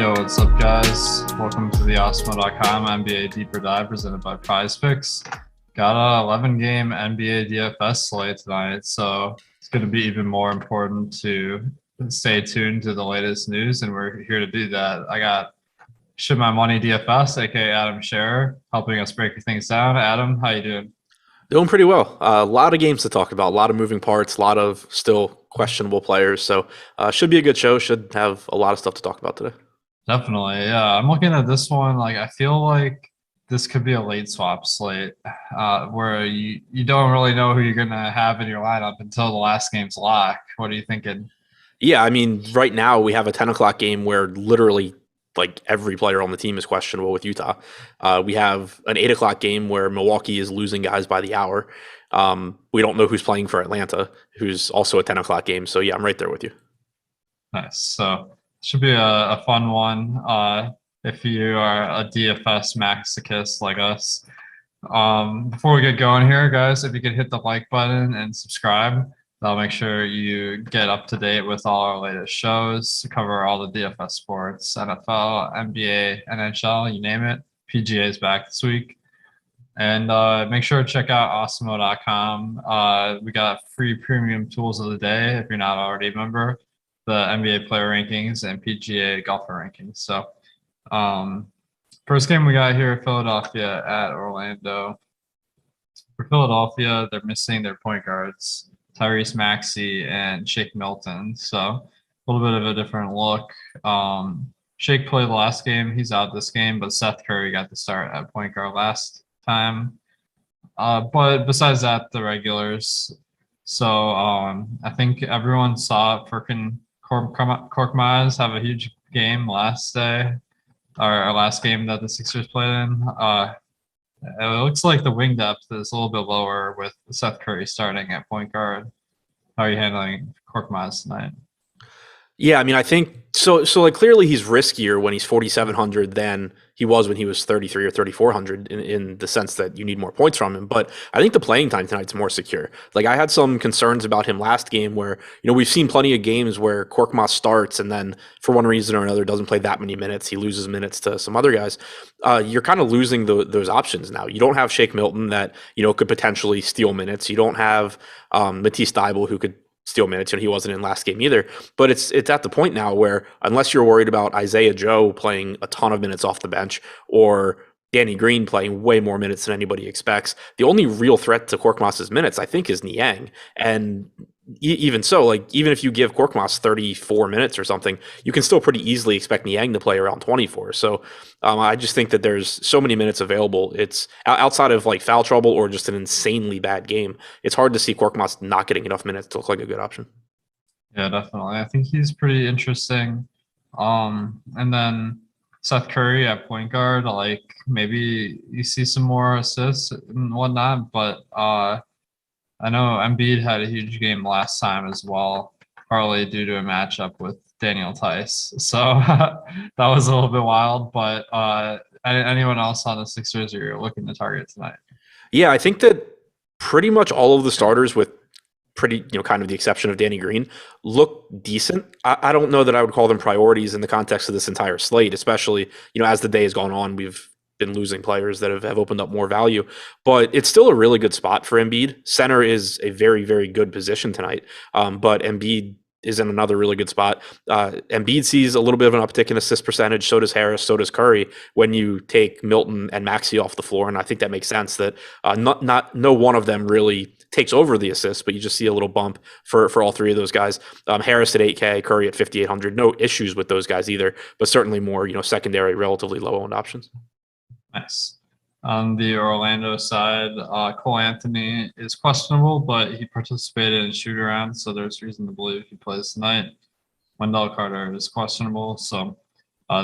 Yo, what's up, guys? Welcome to the Awesemo.com NBA Deeper Dive presented by PrizePicks. Got a 11-game NBA DFS slate tonight, so it's going to be even more important to stay tuned to the latest news, and we're here to do that. I got Ship My Money DFS, aka Adam Scherer, helping us break things down. Adam, how you doing? Doing pretty well. A lot of games to talk about, a lot of moving parts, a lot of still questionable players. So should be a good show. Should have a lot of stuff to talk about today. Definitely, yeah. I'm looking at this one. I feel like this could be a late swap slate, where you don't really know who you're gonna have in your lineup until the last game's lock. What are you thinking? Yeah, I mean, right now we have a 10 o'clock game where literally like every player on the team is questionable with Utah. We have an 8 o'clock game where Milwaukee is losing guys by the hour. We don't know who's playing for Atlanta, who's also a 10 o'clock game. So yeah, I'm right there with you. Nice. So should be a fun one. If you are a DFS masochist like us. Before we get going here, guys, if you could hit the like button and subscribe, that'll make sure you get up to date with all our latest shows, cover all the DFS sports, NFL, NBA, NHL, you name it. PGA is back this week. And make sure to check out Awesemo.com. We got free premium tools of the day if you're not already a member, the NBA player rankings and PGA golfer rankings. So first game we got here, Philadelphia at Orlando. For Philadelphia, they're missing their point guards, Tyrese Maxey and Shake Milton. So a little bit of a different look. Shake played the last game. He's out this game, but Seth Curry got the start at point guard last time. But besides that, the regulars. So I think everyone saw freaking Korkmaz have a huge game last day, or last game that the Sixers played in. It looks like the wing depth is a little bit lower with Seth Curry starting at point guard. How are you handling Korkmaz tonight? Yeah, I mean, I think so. Like clearly, he's riskier when he's 4,700 than he was when he was 33 or 3,400 in the sense that you need more points from him. But I think the playing time tonight's more secure. Like I had some concerns about him last game, where we've seen plenty of games where Korkmaz starts and then for one reason or another doesn't play that many minutes. He loses minutes to some other guys. You're kind of losing those options now. You don't have Shake Milton that could potentially steal minutes. You don't have Matisse Thybulle who could steal minutes, and he wasn't in last game either. But it's at the point now where unless you're worried about Isaiah Joe playing a ton of minutes off the bench or Danny Green playing way more minutes than anybody expects, the only real threat to Korkmaz's minutes, I think, is Niang. And even so, like even if you give Korkmaz 34 minutes or something, you can still pretty easily expect Niang to play around 24. So I just think that there's so many minutes available. It's outside of like foul trouble or just an insanely bad game. It's hard to see Korkmaz not getting enough minutes to look like a good option. Yeah, definitely. I think he's pretty interesting. And then Seth Curry at point guard, like maybe you see some more assists and whatnot, but I know Embiid had a huge game last time as well, partly due to a matchup with Daniel Tice. So that was a little bit wild, but anyone else on the Sixers you're looking to target tonight? Yeah, I think that pretty much all of the starters, with pretty, kind of the exception of Danny Green, look decent. I don't know that I would call them priorities in the context of this entire slate, especially, as the day has gone on, we've been losing players that have opened up more value, but it's still a really good spot for Embiid. Center is a very, very good position tonight. But Embiid is in another really good spot. Embiid sees a little bit of an uptick in assist percentage. So does Harris. So does Curry when you take Milton and Maxey off the floor. And I think that makes sense that no one of them really takes over the assists, but you just see a little bump for all three of those guys. Harris at 8K, Curry at 5,800. No issues with those guys either, but certainly more, secondary, relatively low owned options. Nice. On the Orlando side, Cole Anthony is questionable, but he participated in shoot around, so there's reason to believe he plays tonight. Wendell Carter is questionable, so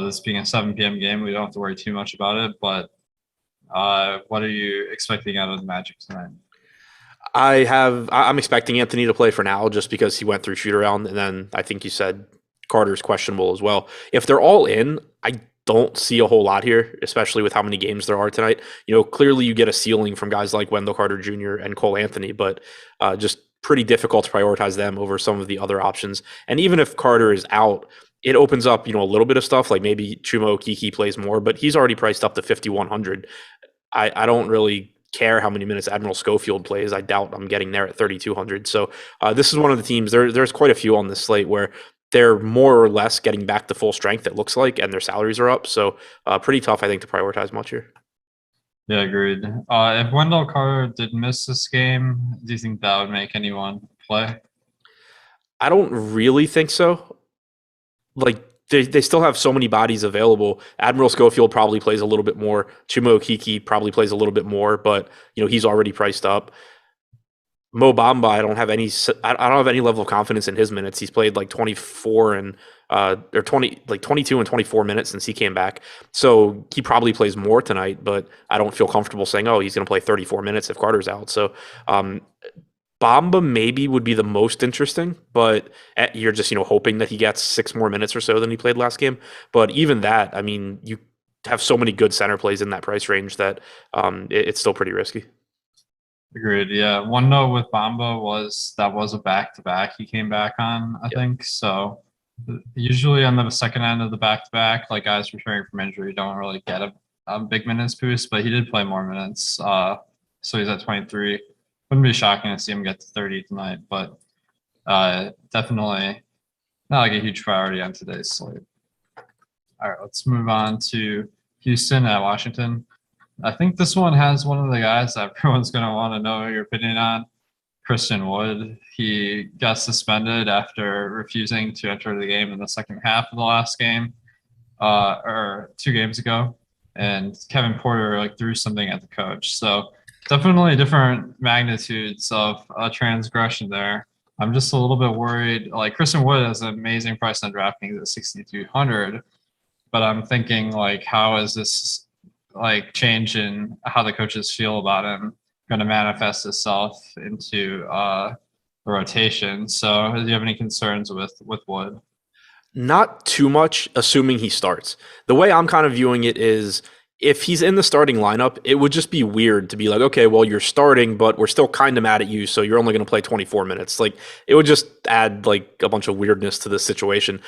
this being a 7 p.m. game, we don't have to worry too much about it. But what are you expecting out of the Magic tonight? I'm expecting Anthony to play for now, just because he went through shoot around, and then I think you said Carter's questionable as well. If they're all in, I don't see a whole lot here, especially with how many games there are tonight. Clearly you get a ceiling from guys like Wendell Carter Jr. and Cole Anthony, but just pretty difficult to prioritize them over some of the other options. And even if Carter is out, it opens up, a little bit of stuff like maybe Chuma Okeke plays more, but he's already priced up to 5,100. I don't really care how many minutes Admiral Schofield plays. I doubt I'm getting there at 3,200. So this is one of the teams. There's quite a few on this slate where they're more or less getting back to full strength, it looks like, and their salaries are up. So pretty tough, I think, to prioritize much here. Yeah, agreed. If Wendell Carter did miss this game, do you think that would make anyone play? I don't really think so. Like they still have so many bodies available. Admiral Schofield probably plays a little bit more. Chuma Okeke probably plays a little bit more, but he's already priced up. Mo Bamba, I don't have any level of confidence in his minutes. He's played like 24 and or 20 like 22 and 24 minutes since he came back. So he probably plays more tonight, but I don't feel comfortable saying, oh, he's going to play 34 minutes if Carter's out. So Bamba maybe would be the most interesting, but you're just hoping that he gets 6 more minutes or so than he played last game. But even that, I mean, you have so many good center plays in that price range that it's still pretty risky. Agreed. Yeah. One note with Bamba was that was a back-to-back he came back on, I think. So usually on the second end of the back-to-back, like guys returning from injury don't really get a big minutes boost, but he did play more minutes. So he's at 23. Wouldn't be shocking to see him get to 30 tonight, but definitely not like a huge priority on today's slate. All right, let's move on to Houston at Washington. I think this one has one of the guys that everyone's going to want to know your opinion on, Christian Wood. He got suspended after refusing to enter the game in the second half of the last game, or 2 games ago, and Kevin Porter threw something at the coach. So definitely different magnitudes of transgression there. I'm just a little bit worried. Like Christian Wood has an amazing price on DraftKings at 6,200, but I'm thinking how is this change in how the coaches feel about him going to manifest itself into the rotation? So do you have any concerns with Wood? Not too much, assuming he starts. The way I'm kind of viewing it is if he's in the starting lineup, it would just be weird to be like, okay, well, you're starting, but we're still kind of mad at you, so you're only going to play 24 minutes. It would just add a bunch of weirdness to this situation.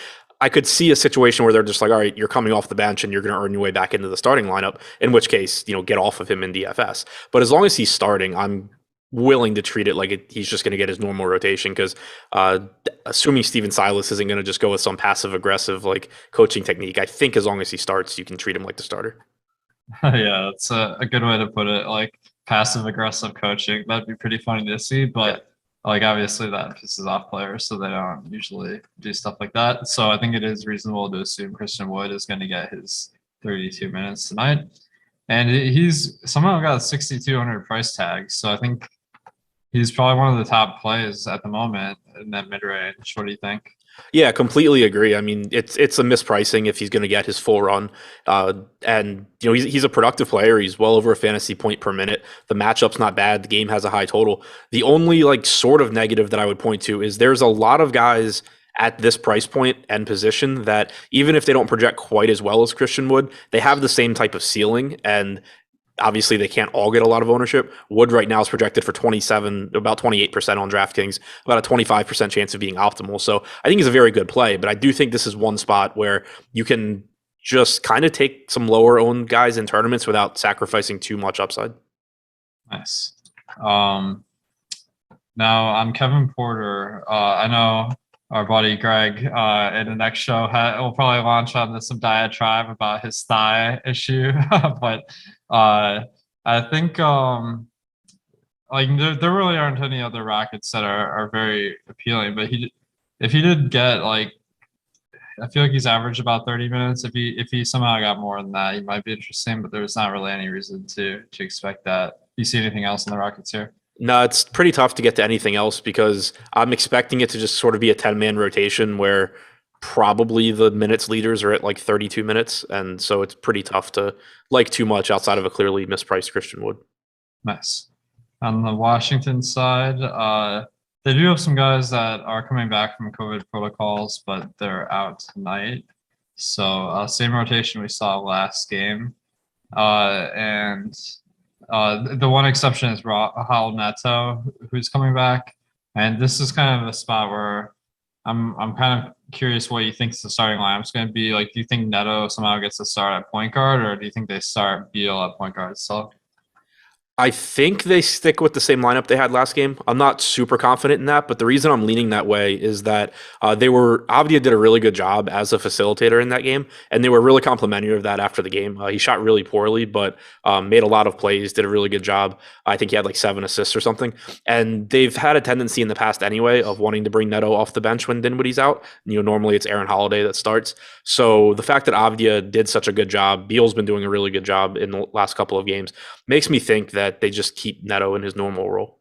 I could see a situation where they're just like, all right, you're coming off the bench and you're going to earn your way back into the starting lineup, in which case, get off of him in DFS. But as long as he's starting, I'm willing to treat it like he's just going to get his normal rotation because assuming Steven Silas isn't going to just go with some passive aggressive coaching technique, I think as long as he starts, you can treat him like the starter. Yeah, that's a good way to put it. Passive aggressive coaching, that'd be pretty funny to see, but obviously that pisses off players, so they don't usually do stuff like that. So I think it is reasonable to assume Christian Wood is going to get his 32 minutes tonight, and he's somehow got a 6,200 price tag. So I think he's probably one of the top plays at the moment in that mid range. What do you think? Yeah, completely agree. I mean, it's a mispricing if he's going to get his full run. And he's a productive player. He's well over a fantasy point per minute. The matchup's not bad. The game has a high total. The only sort of negative that I would point to is there's a lot of guys at this price point and position that even if they don't project quite as well as Christian Wood, they have the same type of ceiling, and obviously they can't all get a lot of ownership. Wood right now is projected for 27, about 28% on DraftKings, about a 25% chance of being optimal. So I think he's a very good play, but I do think this is one spot where you can just kind of take some lower owned guys in tournaments without sacrificing too much upside. Nice. Now on Kevin Porter, I know our buddy Greg in the next show will probably launch on some diatribe about his thigh issue, but I think there really aren't any other Rockets that are very appealing. But if he did get I feel like he's averaged about 30 minutes. If he somehow got more than that, he might be interesting. But there's not really any reason to expect that. Do you see anything else in the Rockets here? No, it's pretty tough to get to anything else because I'm expecting it to just sort of be a 10-man rotation where probably the minutes leaders are at 32 minutes. And so it's pretty tough to too much outside of a clearly mispriced Christian Wood. Nice. On the Washington side, they do have some guys that are coming back from COVID protocols, but they're out tonight. So same rotation we saw last game. And the one exception is Raul Neto, who's coming back. And this is kind of a spot where I'm kind of curious what you think the starting lineup's going to be. Like, do you think Neto somehow gets to start at point guard, or do you think they start Beal at point guard? So, I think they stick with the same lineup they had last game. I'm not super confident in that, but the reason I'm leaning that way is that Avdia did a really good job as a facilitator in that game, and they were really complimentary of that after the game. He shot really poorly, but made a lot of plays, did a really good job. I think he had like 7 assists or something. And they've had a tendency in the past anyway of wanting to bring Neto off the bench when Dinwiddie's out. Normally it's Aaron Holiday that starts. So the fact that Avdia did such a good job, Beal's been doing a really good job in the last couple of games, makes me think that they just keep Neto in his normal role.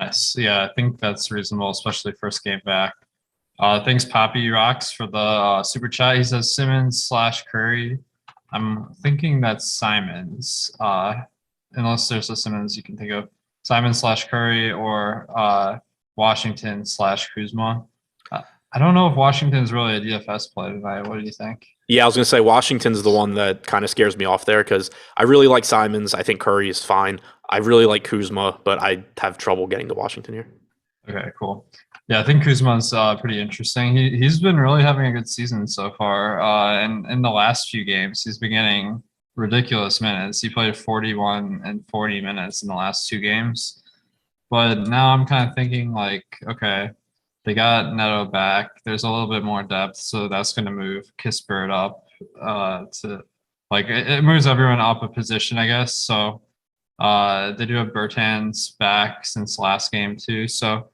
nice. Yeah, I think that's reasonable, especially first game back. Thanks, Poppy Rocks, for the super chat. He says Simmons/Curry. I'm thinking that's Simons, unless there's a Simmons you can think of. Simons/Curry or Washington/Kuzma. I don't know if Washington's really a DFS play tonight. What do you think? Yeah, I was going to say Washington's the one that kind of scares me off there because I really like Simons. I think Curry is fine. I really like Kuzma, but I have trouble getting to Washington here. Okay, cool. Yeah, I think Kuzma's pretty interesting. He's been really having a good season so far. And in the last few games, he's been getting ridiculous minutes. He played 41 and 40 minutes in the last 2 games. But now I'm kind of thinking like, okay, they got Neto back. There's a little bit more depth, so that's going to move Kispert up to like it moves everyone up a position, I guess. So they do have Bertans back since last game too. So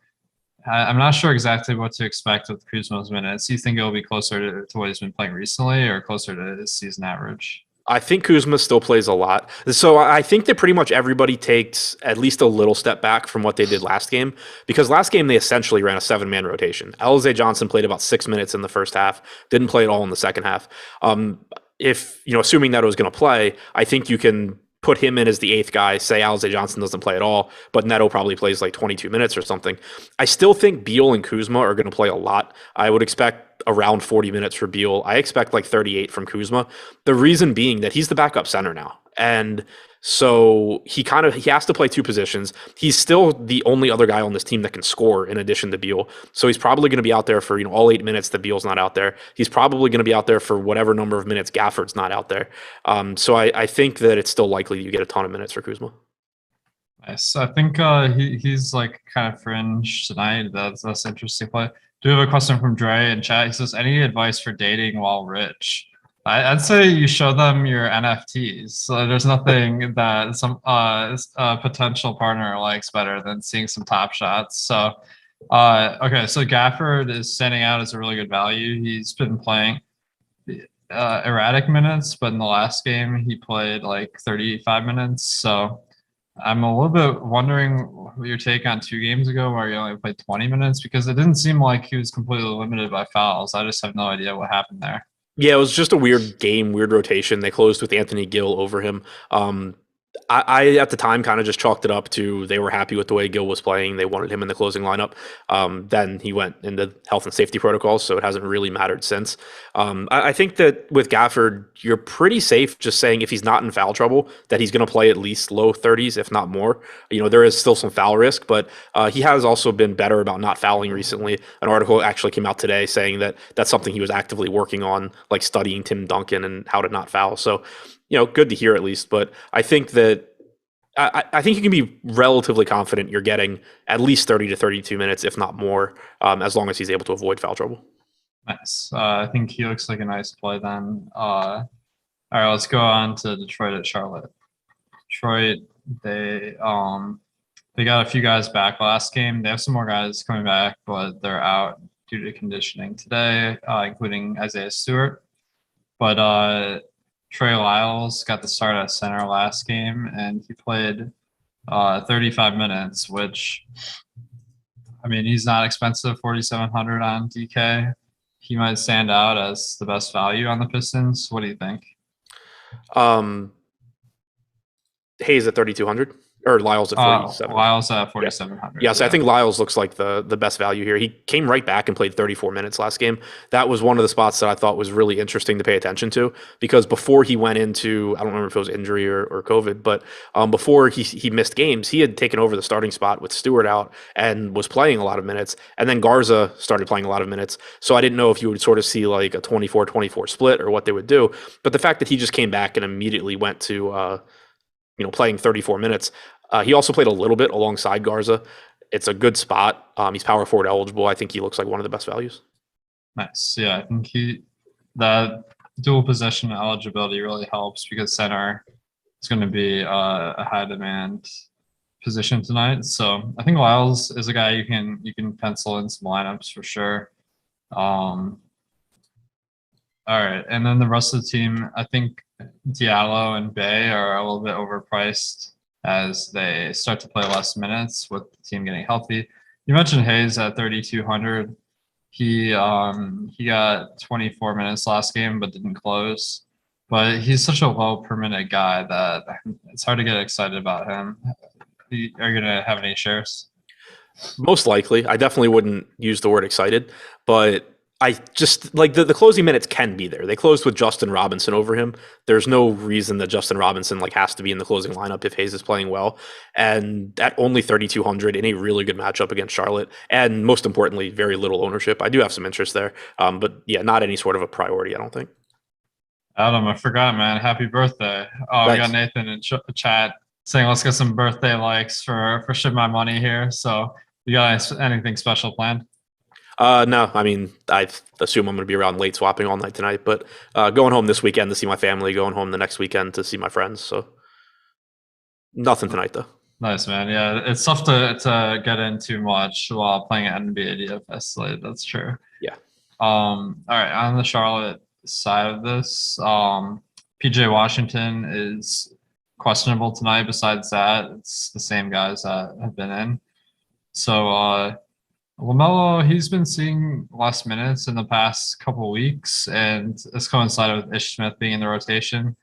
I'm not sure exactly what to expect with Kuzma's minutes. Do you think it'll be closer to what he's been playing recently, or closer to his season average? I think Kuzma still plays a lot. So I think that pretty much everybody takes at least a little step back from what they did last game, because last game they essentially ran a 7-man rotation. Alize Johnson played about 6 minutes in the first half, didn't play at all in the second half. If, assuming that it was going to play, I think you can put him in as the 8th guy, say Alize Johnson doesn't play at all, but Neto probably plays like 22 minutes or something. I still think Beal and Kuzma are going to play a lot. I would expect around 40 minutes for Beal. I expect like 38 from Kuzma. The reason being that he's the backup center now. And so he has to play 2 positions. He's still the only other guy on this team that can score in addition to Beal. So he's probably going to be out there for, all 8 minutes that Beal's not out there. He's probably going to be out there for whatever number of minutes Gafford's not out there. So I think that it's still likely you get a ton of minutes for Kuzma. Nice. I think he's like kind of fringe tonight. That's interesting play. Do have a question from Dre in chat. He says, any advice for dating while rich? I'd say you show them your NFTs. So there's nothing that some potential partner likes better than seeing some top shots. So okay, so Gafford is standing out as a really good value. He's been playing erratic minutes, but in the last game he played like 35 minutes. So I'm a little bit wondering what your take on 2 games ago where he only played 20 minutes, because it didn't seem like he was completely limited by fouls. I just have no idea what happened there. Yeah, it was just a weird game, weird rotation. They closed with Anthony Gill over him. I at the time kind of just chalked it up to they were happy with the way Gill was playing. They wanted him in the closing lineup. Then he went into health and safety protocols, so it hasn't really mattered since. I think that with Gafford, you're pretty safe just saying if he's not in foul trouble, that he's going to play at least low 30s, if not more. There is still some foul risk, but he has also been better about not fouling recently. An article actually came out today saying that that's something he was actively working on, like studying Tim Duncan and how to not foul. So good to hear at least. But I think that I think you can be relatively confident you're getting at least 30 to 32 minutes, if not more, as long as he's able to avoid foul trouble. Nice. I think he looks like a nice play then. All right, let's go on to Detroit at Charlotte. Detroit, they got a few guys back last game. They have some more guys coming back, but they're out due to conditioning today, including Isaiah Stewart. But Trey Lyles got the start at center last game, and he played 35 minutes, which, I mean, he's not expensive, 4,700 on DK. He might stand out as the best value on the Pistons. What do you think? Hayes at 3,200. Or Lyles at 47. Lyles at 4,700. Yes, I think Lyles looks like the best value here. He came right back and played 34 minutes last game. That was one of the spots that I thought was really interesting to pay attention to, because before he went into, I don't remember if it was injury or COVID, but before he missed games, he had taken over the starting spot with Stewart out and was playing a lot of minutes. And then Garza started playing a lot of minutes. So I didn't know if you would sort of see like a 24-24 split or what they would do. But the fact that he just came back and immediately went to playing 34 minutes. He also played a little bit alongside Garza. It's a good spot. He's power forward eligible. I think he looks like one of the best values. Nice. Yeah, I think that dual possession eligibility really helps, because center is going to be a high demand position tonight. So I think Lyles is a guy you can pencil in some lineups for sure. All right, and then the rest of the team, I think Diallo and Bay are a little bit overpriced as they start to play less minutes with the team getting healthy. You mentioned Hayes at 3,200. He got 24 minutes last game but didn't close. But he's such a low per minute guy that it's hard to get excited about him. Are you gonna have any shares? Most likely. I definitely wouldn't use the word excited, but I just like the closing minutes can be there. They closed with Justin Robinson over him. There's no reason that Justin Robinson has to be in the closing lineup if Hayes is playing well. And at only 3,200 in a really good matchup against Charlotte, and most importantly, very little ownership. I do have some interest there, but yeah, not any sort of a priority, I don't think. Adam, I forgot, man. Happy birthday! Oh, we got Nathan in chat saying let's get some birthday likes for Ship My Money here. So you got anything special planned? No, I mean, I assume I'm going to be around late swapping all night tonight, but going home this weekend to see my family, going home the next weekend to see my friends. So nothing tonight, though. Nice, man. Yeah, it's tough to get in too much while playing an NBA DFS slate. That's true. Yeah. All right, on the Charlotte side of this, PJ Washington is questionable tonight. Besides that, it's the same guys that have been in. So LaMelo, he's been seeing less minutes in the past couple of weeks, and it's coincided with Ish Smith being in the rotation.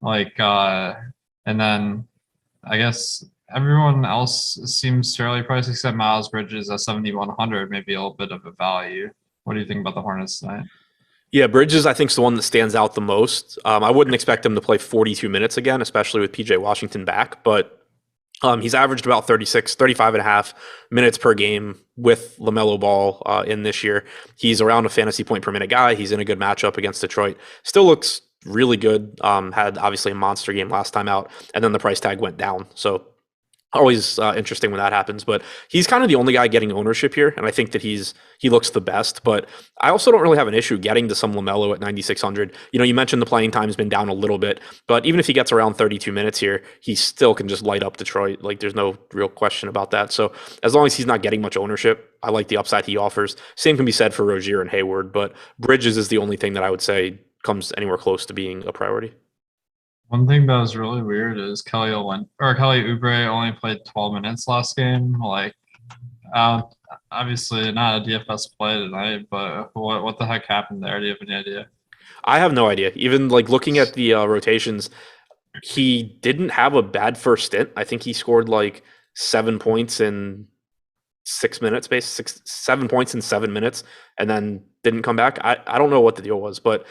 And then I guess everyone else seems fairly priced except Miles Bridges at 7,100, maybe a little bit of a value. What do you think about the Hornets tonight? Yeah, Bridges, I think, is the one that stands out the most. I wouldn't expect him to play 42 minutes again, especially with PJ Washington back, but he's averaged about 35 and a half minutes per game with LaMelo Ball in this year. He's around a fantasy point per minute guy. He's in a good matchup against Detroit. Still looks really good. Had obviously a monster game last time out, and then the price tag went down. So always interesting when that happens, but he's kind of the only guy getting ownership here, and I think that he looks the best. But I also don't really have an issue getting to some LaMelo at 9,600. You mentioned the playing time's been down a little bit, but even if he gets around 32 minutes here, he still can just light up Detroit. Like, there's no real question about that. So as long as he's not getting much ownership, I like the upside he offers. Same can be said for Rozier and Hayward, but Bridges is the only thing that I would say comes anywhere close to being a priority. One thing that was really weird is Kelly Oubre only played 12 minutes last game. Obviously not a DFS play tonight, but what the heck happened there? Do you have any idea? I have no idea. Even looking at the rotations, he didn't have a bad first stint. I think he scored 7 points in 6 minutes, 7 points in 7 minutes, and then didn't come back. I don't know what the deal was, but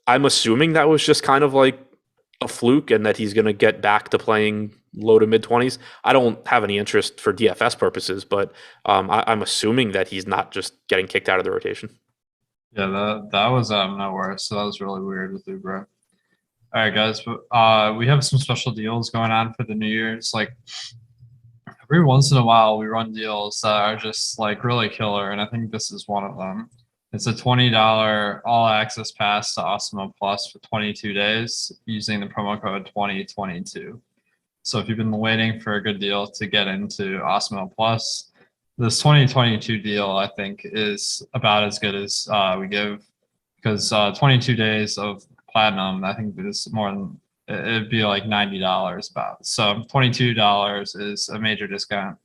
I'm assuming that was just kind of a fluke and that he's going to get back to playing low to mid 20s. I don't have any interest for DFS purposes, but I'm assuming that he's not just getting kicked out of the rotation. Yeah, that was nowhere. So that was really weird with Oubre. All right, guys. We have some special deals going on for the New Year's. Every once in a while, we run deals that are just really killer, and I think this is one of them. It's a $20 all-access pass to Awesemo Plus for 22 days using the promo code 2022. So if you've been waiting for a good deal to get into Awesemo Plus, this 2022 deal, I think, is about as good as we give, because 22 days of platinum, I think is more than, it'd be $90 about. So $22 is a major discount.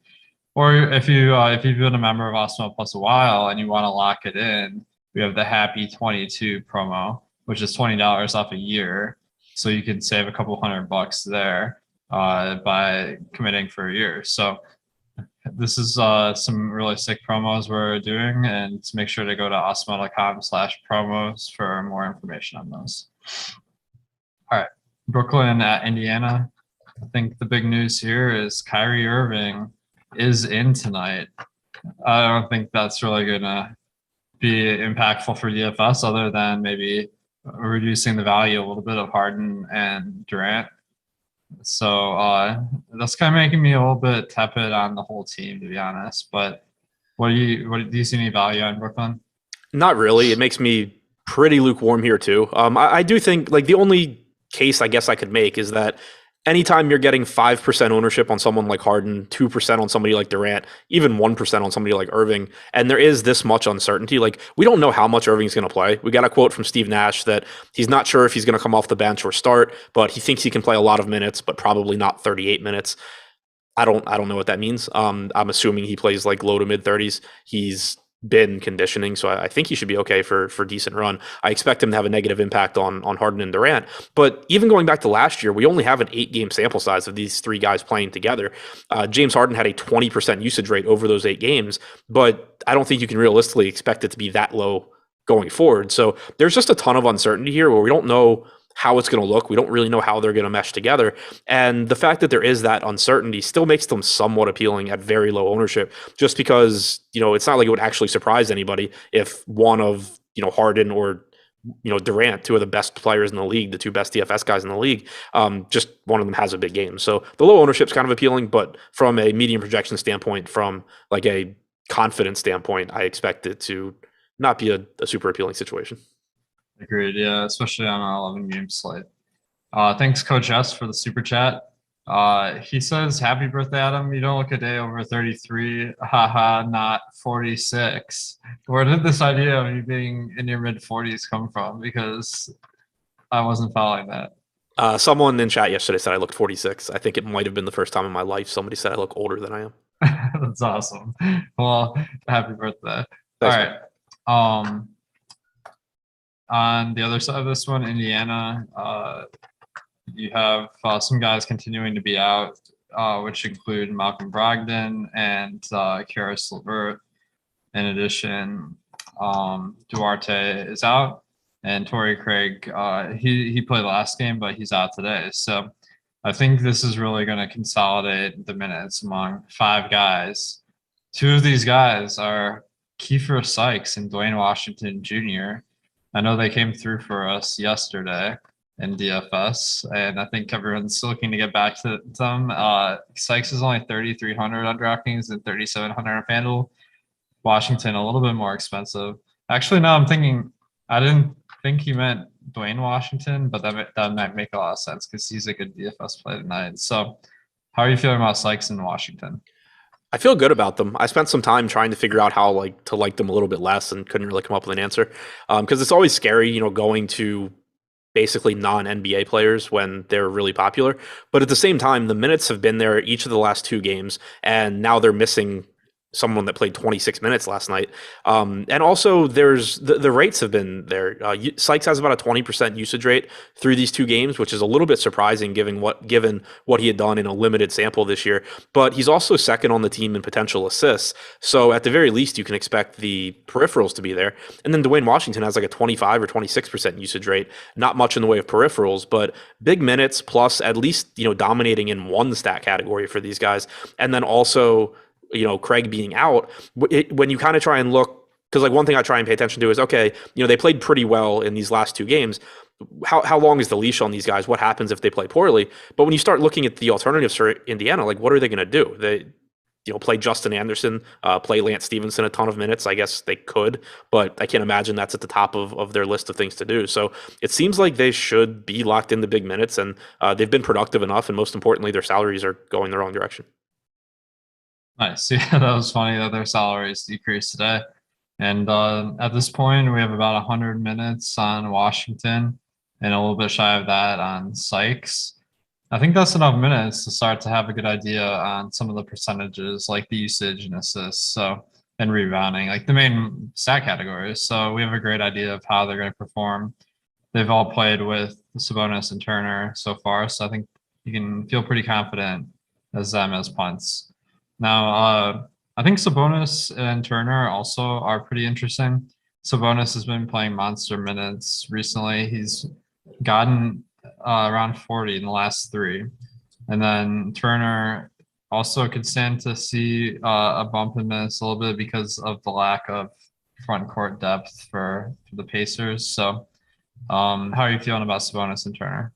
Or if you've been a member of Awesemo Plus a while and you want to lock it in, we have the Happy 22 promo, which is $20 off a year, so you can save a couple $100 there. by committing for a year. So this is some really sick promos we're doing, and make sure to go to awesemo.com/promos for more information on those. All right, Brooklyn at Indiana. I think the big news here is Kyrie Irving is in tonight. I don't think that's really going to be impactful for DFS other than maybe reducing the value a little bit of Harden and Durant. So that's kind of making me a little bit tepid on the whole team, to be honest. But do you see any value on Brooklyn? Not really. It makes me pretty lukewarm here too. I do think like the only case I guess I could make is that anytime you're getting 5% ownership on someone like Harden, 2% on somebody like Durant, even 1% on somebody like Irving, and there is this much uncertainty, like we don't know how much Irving's going to play. We got a quote from Steve Nash that he's not sure if he's going to come off the bench or start, but he thinks he can play a lot of minutes, but probably not 38 minutes. I don't know what that means. I'm assuming he plays like low to mid 30s. He's been conditioning, so I think he should be okay for decent run. I expect him to have a negative impact on Harden and Durant. But even going back to last year, we only have an 8-game sample size of these three guys playing together. James Harden had a 20% usage rate over those 8 games, but I don't think you can realistically expect it to be that low going forward. So there's just a ton of uncertainty here where we don't know how it's going to look. We don't really know how they're going to mesh together. And the fact that there is that uncertainty still makes them somewhat appealing at very low ownership, just because, it's not like it would actually surprise anybody if one of, Harden or, Durant, two of the best players in the league, the two best DFS guys in the league, just one of them has a big game. So the low ownership is kind of appealing, but from a medium projection standpoint, from like a confidence standpoint, I expect it to not be a super appealing situation. Agreed. Yeah, especially on an 11-game slate. Thanks, Coach S, for the super chat. He says, "Happy birthday, Adam. You don't look a day over 33. Haha, not 46." Where did this idea of you being in your mid 40s come from? Because I wasn't following that. Someone in chat yesterday said I looked 46. I think it might have been the first time in my life somebody said I look older than I am. That's awesome. Well, happy birthday. Thanks, all right. On the other side of this one, Indiana, you have some guys continuing to be out, which include Malcolm Brogdon and Karis LeVert. In addition, Duarte is out, and Torrey Craig, he played last game, but he's out today. So I think this is really going to consolidate the minutes among 5 guys. 2 of these guys are Kiefer Sykes and Dwayne Washington Jr. I know they came through for us yesterday in DFS, and I think everyone's looking to get back to them. Sykes is only 3,300 on DraftKings and 3,700 on FanDuel. Washington a little bit more expensive. Actually, now I'm thinking I didn't think he meant Dwayne Washington, but that might make a lot of sense because he's a good DFS play tonight. So, how are you feeling about Sykes in Washington? I feel good about them. I spent some time trying to figure out how to like them a little bit less and couldn't really come up with an answer. Because it's always scary, going to basically non-NBA players when they're really popular. But at the same time, the minutes have been there each of the last 2 games, and now they're missing someone that played 26 minutes last night. And also there's the rates have been there. Sykes has about a 20% usage rate through these 2 games, which is a little bit surprising given what he had done in a limited sample this year. But he's also second on the team in potential assists. So at the very least, you can expect the peripherals to be there. And then Dwayne Washington has like a 25 or 26% usage rate. Not much in the way of peripherals, but big minutes plus at least, dominating in one stat category for these guys. And then also, Craig being out, when you kind of try and look, because like one thing I try and pay attention to is, okay, they played pretty well in these last 2 games. How long is the leash on these guys? What happens if they play poorly? But when you start looking at the alternatives for Indiana, like what are they going to do? They, play Justin Anderson, play Lance Stevenson a ton of minutes. I guess they could, but I can't imagine that's at the top of their list of things to do. So it seems like they should be locked into big minutes, and they've been productive enough, and most importantly, their salaries are going the wrong direction. Nice. Yeah, that was funny that their salaries decreased today. And at this point, we have about 100 minutes on Washington and a little bit shy of that on Sykes. I think that's enough minutes to start to have a good idea on some of the percentages, like the usage and assists, and rebounding, like the main stat categories. So we have a great idea of how they're going to perform. They've all played with Sabonis and Turner so far, so I think you can feel pretty confident as them as punts. Now, I think Sabonis and Turner also are pretty interesting. Sabonis has been playing monster minutes recently. He's gotten around 40 in the last 3. And then Turner also could stand to see a bump in minutes a little bit because of the lack of front court depth for the Pacers. So how are you feeling about Sabonis and Turner?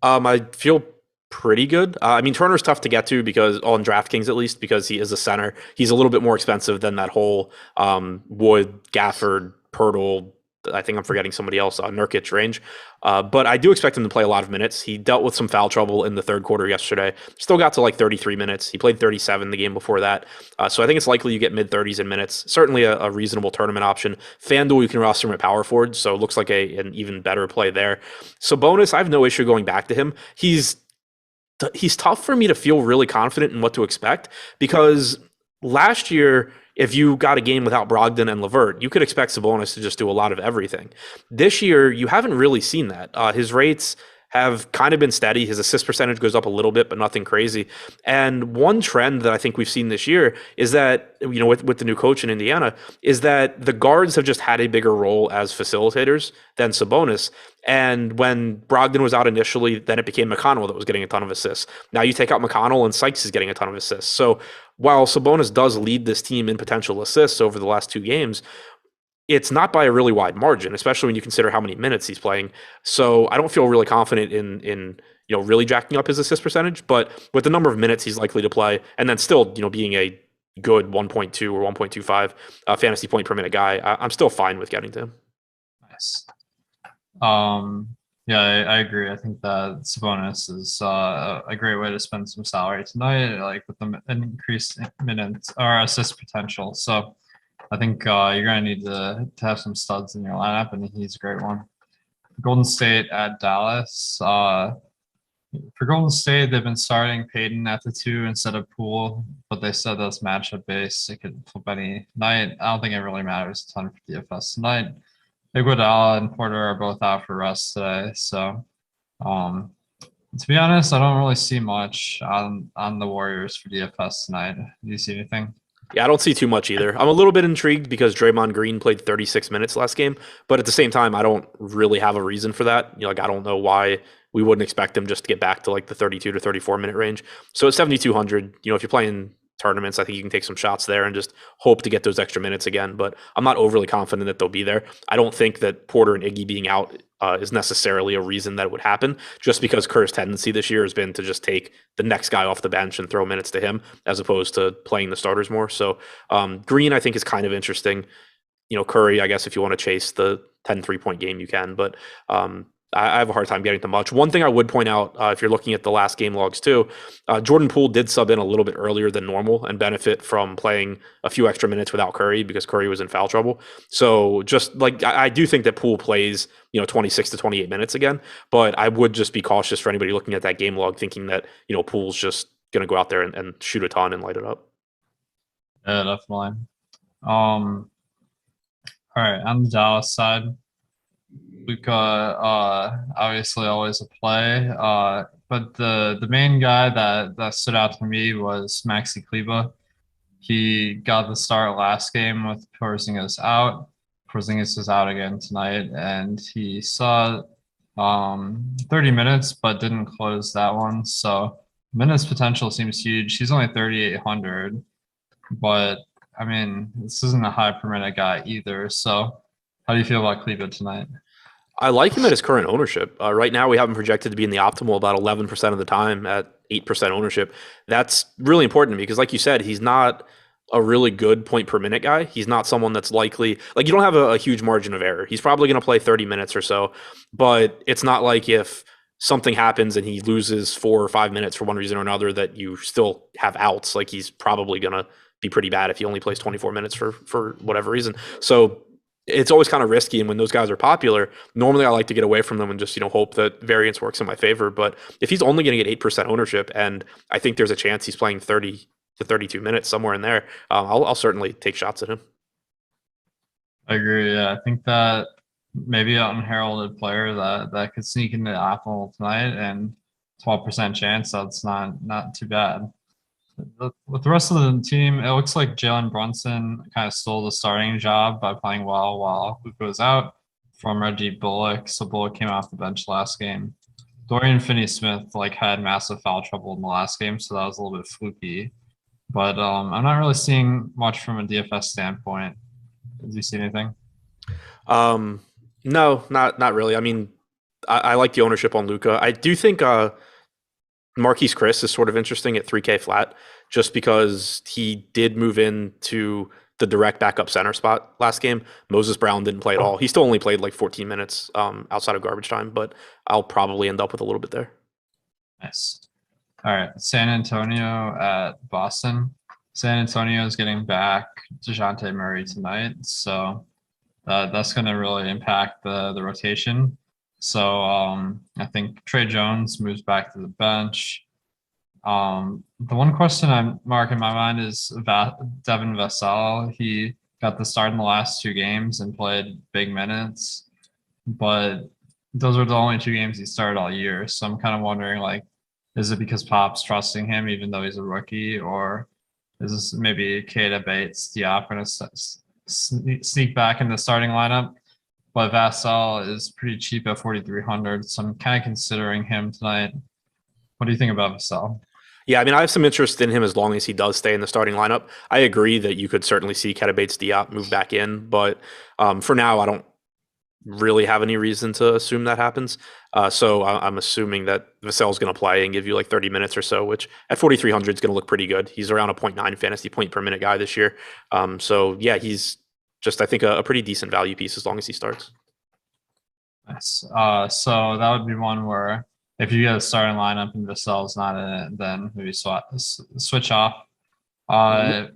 I feel pretty good. I mean, Turner's tough to get to because on DraftKings at least, because he is a center. He's a little bit more expensive than that whole Wood, Gafford, Pirtle. I think I'm forgetting somebody else, Nurkic range. But I do expect him to play a lot of minutes. He dealt with some foul trouble in the third quarter yesterday. Still got to like 33 minutes. He played 37 the game before that. So I think it's likely you get mid-30s in minutes. Certainly a reasonable tournament option. FanDuel, you can roster him at power forward, so it looks like an even better play there. Sabonis, I have no issue going back to him. He's tough for me to feel really confident in what to expect because last year, if you got a game without Brogdon and LeVert, you could expect Sabonis to just do a lot of everything. This year, you haven't really seen that. His rates have kind of been steady. His assist percentage goes up a little bit, but nothing crazy. And one trend that I think we've seen this year is that, with the new coach in Indiana, is that the guards have just had a bigger role as facilitators than Sabonis. And when Brogdon was out initially, then it became McConnell that was getting a ton of assists. Now you take out McConnell and Sykes is getting a ton of assists. So while Sabonis does lead this team in potential assists over the last 2 games, it's not by a really wide margin, especially when you consider how many minutes he's playing. So I don't feel really confident in really jacking up his assist percentage, but with the number of minutes he's likely to play, and then still being a good 1.2 or 1.25 fantasy point per minute guy, I'm still fine with getting to him. Nice. Yeah, I agree. I think that Sabonis is a great way to spend some salary tonight, like with the increased minutes or assist potential. So I think you're going to need to have some studs in your lineup, and he's a great one. Golden State at Dallas. For Golden State, they've been starting Payton at the 2 instead of Poole, but they said that's matchup based. It could flip any night. I don't think it really matters a ton for DFS tonight. Iguodala and Porter are both out for rest today, so to be honest, I don't really see much on the Warriors for DFS tonight. Do you see anything? Yeah, I don't see too much either. I'm a little bit intrigued because Draymond Green played 36 minutes last game, but at the same time, I don't really have a reason for that. I don't know why we wouldn't expect him just to get back to like the 32 to 34 minute range. So at 7,200, if you're playing tournaments, I think you can take some shots there and just hope to get those extra minutes again. But I'm not overly confident that they'll be there. I don't think that Porter and Iggy being out is necessarily a reason that it would happen, just because Kerr's tendency this year has been to just take the next guy off the bench and throw minutes to him as opposed to playing the starters more. So Green, I think, is kind of interesting. Curry, I guess if you want to chase the 10 3-point game, you can. But I have a hard time getting to much. One thing I would point out, if you're looking at the last game logs too, Jordan Poole did sub in a little bit earlier than normal and benefit from playing a few extra minutes without Curry because Curry was in foul trouble. So just like I do think that Poole plays 26 to 28 minutes again, but I would just be cautious for anybody looking at that game log thinking that Poole's just going to go out there and shoot a ton and light it up. Yeah, definitely. All right, on the Dallas side, Luka, obviously always a play. But the main guy that stood out to me was Maxi Kleber. He got the start last game with Porzingis out. Porzingis is out again tonight, and he saw 30 minutes, but didn't close that one. So minutes potential seems huge. He's only 3,800, but I mean, this isn't a high per minute guy either. So how do you feel about Kleber tonight? I like him at his current ownership. Right now, we have him projected to be in the optimal about 11% of the time at 8% ownership. That's really important to me because, like you said, he's not a really good point per minute guy. He's not someone that's likely, like, you don't have a huge margin of error. He's probably going to play 30 minutes or so, but it's not like if something happens and he loses 4 or 5 minutes for one reason or another that you still have outs. Like, he's probably going to be pretty bad if he only plays 24 minutes for whatever reason. So it's always kind of risky. And when those guys are popular, normally I like to get away from them and just, hope that variance works in my favor. But if he's only going to get 8% ownership, and I think there's a chance he's playing 30 to 32 minutes somewhere in there, I'll certainly take shots at him. I agree. Yeah, I think that maybe an unheralded player that could sneak into the optimal tonight and 12% chance. That's not too bad. With the rest of the team, it looks like Jalen Brunson kind of stole the starting job by playing well while Luka was out from Reggie Bullock. So Bullock came off the bench last game. Dorian Finney-Smith had massive foul trouble in the last game, so that was a little bit fluky. But I'm not really seeing much from a DFS standpoint. Did you see anything? No, not really. I mean, I like the ownership on Luka. I do think Marquise Chris is sort of interesting at 3K flat, just because he did move into the direct backup center spot last game. Moses Brown didn't play at all. He still only played like 14 minutes outside of garbage time, but I'll probably end up with a little bit there. Nice. All right, San Antonio at Boston. San Antonio is getting back DeJounte Murray tonight, so that's going to really impact the rotation. So I think Trey Jones moves back to the bench. The one question I'm marking in my mind is Devin Vassell. He got the start in the last 2 games and played big minutes, but those were the only 2 games he started all year. So I'm kind of wondering, is it because Pop's trusting him even though he's a rookie, or is this maybe Keita Bates Diop going to sneak back in the starting lineup? But Vassell is pretty cheap at 4,300, so I'm kind of considering him tonight. What do you think about Vassell? Yeah, I mean, I have some interest in him as long as he does stay in the starting lineup. I agree that you could certainly see Keita Bates Diop move back in, but for now, I don't really have any reason to assume that happens. So I'm assuming that Vassell's going to play and give you like 30 minutes or so, which at 4,300 is going to look pretty good. He's around a 0.9 fantasy point per minute guy this year. So yeah, he's just, I think, a pretty decent value piece as long as he starts. Nice. So that would be one where if you get a starting lineup and Vassell's not in it, then maybe switch off. Go ahead.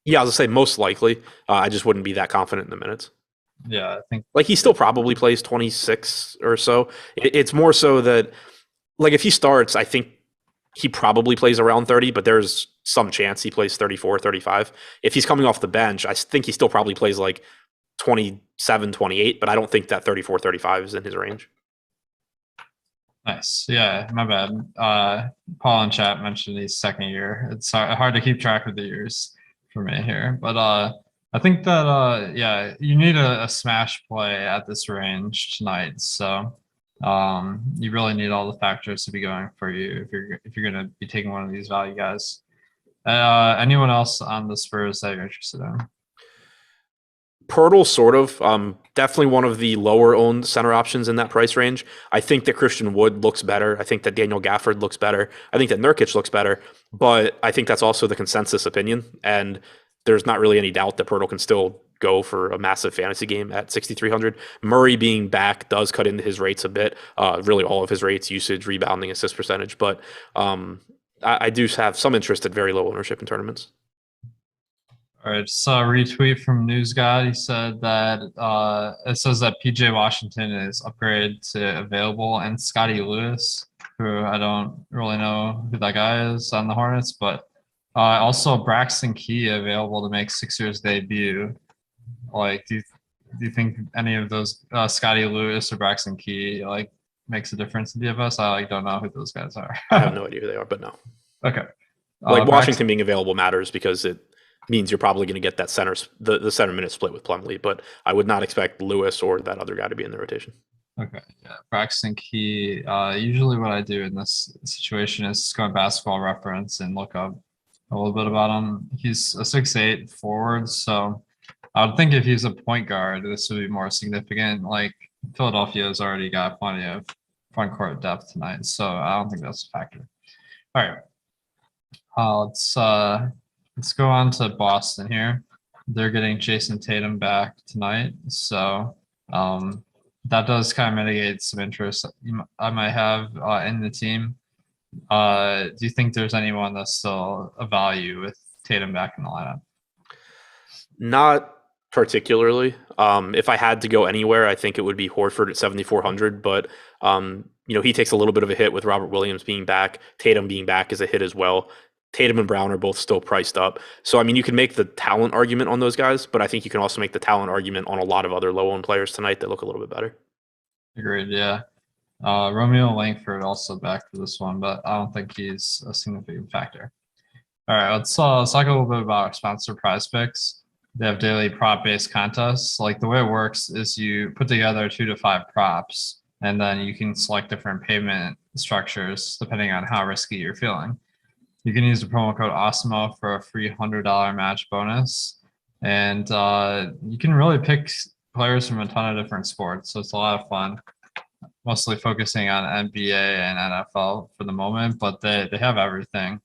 Yeah, I was gonna say most likely. I just wouldn't be that confident in the minutes. Yeah, I think he still probably plays 26 or so. It's more so that if he starts, I think he probably plays around 30, but there's some chance he plays 34, 35. If he's coming off the bench, I think he still probably plays 27, 28, but I don't think that 34, 35 is in his range. Nice. Yeah, my bad. Paul in chat mentioned he's second year. It's hard to keep track of the years for me here, but I think that yeah, you need a smash play at this range tonight. So you really need all the factors to be going for you if you're going to be taking one of these value guys. Anyone else on the Spurs that you're interested in? Pirtle, sort of. Definitely one of the lower owned center options in that price range. I think that Christian Wood looks better. I think that Daniel Gafford looks better. I think that Nurkic looks better. But I think that's also the consensus opinion. And there's not really any doubt that Pirtle can still go for a massive fantasy game at 6,300. Murray being back does cut into his rates a bit. Really all of his rates, usage, rebounding, assist percentage. But I do have some interest at very low ownership in tournaments. All right, just saw a retweet from News God. He said that it says that PJ Washington is upgraded to available, and Scotty Lewis, who I don't really know who that guy is on the Hornets, but also Braxton Key available to make Sixers debut. Do you think any of those Scotty Lewis or Braxton Key makes a difference in DFS? I don't know who those guys are. I have no idea who they are, but no. Okay. Washington being available matters because it means you're probably going to get that the center minute split with Plumlee, but I would not expect Lewis or that other guy to be in the rotation. Okay, yeah, Braxton Key. Usually what I do in this situation is go on Basketball Reference and look up a little bit about him. He's a 6'8" forward, so I would think if he's a point guard, this would be more significant. Philadelphia's already got plenty of front court depth tonight, so I don't think that's a factor. All right, let's go on to Boston here. They're getting Jason Tatum back tonight, so that does kind of mitigate some interest I might have in the team. Do you think there's anyone that's still a value with Tatum back in the lineup? Not particularly. If I had to go anywhere, I think it would be Horford at 7,400, but he takes a little bit of a hit with Robert Williams being back. Tatum being back is a hit as well. Tatum and Brown are both still priced up. So, I mean, you can make the talent argument on those guys, but I think you can also make the talent argument on a lot of other low-owned players tonight that look a little bit better. Agreed, yeah. Romeo Langford also back for this one, but I don't think he's a significant factor. All right, let's talk a little bit about our sponsor PrizePicks. They have daily prop-based contests. Like the way it works is you put together 2 to 5 props, and then you can select different payment structures depending on how risky you're feeling. You can use the promo code Awesemo for a free $100 match bonus, and you can really pick players from a ton of different sports. So it's a lot of fun. Mostly focusing on NBA and NFL for the moment, but they have everything.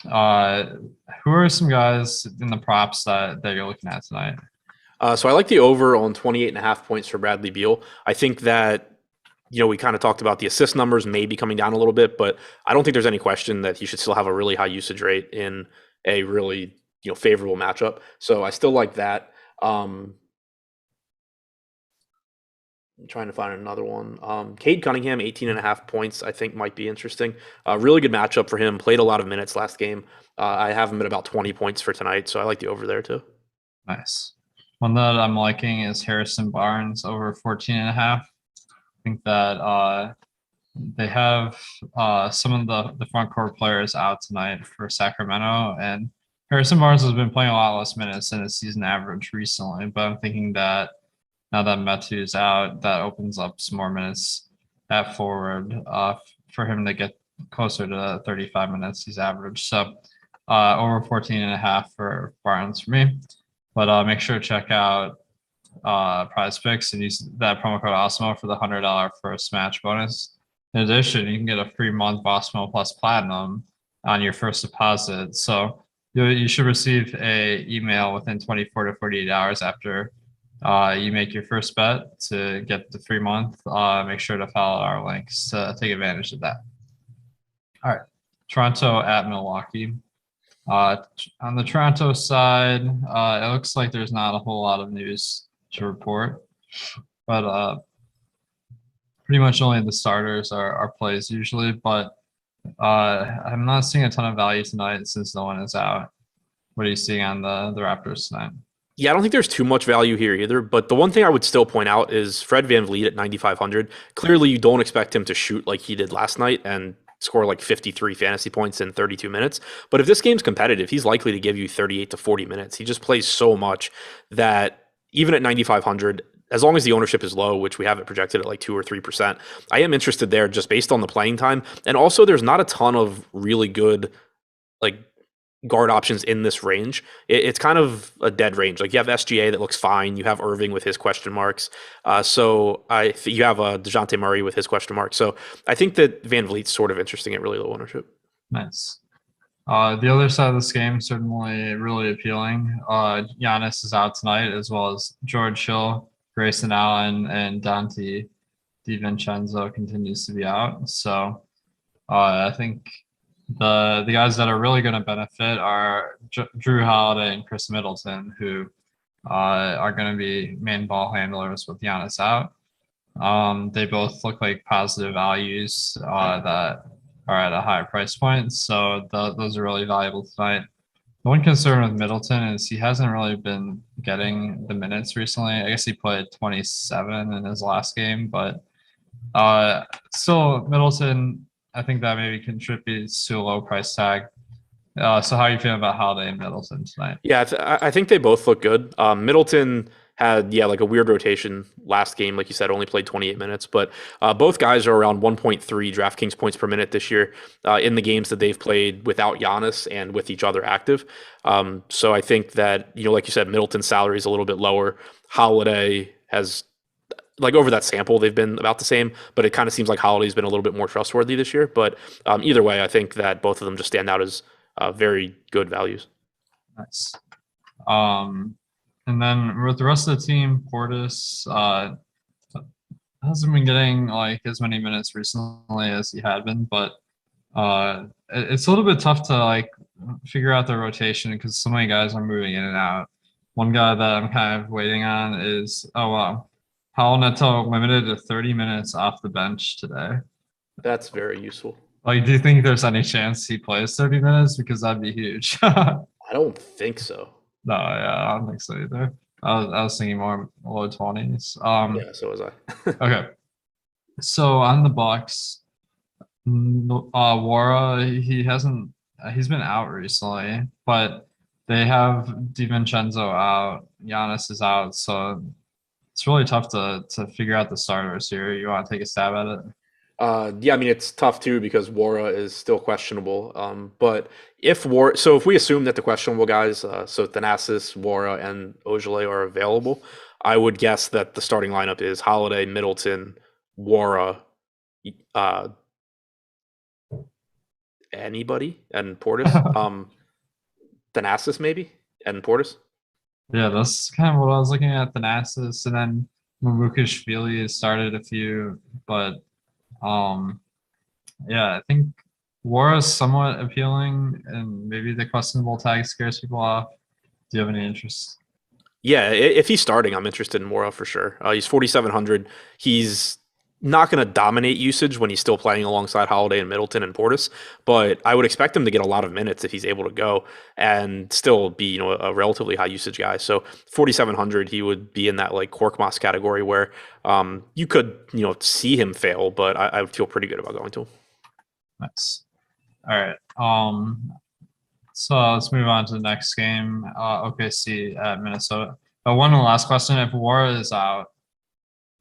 Who are some guys in the props that you're looking at tonight? So I like the over on 28.5 points for Bradley Beal. I think that, we kind of talked about the assist numbers maybe coming down a little bit, but I don't think there's any question that he should still have a really high usage rate in a really, favorable matchup. So I still like that. I'm trying to find another one. Cade Cunningham, 18.5 points, I think might be interesting. Really good matchup for him. Played a lot of minutes last game. I have him at about 20 points for tonight, so I like the over there too. Nice. One that I'm liking is Harrison Barnes over 14.5. I think that they have some of the front court players out tonight for Sacramento, and Harrison Barnes has been playing a lot less minutes than his season average recently, but I'm thinking that now that Metu's out, that opens up some more minutes at forward for him to get closer to 35 minutes he's averaged. So over 14.5 for Barnes for me. But make sure to check out PrizePicks and use that promo code Awesemo for the $100 first match bonus. In addition, you can get a free month of Awesemo Plus Platinum on your first deposit. So you should receive a email within 24 to 48 hours after you make your first bet to get the free month. Make sure to follow our links to take advantage of that. All right, Toronto at Milwaukee. On the Toronto side, it looks like there's not a whole lot of news to report, but pretty much only the starters are plays usually. But I'm not seeing a ton of value tonight since no one is out. What are you seeing on the Raptors tonight? Yeah, I don't think there's too much value here either. But the one thing I would still point out is Fred VanVleet at 9,500. Clearly, you don't expect him to shoot like he did last night and score like 53 fantasy points in 32 minutes. But if this game's competitive, he's likely to give you 38 to 40 minutes. He just plays so much that even at 9,500, as long as the ownership is low, which we have it projected at like 2 or 3%, I am interested there just based on the playing time. And also, there's not a ton of really good like guard options in this range. It's kind of a dead range. Like you have SGA that looks fine. You have Irving with his question marks. So you have DeJounte Murray with his question mark. So I think that VanVleet's sort of interesting at really low ownership. Nice. The other side of this game certainly really appealing. Giannis is out tonight, as well as George Hill, Grayson Allen, and Dante DiVincenzo continues to be out. So I think the guys that are really going to benefit are Drew Holiday and Chris Middleton, who are going to be main ball handlers with Giannis out. They both look like positive values that are at a higher price point, so those are really valuable tonight. The one concern with Middleton is he hasn't really been getting the minutes recently. I guess he played 27 in his last game, but still Middleton, I think that maybe contributes to a low price tag. So how are you feeling about Holiday and Middleton tonight? Yeah, I think they both look good. Middleton had, like a weird rotation last game. Like you said, only played 28 minutes. But both guys are around 1.3 DraftKings points per minute this year in the games that they've played without Giannis and with each other active. So I think that, like you said, Middleton's salary is a little bit lower. Holiday has, like over that sample, they've been about the same, but it kind of seems like Holiday's been a little bit more trustworthy this year. But either way, I think that both of them just stand out as very good values. Nice. And then with the rest of the team, Portis hasn't been getting like as many minutes recently as he had been, but it's a little bit tough to like figure out the rotation because so many guys are moving in and out. One guy that I'm kind of waiting on is Paolo Neto limited to 30 minutes off the bench today. That's very useful. Like, do you think there's any chance he plays 30 minutes? Because that'd be huge. I don't think so. No, yeah, I don't think so either. I was thinking more low 20s. Yeah, so was I. Okay. So on the Bucks, Wara, he's been out recently, but they have DiVincenzo out, Giannis is out, so it's really tough to figure out the starters here. You want to take a stab at it? Yeah, I mean it's tough too because Wara is still questionable. But if we assume that the questionable guys, so Thanasis, Wara, and Ojale are available, I would guess that the starting lineup is Holiday, Middleton, Wara, uh, anybody, and Portis. Thanasis maybe, and Portis. Yeah, that's kind of what I was looking at, Thanasis, and then Mamukashvili has started a few, but um, yeah, I think War is somewhat appealing, and maybe the questionable tag scares people off. Do you have any interest? Yeah, if he's starting, I'm interested in Mora for sure. He's 4,700. He's not going to dominate usage when he's still playing alongside Holiday and Middleton and Portis, but I would expect him to get a lot of minutes if he's able to go and still be, a relatively high usage guy. So 4,700, he would be in that like Korkmaz category where you could, see him fail, but I would feel pretty good about going to him. Nice. All right. So let's move on to the next game. OKC at Minnesota. But one last question: if War is out,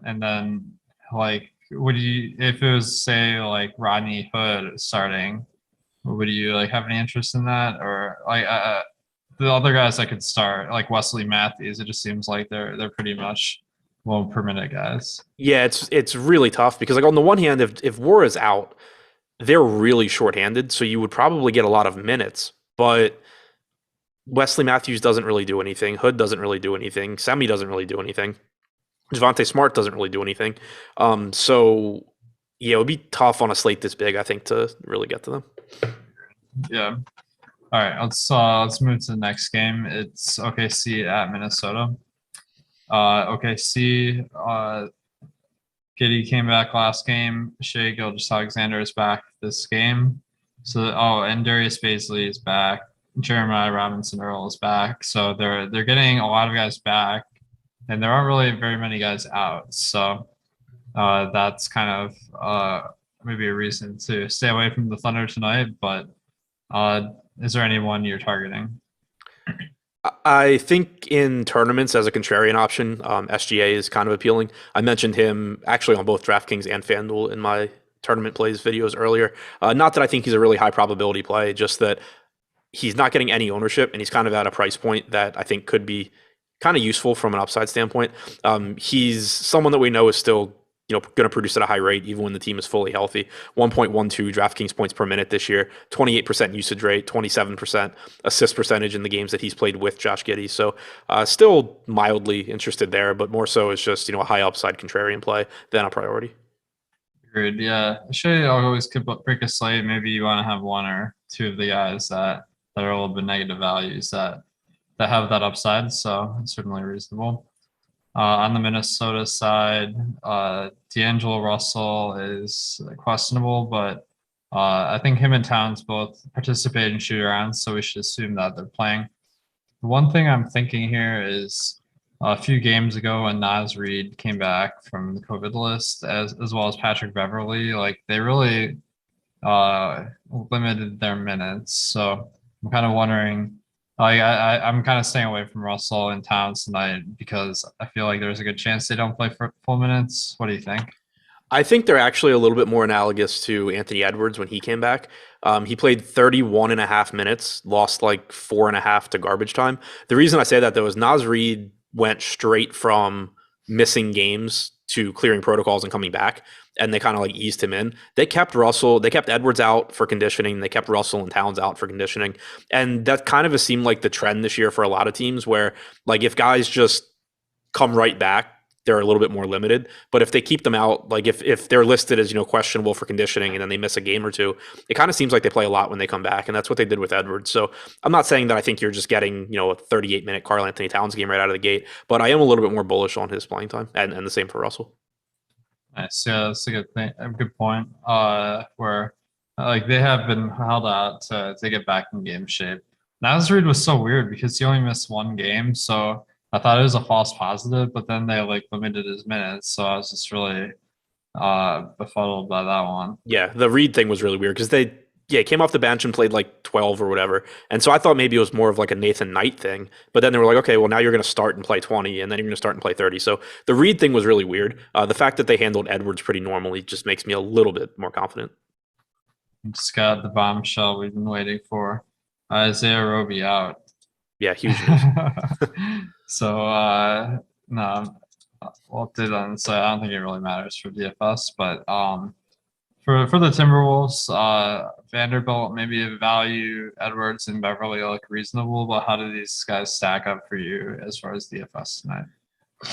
and then like, would you, if it was say like Rodney Hood starting, would you like have any interest in that, or like the other guys that could start like Wesley Matthews? It just seems like they're pretty much low per minute guys. Yeah, it's really tough because like on the one hand, if War is out, they're really shorthanded, so you would probably get a lot of minutes. But Wesley Matthews doesn't really do anything. Hood doesn't really do anything. Semi doesn't really do anything. Javonte Smart doesn't really do anything. So yeah, it would be tough on a slate this big, I think, to really get to them. Yeah. All right. Let's move to the next game. It's OKC at Minnesota. OKC. Giddy came back last game. Shea Gilgeous-Alexander is back this game. So and Darius Bazley is back. Jeremiah Robinson Earl is back. So they're getting a lot of guys back, and there aren't really very many guys out. So that's kind of maybe a reason to stay away from the Thunder tonight. But is there anyone you're targeting? I think in tournaments as a contrarian option, SGA is kind of appealing. I mentioned him actually on both DraftKings and FanDuel in my tournament plays videos earlier. Not that I think he's a really high probability play, just that he's not getting any ownership and he's kind of at a price point that I think could be kind of useful from an upside standpoint. He's someone that we know is still going to produce at a high rate even when the team is fully healthy. 1.12 DraftKings points per minute this year, 28% usage rate, 27% assist percentage in the games that he's played with Josh Giddey. So still mildly interested there, but more so as just a high upside contrarian play than a priority. Agreed. Yeah, Shea always could break a slate. Maybe you want to have one or two of the guys that are a little bit negative values that have that upside. So it's certainly reasonable. On the Minnesota side, D'Angelo Russell is questionable, but I think him and Towns both participate in shoot arounds, so we should assume that they're playing. The one thing I'm thinking here is a few games ago when Naz Reid came back from the COVID list, as well as Patrick Beverly, like they really limited their minutes. So I'm kind of wondering. I'm kind of staying away from Russell and Towns tonight because I feel like there's a good chance they don't play for full minutes. What do you think? I think they're actually a little bit more analogous to Anthony Edwards when he came back. He played 31 and a half minutes, lost like 4.5 to garbage time. The reason I say that, though, is Naz Reid went straight from missing games to clearing protocols and coming back, and they kind of like eased him in. They kept Edwards out for conditioning. They kept Russell and Towns out for conditioning. And that kind of has seemed like the trend this year for a lot of teams where like if guys just come right back, they're a little bit more limited. But if they keep them out, like if they're listed as, questionable for conditioning and then they miss a game or two, it kind of seems like they play a lot when they come back. And that's what they did with Edwards. So I'm not saying that I think you're just getting, a 38-minute Karl-Anthony Towns game right out of the gate, but I am a little bit more bullish on his playing time and the same for Russell. Nice. Yeah, that's a good thing. A good point. Where like they have been held out to get back in game shape. Naz Reid was so weird because he only missed one game, so I thought it was a false positive, but then they like limited his minutes, so I was just really befuddled by that one. Yeah, the Reed thing was really weird because came off the bench and played like 12 or whatever. And so I thought maybe it was more of like a Nathan Knight thing. But then they were like, okay, well, now you're going to start and play 20, and then you're going to start and play 30. So the Reed thing was really weird. The fact that they handled Edwards pretty normally just makes me a little bit more confident. Just got the bombshell we've been waiting for. Isaiah Roby out. Yeah, huge news. So, no, we'll update on. So I don't think it really matters for DFS, but for the Timberwolves, Vanderbilt, maybe value, Edwards and Beverly look reasonable, but how do these guys stack up for you as far as DFS tonight?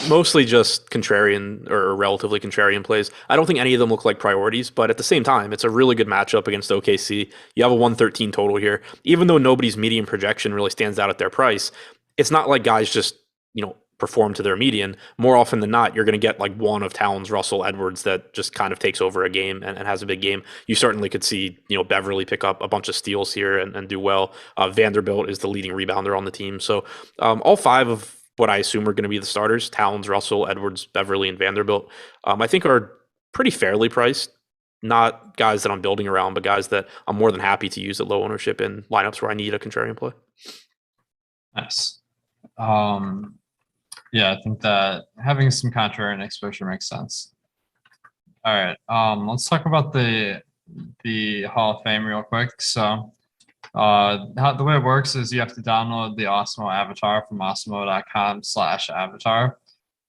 Mostly just contrarian or relatively contrarian plays. I don't think any of them look like priorities, but at the same time, it's a really good matchup against OKC. You have a 113 total here. Even though nobody's median projection really stands out at their price, it's not like guys just, perform to their median. More often than not, you're going to get like one of Towns, Russell, Edwards that just kind of takes over a game and has a big game. You certainly could see, Beverly pick up a bunch of steals here and do well. Vanderbilt is the leading rebounder on the team. So all five of what I assume are going to be the starters, Towns, Russell, Edwards, Beverly, and Vanderbilt, I think are pretty fairly priced. Not guys that I'm building around, but guys that I'm more than happy to use at low ownership in lineups where I need a contrarian play. Nice. Yeah, I think that having some contrarian exposure makes sense. All right, let's talk about the Hall of Fame real quick. So the way it works is you have to download the Awesemo avatar from awesemo.com/avatar.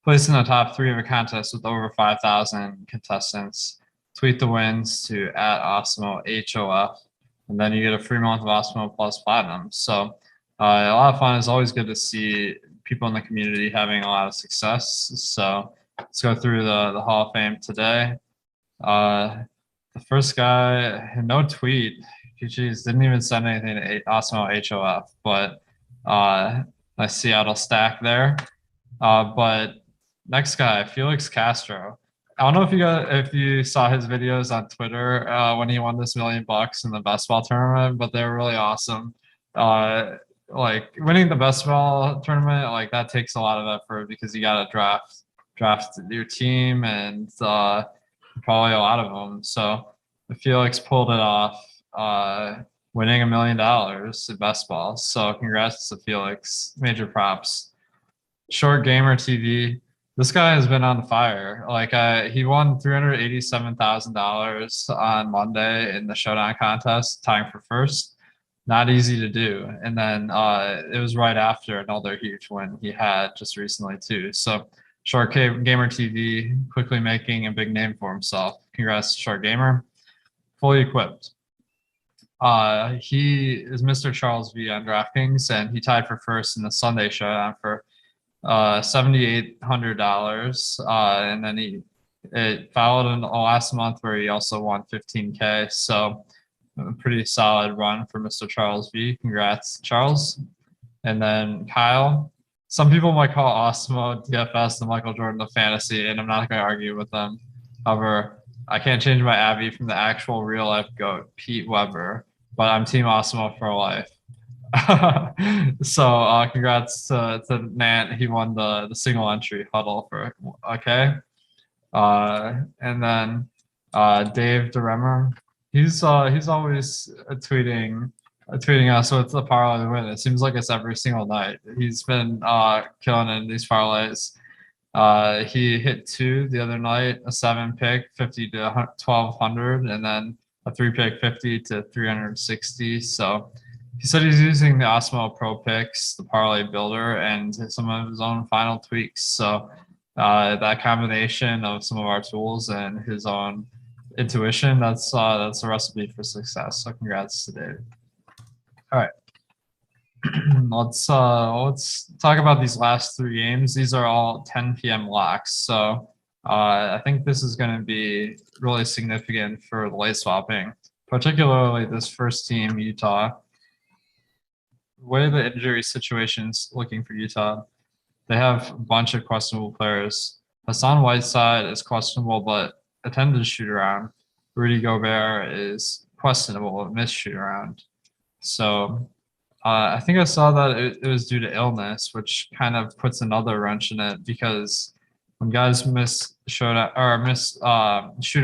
Place in the top 3 of a contest with over 5,000 contestants. Tweet the wins to @AwesemoHOF, and then you get a free month of Awesemo Plus Platinum. So a lot of fun. It's always good to see people in the community having a lot of success. So let's go through the Hall of Fame today. The first guy, no tweet. Geez, didn't even send anything to Awesemo HOF, but nice Seattle stack there. But next guy, Felix Castro. I don't know if you saw his videos on Twitter when he won this $1 million in the best ball tournament, but they were really awesome. Like winning the best ball tournament, like that takes a lot of effort because you got to draft your team and probably a lot of them. So Felix pulled it off, winning $1 million at best ball. So congrats to Felix. Major props. Short Gamer TV. This guy has been on fire. Like he won $387,000 on Monday in the Showdown contest, tying for first. Not easy to do. And then it was right after another huge win he had just recently too. So Short Gamer TV quickly making a big name for himself. Congrats to Short Gamer. Fully equipped. He is Mr. Charles V on DraftKings, and he tied for first in the Sunday Showdown for $7,800. And then it followed in the last month where he also won $15K. So a pretty solid run for Mr. Charles V. Congrats, Charles. And then Kyle. Some people might call Awesemo DFS the Michael Jordan of fantasy, and I'm not going to argue with them. However, I can't change my Abby from the actual real life GOAT, Pete Weber, but I'm Team Awesemo for life. So congrats to Nant. He won the single entry huddle for okay. And then Dave DeRemer. He's always tweeting us what's the parlay win. It seems like it's every single night. He's been killing in these parlays. He hit 2 the other night, a 7-pick, 50 to 1,200, and then a 3-pick, 50 to 360. So he said he's using the Awesemo Pro Picks, the parlay builder, and some of his own final tweaks. So that combination of some of our tools and his own intuition, that's a recipe for success. So congrats to Dave. All right. Let's talk about these last 3 games. These are all 10 p.m. locks. So I think this is going to be really significant for the late swapping, particularly this first team, Utah. What are the injury situations looking for Utah? They have a bunch of questionable players. Hassan Whiteside is questionable, but attempted to shoot around. Rudy Gobert is questionable, missed shoot around. So I think I saw that it was due to illness, which kind of puts another wrench in it because when guys miss shoot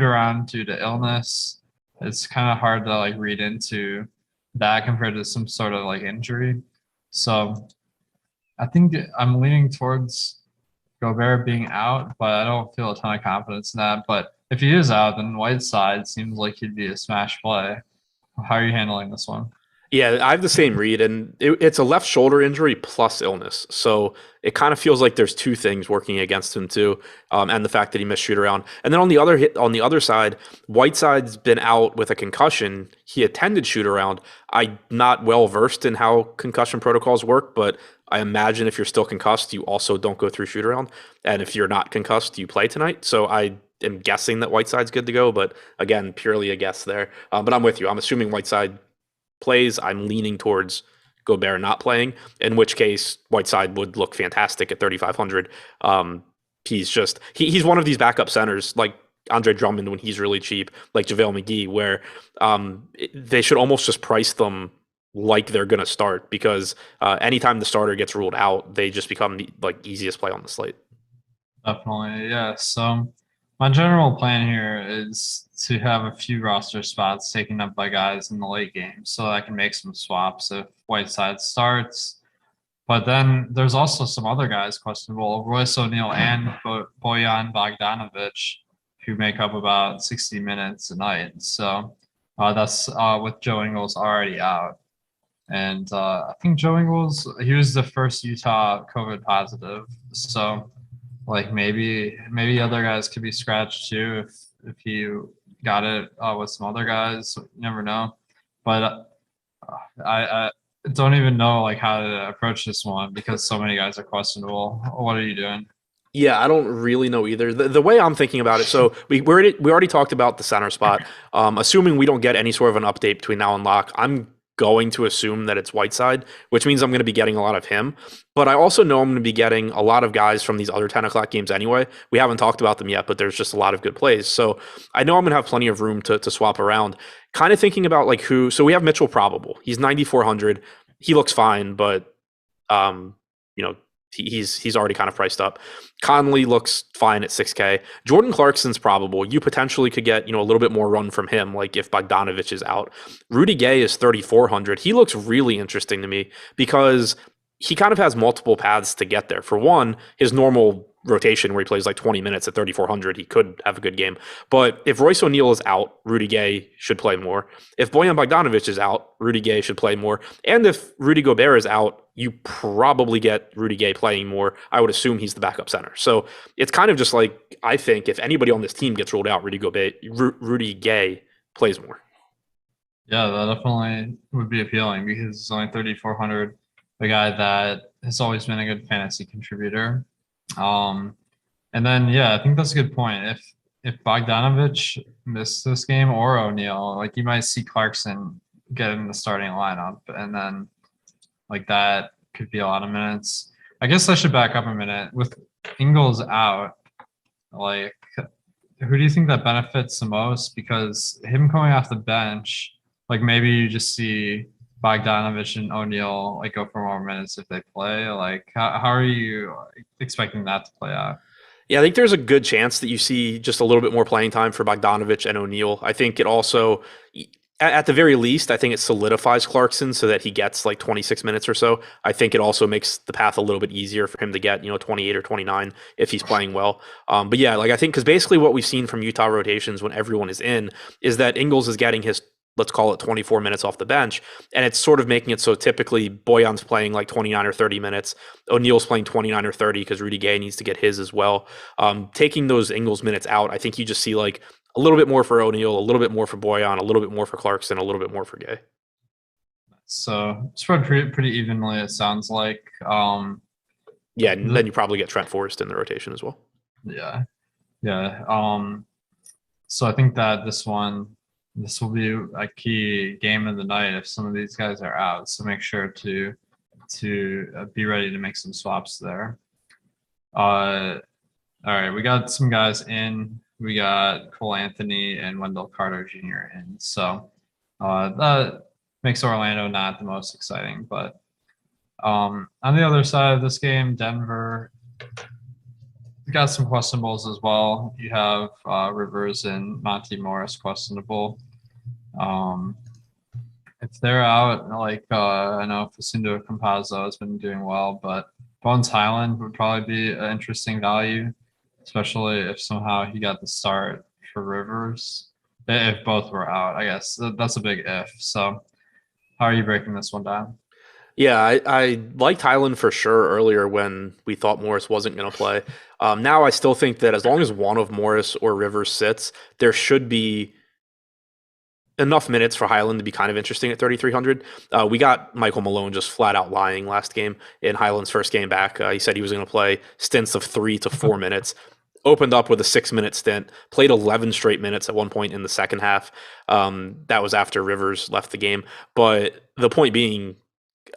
around due to illness, it's kind of hard to like read into that compared to some sort of like injury. So I think I'm leaning towards Gobert being out, but I don't feel a ton of confidence in that. But if he is out, then Whiteside seems like he'd be a smash play. How are you handling this one? Yeah, I have the same read, and it's a left shoulder injury plus illness. So it kind of feels like there's two things working against him too, and the fact that he missed shoot around. And then on the other side, Whiteside's been out with a concussion. He attended shoot around. I'm not well versed in how concussion protocols work, but I imagine if you're still concussed, you also don't go through shoot around, and if you're not concussed, you play tonight. So I am guessing that Whiteside's good to go, but again, purely a guess there. But I'm with you. I'm assuming Whiteside plays. I'm leaning towards Gobert not playing, in which case Whiteside would look fantastic at 3,500. He's one of these backup centers like Andre Drummond when he's really cheap, like JaVale McGee, where they should almost just price them like they're going to start, because anytime the starter gets ruled out, they just become the like easiest play on the slate. Definitely, yeah. So my general plan here is to have a few roster spots taken up by guys in the late game so I can make some swaps if Whiteside starts. But then there's also some other guys questionable, Royce O'Neal and Bojan Bogdanovic, who make up about 60 minutes a night. So that's with Joe Ingles already out. And I think Joe Ingles, he was the first Utah COVID positive. So like maybe other guys could be scratched too if you got it with some other guys. You never know. But I don't even know like how to approach this one because so many guys are questionable. What are you doing? Yeah, I don't really know either. The way I'm thinking about it, so we already talked about the center spot. Assuming we don't get any sort of an update between now and lock, I'm going to assume that it's Whiteside, which means I'm going to be getting a lot of him. But I also know I'm going to be getting a lot of guys from these other 10 o'clock games anyway. We haven't talked about them yet, but there's just a lot of good plays. So I know I'm going to have plenty of room to swap around. Kind of thinking about like who. So we have Mitchell probable. He's 9,400. He looks fine, but you know, he's already kind of priced up. Conley looks fine at 6K. Jordan Clarkson's probable. You potentially could get, a little bit more run from him, like if Bogdanovic is out. Rudy Gay is 3,400. He looks really interesting to me because he kind of has multiple paths to get there. For one, his normal rotation where he plays like 20 minutes at 3,400, he could have a good game. But if Royce O'Neal is out, Rudy Gay should play more. If Bojan Bogdanovic is out, Rudy Gay should play more. And if Rudy Gobert is out, you probably get Rudy Gay playing more. I would assume he's the backup center. So it's kind of just like, I think if anybody on this team gets ruled out, Rudy Gay plays more. Yeah, that definitely would be appealing because it's only 3,400. The guy that has always been a good fantasy contributor. And then, yeah, I think that's a good point. If Bogdanovic missed this game or O'Neal, like you might see Clarkson get in the starting lineup, and then like that could be a lot of minutes. I guess I should back up a minute. With Ingles out, like who do you think that benefits the most? Because him coming off the bench, like maybe you just see Bogdanovic and O'Neal like go for more minutes if they play. Like how are you expecting that to play out? Yeah, I think there's a good chance that you see just a little bit more playing time for Bogdanovic and O'Neal. I think it also, at the very least, I think it solidifies Clarkson so that he gets like 26 minutes or so. I think it also makes the path a little bit easier for him to get, 28 or 29 if he's playing well. But yeah, like I think because basically what we've seen from Utah rotations when everyone is in is that Ingles is getting his, let's call it 24 minutes off the bench. And it's sort of making it so typically Bojan's playing like 29 or 30 minutes. O'Neal's playing 29 or 30 because Rudy Gay needs to get his as well. Taking those Ingles minutes out, I think you just see like a little bit more for O'Neal, a little bit more for Bojan, a little bit more for Clarkson, a little bit more for Gay. So spread pretty evenly, it sounds like. Yeah, and then you probably get Trent Forrest in the rotation as well. Yeah. So I think that this will be a key game of the night if some of these guys are out. So make sure to be ready to make some swaps there. All right, we got some guys in. We got Cole Anthony and Wendell Carter Jr. in. So that makes Orlando not the most exciting. But on the other side of this game, Denver You got some questionables as well. You have Rivers and Monty Morris questionable. If they're out, like I know Facundo Campazzo has been doing well, but Bones Highland would probably be an interesting value, especially if somehow he got the start for Rivers. If both were out, I guess that's a big if. So, how are you breaking this one down? Yeah, I liked Highland for sure earlier when we thought Morris wasn't going to play. Now I still think that as long as one of Morris or Rivers sits, there should be enough minutes for Highland to be kind of interesting at 3,300. We got Michael Malone just flat out lying last game in Highland's first game back. He said he was going to play stints of 3 to 4 minutes. Opened up with a 6-minute stint, played 11 straight minutes at one point in the second half. That was after Rivers left the game. But the point being,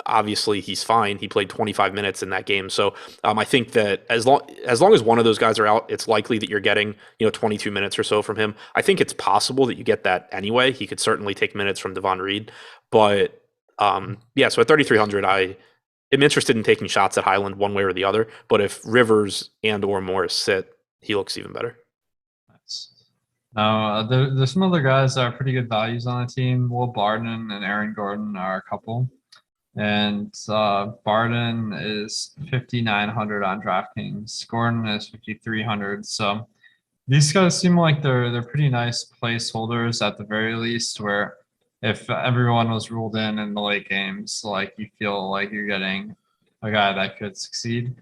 obviously he's fine. He played 25 minutes in that game. So I think that as long as one of those guys are out, it's likely that you're getting 22 minutes or so from him. I think it's possible that you get that anyway. He could certainly take minutes from Devon Reed, but yeah. So at 3,300, I am interested in taking shots at Highland one way or the other. But if Rivers and or Morris sit, he looks even better. Nice. Now, there's some other guys that are pretty good values on the team. Will Barton and Aaron Gordon are a couple. And Barton is 5,900 on DraftKings. Gordon is 5,300. So these guys seem like they're pretty nice placeholders at the very least. Where if everyone was ruled in the late games, like you feel like you're getting a guy that could succeed.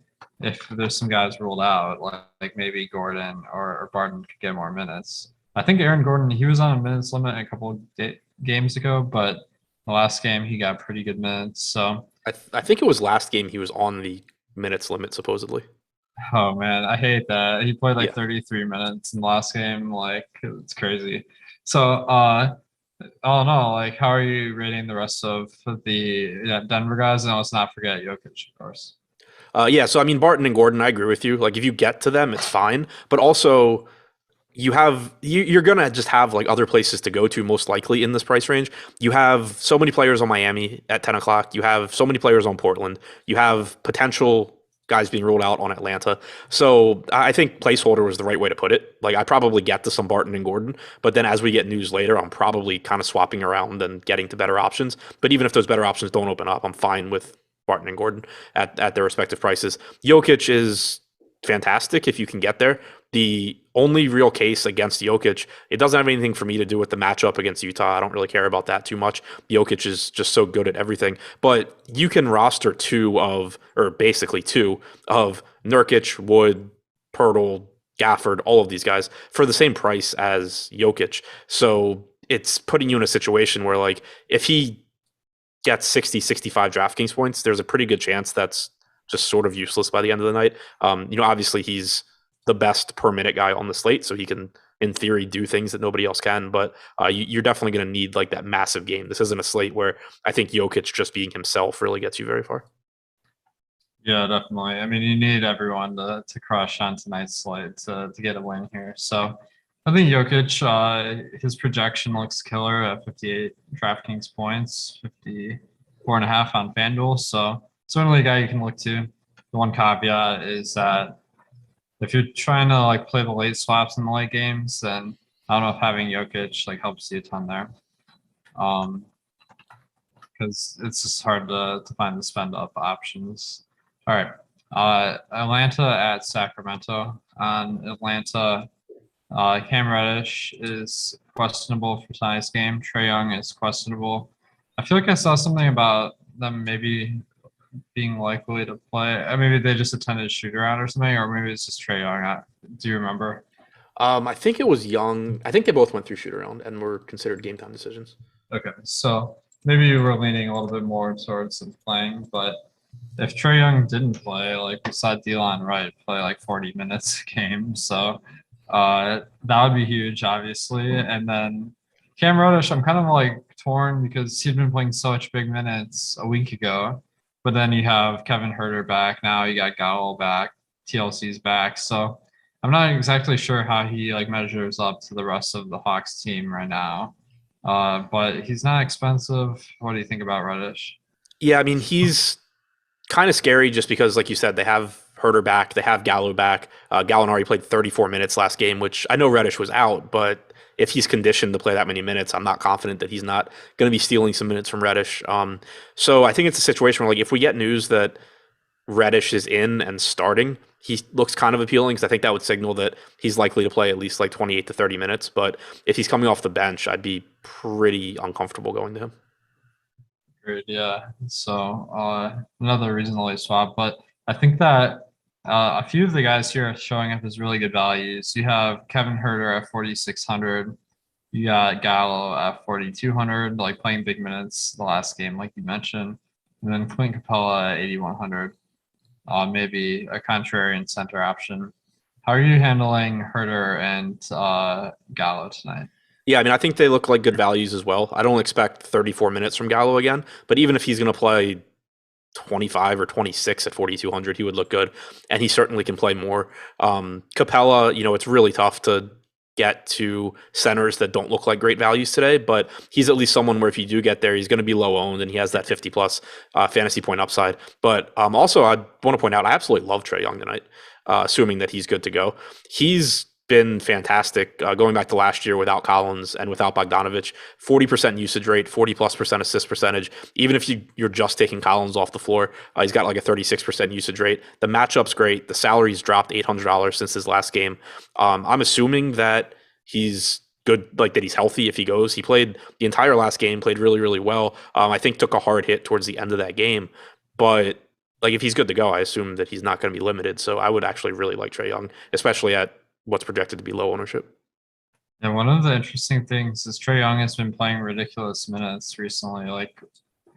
If there's some guys ruled out, like maybe Gordon or Barton could get more minutes. I think Aaron Gordon, he was on a minutes limit a couple of games ago, but the last game he got pretty good minutes. So I think it was last game he was on the minutes limit supposedly. oh man, I hate that. He played like Yeah. 33 minutes in the last game. Like it's crazy. So oh no, like how are you rating the rest of the Denver guys? And let's not forget Jokic, of course. Yeah, so I mean Barton and Gordon, I agree with you. Like if you get to them, it's fine. But also you're gonna just have like other places to go to most likely in this price range. You have so many players on Miami at 10 o'clock. You have so many players on Portland. You have potential guys being ruled out on Atlanta. So I think placeholder was the right way to put it. Like I probably get to some Barton and Gordon, but then as we get news later, I'm probably kind of swapping around and getting to better options. But even if those better options don't open up, I'm fine with Barton and Gordon at their respective prices. Jokic is fantastic if you can get there. The only real case against Jokic, it doesn't have anything for me to do with the matchup against Utah. I don't really care about that too much. Jokic is just so good at everything. But you can roster basically two of Nurkic, Wood, Pirtle, Gafford, all of these guys for the same price as Jokic. So it's putting you in a situation where like if he gets 60, 65 DraftKings points, there's a pretty good chance that's just sort of useless by the end of the night. Obviously he's the best per minute guy on the slate, so he can, in theory, do things that nobody else can. But you're definitely going to need like that massive game. This isn't a slate where I think Jokic just being himself really gets you very far. Yeah, definitely. I mean, you need everyone to crush on tonight's slate to get a win here. So I think Jokic, his projection looks killer at 58 DraftKings points, 54.5 on FanDuel. So certainly a guy you can look to. The one caveat is that if you're trying to like play the late swaps in the late games, then I don't know if having Jokic like helps you a ton there. Because it's just hard to find the spend up options. All right. Atlanta at Sacramento. On Atlanta, Cam Reddish is questionable for tonight's game. Trae Young is questionable. I feel like I saw something about them maybe being likely to play. Maybe they just attended a shoot around or something, or maybe it's just Trae Young. Do you remember? I think it was Young. I think they both went through shoot around and were considered game time decisions. Okay, so maybe you were leaning a little bit more towards them playing, but if Trae Young didn't play, like we saw Delon Wright play like 40 minutes a game, so that would be huge, obviously. And then Cam Reddish, I'm kind of like torn because he'd been playing so much big minutes a week ago. But then you have Kevin Huerter back now. You got Gowell back. TLC's back. So I'm not exactly sure how he like measures up to the rest of the Hawks team right now. But he's not expensive. What do you think about Reddish? Yeah, I mean he's kind of scary just because, like you said, they have Herter back. They have Gallo back. Gallinari played 34 minutes last game, which I know Reddish was out, but if he's conditioned to play that many minutes, I'm not confident that he's not going to be stealing some minutes from Reddish. So I think it's a situation where, like, if we get news that Reddish is in and starting, he looks kind of appealing because I think that would signal that he's likely to play at least like 28 to 30 minutes. But if he's coming off the bench, I'd be pretty uncomfortable going to him. Great, yeah. So another reasonably swap, but I think that a few of the guys here are showing up as really good values. You have Kevin Herter at 4,600. You got Gallo at 4,200, like playing big minutes the last game, like you mentioned. And then Clint Capella at 8,100. Maybe a contrarian center option. How are you handling Herter and Gallo tonight? Yeah, I mean, I think they look like good values as well. I don't expect 34 minutes from Gallo again, but even if he's going to play 25 or 26 at 4,200, he would look good, and he certainly can play more. Capella, it's really tough to get to centers that don't look like great values today, but he's at least someone where if you do get there, he's going to be low owned and he has that 50 plus fantasy point upside. But also, I want to point out, I absolutely love Trae Young tonight, assuming that he's good to go. He's been fantastic going back to last year without Collins and without Bogdanovich. 40% usage rate, 40+% assist percentage. Even if you're just taking Collins off the floor, he's got like a 36% usage rate. The matchup's great. The salary's dropped $800 since his last game. I'm assuming that he's good, like that he's healthy if he goes. He played the entire last game, played really, really well. I think took a hard hit towards the end of that game, but like if he's good to go, I assume that he's not going to be limited. So I would actually really like Trae Young, especially at what's projected to be low ownership. And one of the interesting things is Trae Young has been playing ridiculous minutes recently. Like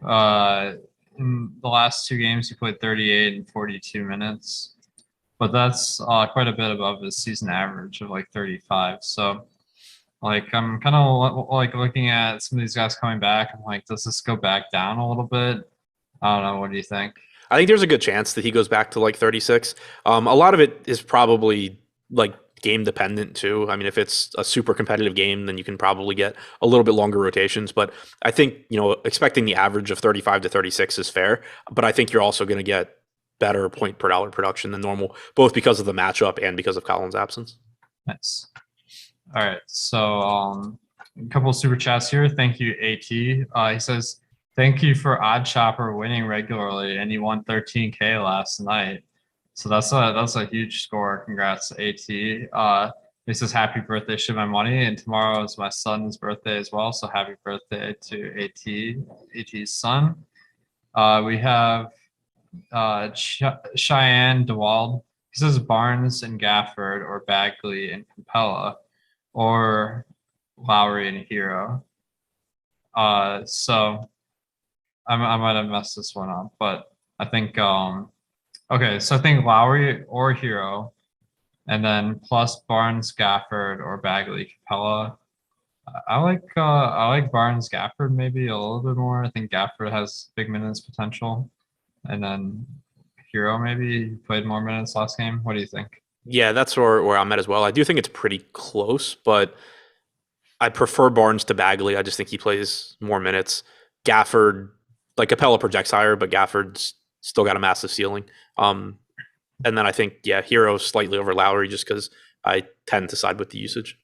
in the last two games, he played 38 and 42 minutes, but that's quite a bit above his season average of like 35. So like I'm kind of like looking at some of these guys coming back. I'm like, does this go back down a little bit? I don't know. What do you think? I think there's a good chance that he goes back to like 36. A lot of it is probably like game dependent too. I mean, if it's a super competitive game, then you can probably get a little bit longer rotations. But I think, expecting the average of 35 to 36 is fair. But I think you're also going to get better point per dollar production than normal, both because of the matchup and because of Collins' absence. Nice. All right. So a couple of super chats here. Thank you, AT. He says, thank you for Odd Chopper winning regularly, and he won 13K last night. So that's a huge score. Congrats, AT. He says, happy birthday, ship my money. And tomorrow is my son's birthday as well. So happy birthday to AT's son. We have Cheyenne DeWald. He says Barnes and Gafford or Bagley and Capella or Lowry and Hero. So I might have messed this one up, but I think okay, so I think Lowry or Hero, and then plus Barnes, Gafford, or Bagley, Capella. I like Barnes, Gafford maybe a little bit more. I think Gafford has big minutes potential, and then Hero maybe played more minutes last game. What do you think? Yeah, that's where I'm at as well. I do think it's pretty close, but I prefer Barnes to Bagley. I just think he plays more minutes. Gafford, like Capella projects higher, but Gafford's still got a massive ceiling. And then I think, Hero slightly over Lowry just because I tend to side with the usage.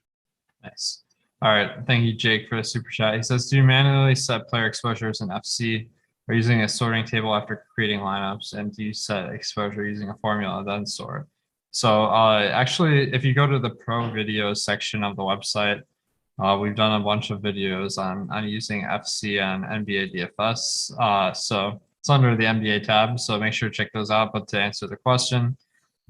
Nice. All right. Thank you, Jake, for the super chat. He says, do you manually set player exposures in FC or using a sorting table after creating lineups? And do you set exposure using a formula, then sort? So actually, if you go to the pro videos section of the website, we've done a bunch of videos on using FC and NBA DFS. So it's under the NBA tab, so make sure to check those out. But to answer the question,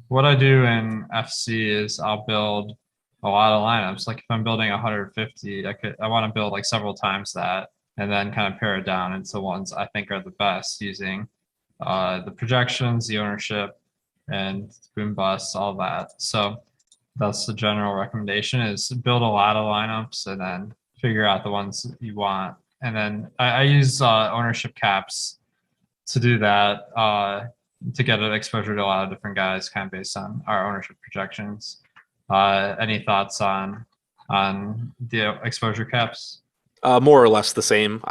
what I do in FC is I'll build a lot of lineups. Like if I'm building 150, I want to build like several times that, and then kind of pare it down into ones I think are the best using the projections, the ownership, and boom bust, all that. So that's the general recommendation: is build a lot of lineups and then figure out the ones you want. And then I use ownership caps to do that, to get an exposure to a lot of different guys, kind of based on our ownership projections. Any thoughts on the exposure caps? More or less the same.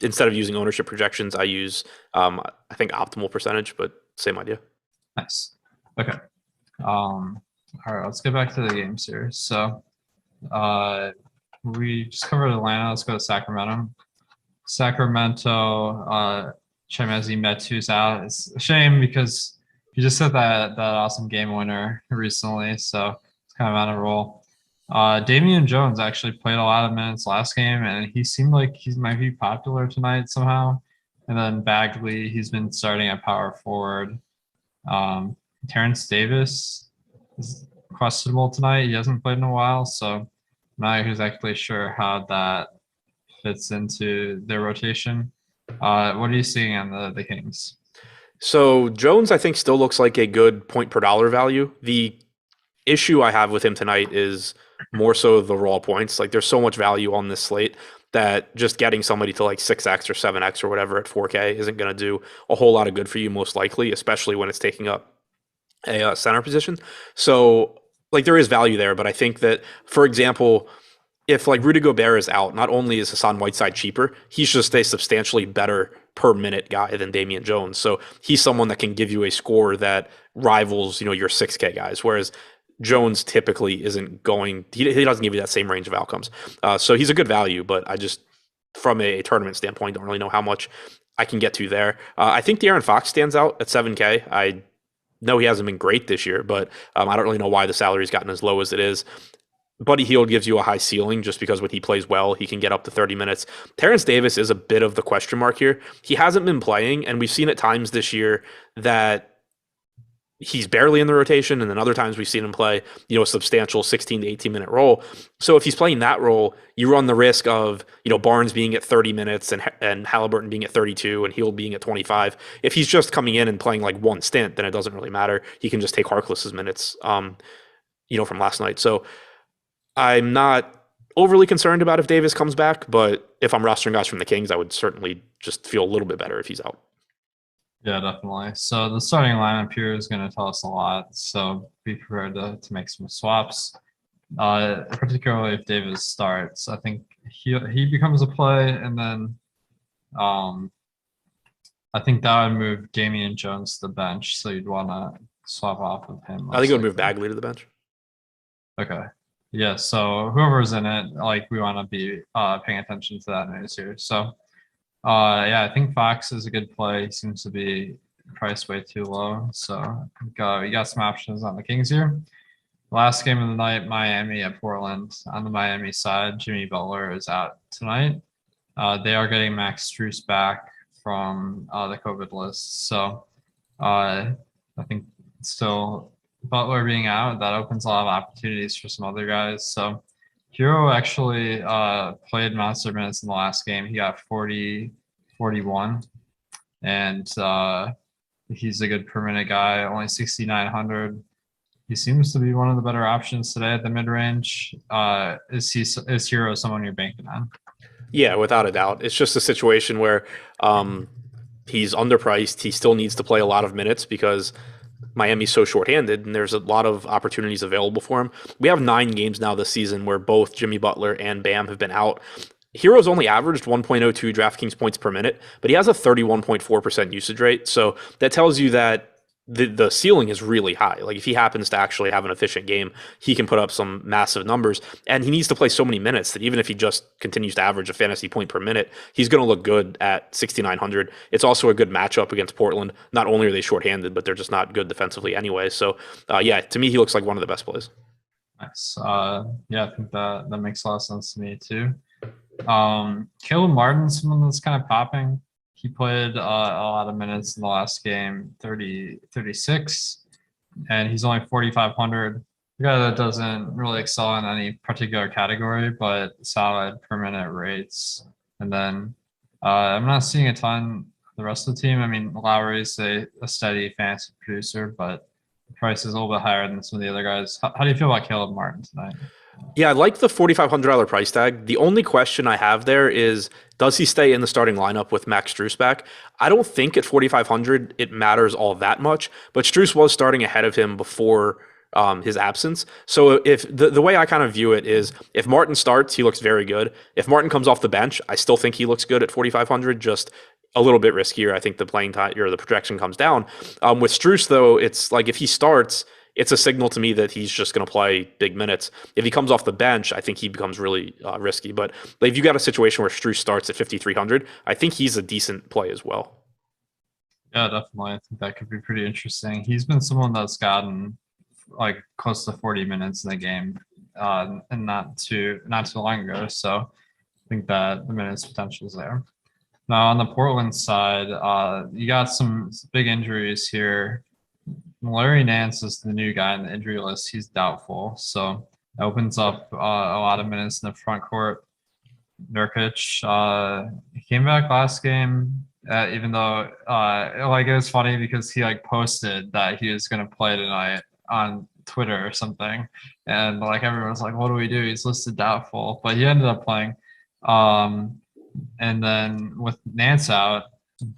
Instead of using ownership projections, I use I think optimal percentage, but same idea. Nice. Okay. All right, let's get back to the games here. So we just covered Atlanta. Let's go to Sacramento. Sacramento, Chemezi Metu's out. It's a shame because he just hit that awesome game winner recently, so it's kind of on a roll. Damian Jones actually played a lot of minutes last game, and he seemed like he might be popular tonight somehow. And then Bagley, he's been starting at power forward. Terrence Davis is questionable tonight. He hasn't played in a while, so I'm not exactly sure how that fits into their rotation. What are you seeing on the Kings? So Jones, I think, still looks like a good point per dollar value. The issue I have with him tonight is more so the raw points. Like there's so much value on this slate that just getting somebody to like 6x or 7x or whatever at 4K isn't going to do a whole lot of good for you, most likely, especially when it's taking up a center position. So like there is value there, but I think that, for example, if like Rudy Gobert is out, not only is Hassan Whiteside cheaper, he's just a substantially better per minute guy than Damian Jones. So he's someone that can give you a score that rivals, your 6K guys. Whereas Jones typically isn't going, he doesn't give you that same range of outcomes. So he's a good value, but I just, from a tournament standpoint, don't really know how much I can get to there. I think De'Aaron Fox stands out at 7K. I know he hasn't been great this year, but I don't really know why the salary's gotten as low as it is. Buddy Hield gives you a high ceiling just because when he plays well, he can get up to 30 minutes. Terrence Davis is a bit of the question mark here. He hasn't been playing, and we've seen at times this year that he's barely in the rotation, and then other times we've seen him play, a substantial 16 to 18 minute role. So if he's playing that role, you run the risk of, Barnes being at 30 minutes and Halliburton being at 32 and Hield being at 25. If he's just coming in and playing like one stint, then it doesn't really matter. He can just take Harkless's minutes, from last night. So I'm not overly concerned about if Davis comes back, but if I'm rostering guys from the Kings, I would certainly just feel a little bit better if he's out. Yeah, definitely. So the starting lineup here is going to tell us a lot. So be prepared to make some swaps, particularly if Davis starts. I think he becomes a play, and then I think that would move Damian Jones to the bench. So you'd want to swap off of him. I think it would move Bagley to the bench. Okay. Yeah, so whoever's in it, like we want to be paying attention to that news here. So, I think Fox is a good play. He seems to be priced way too low. So we got some options on the Kings here. Last game of the night, Miami at Portland. On the Miami side, Jimmy Butler is out tonight. They are getting Max Strus back from the COVID list. So I think still Butler being out, that opens a lot of opportunities for some other guys. So Hero actually played monster minutes in the last game. He got 41, and he's a good per minute guy, only 6,900. He seems to be one of the better options today at the mid-range. Is Hero someone you're banking on? Yeah, without a doubt. It's just a situation where he's underpriced. He still needs to play a lot of minutes because Miami's so shorthanded, and there's a lot of opportunities available for him. We have 9 games now this season where both Jimmy Butler and Bam have been out. Hero's only averaged 1.02 DraftKings points per minute, but he has a 31.4% usage rate. So that tells you that the ceiling is really high. Like if he happens to actually have an efficient game, he can put up some massive numbers, and he needs to play so many minutes that even if he just continues to average a fantasy point per minute, he's going to look good at 6,900. It's also a good matchup against Portland. Not only are they shorthanded, but they're just not good defensively anyway. So to me, he looks like one of the best plays. Nice. I think that makes a lot of sense to me too. Caleb Martin's someone that's kind of popping. He played a lot of minutes in the last game, 36, and he's only 4,500. A guy that doesn't really excel in any particular category, but solid per minute rates. And then I'm not seeing a ton the rest of the team. I mean, Lowry's a steady fantasy producer, but the price is a little bit higher than some of the other guys. How do you feel about Caleb Martin tonight? Yeah, I like the $4,500 price tag. The only question I have there is, does he stay in the starting lineup with Max Strus back? I don't think at 4,500 it matters all that much, but Strus was starting ahead of him before his absence. So if the way I kind of view it is, if Martin starts, he looks very good. If Martin comes off the bench, I still think he looks good at 4,500. Just a little bit riskier. I think the playing time or the projection comes down. With Strus, though, it's like if he starts, it's a signal to me that he's just going to play big minutes. If he comes off the bench, I think he becomes really risky. But like, if you got a situation where Strus starts at 5,300, I think he's a decent play as well. Yeah, definitely. I think that could be pretty interesting. He's been someone that's gotten like close to 40 minutes in the game, and not too long ago. So I think that the minutes potential is there. Now on the Portland side, you got some big injuries here. Larry Nance is the new guy in the injury list. He's doubtful, so it opens up a lot of minutes in the front court. Nurkic, he came back last game, even though like it was funny because he like posted that he was going to play tonight on Twitter or something, and like everyone was like, "What do we do?" He's listed doubtful, but he ended up playing. And then with Nance out,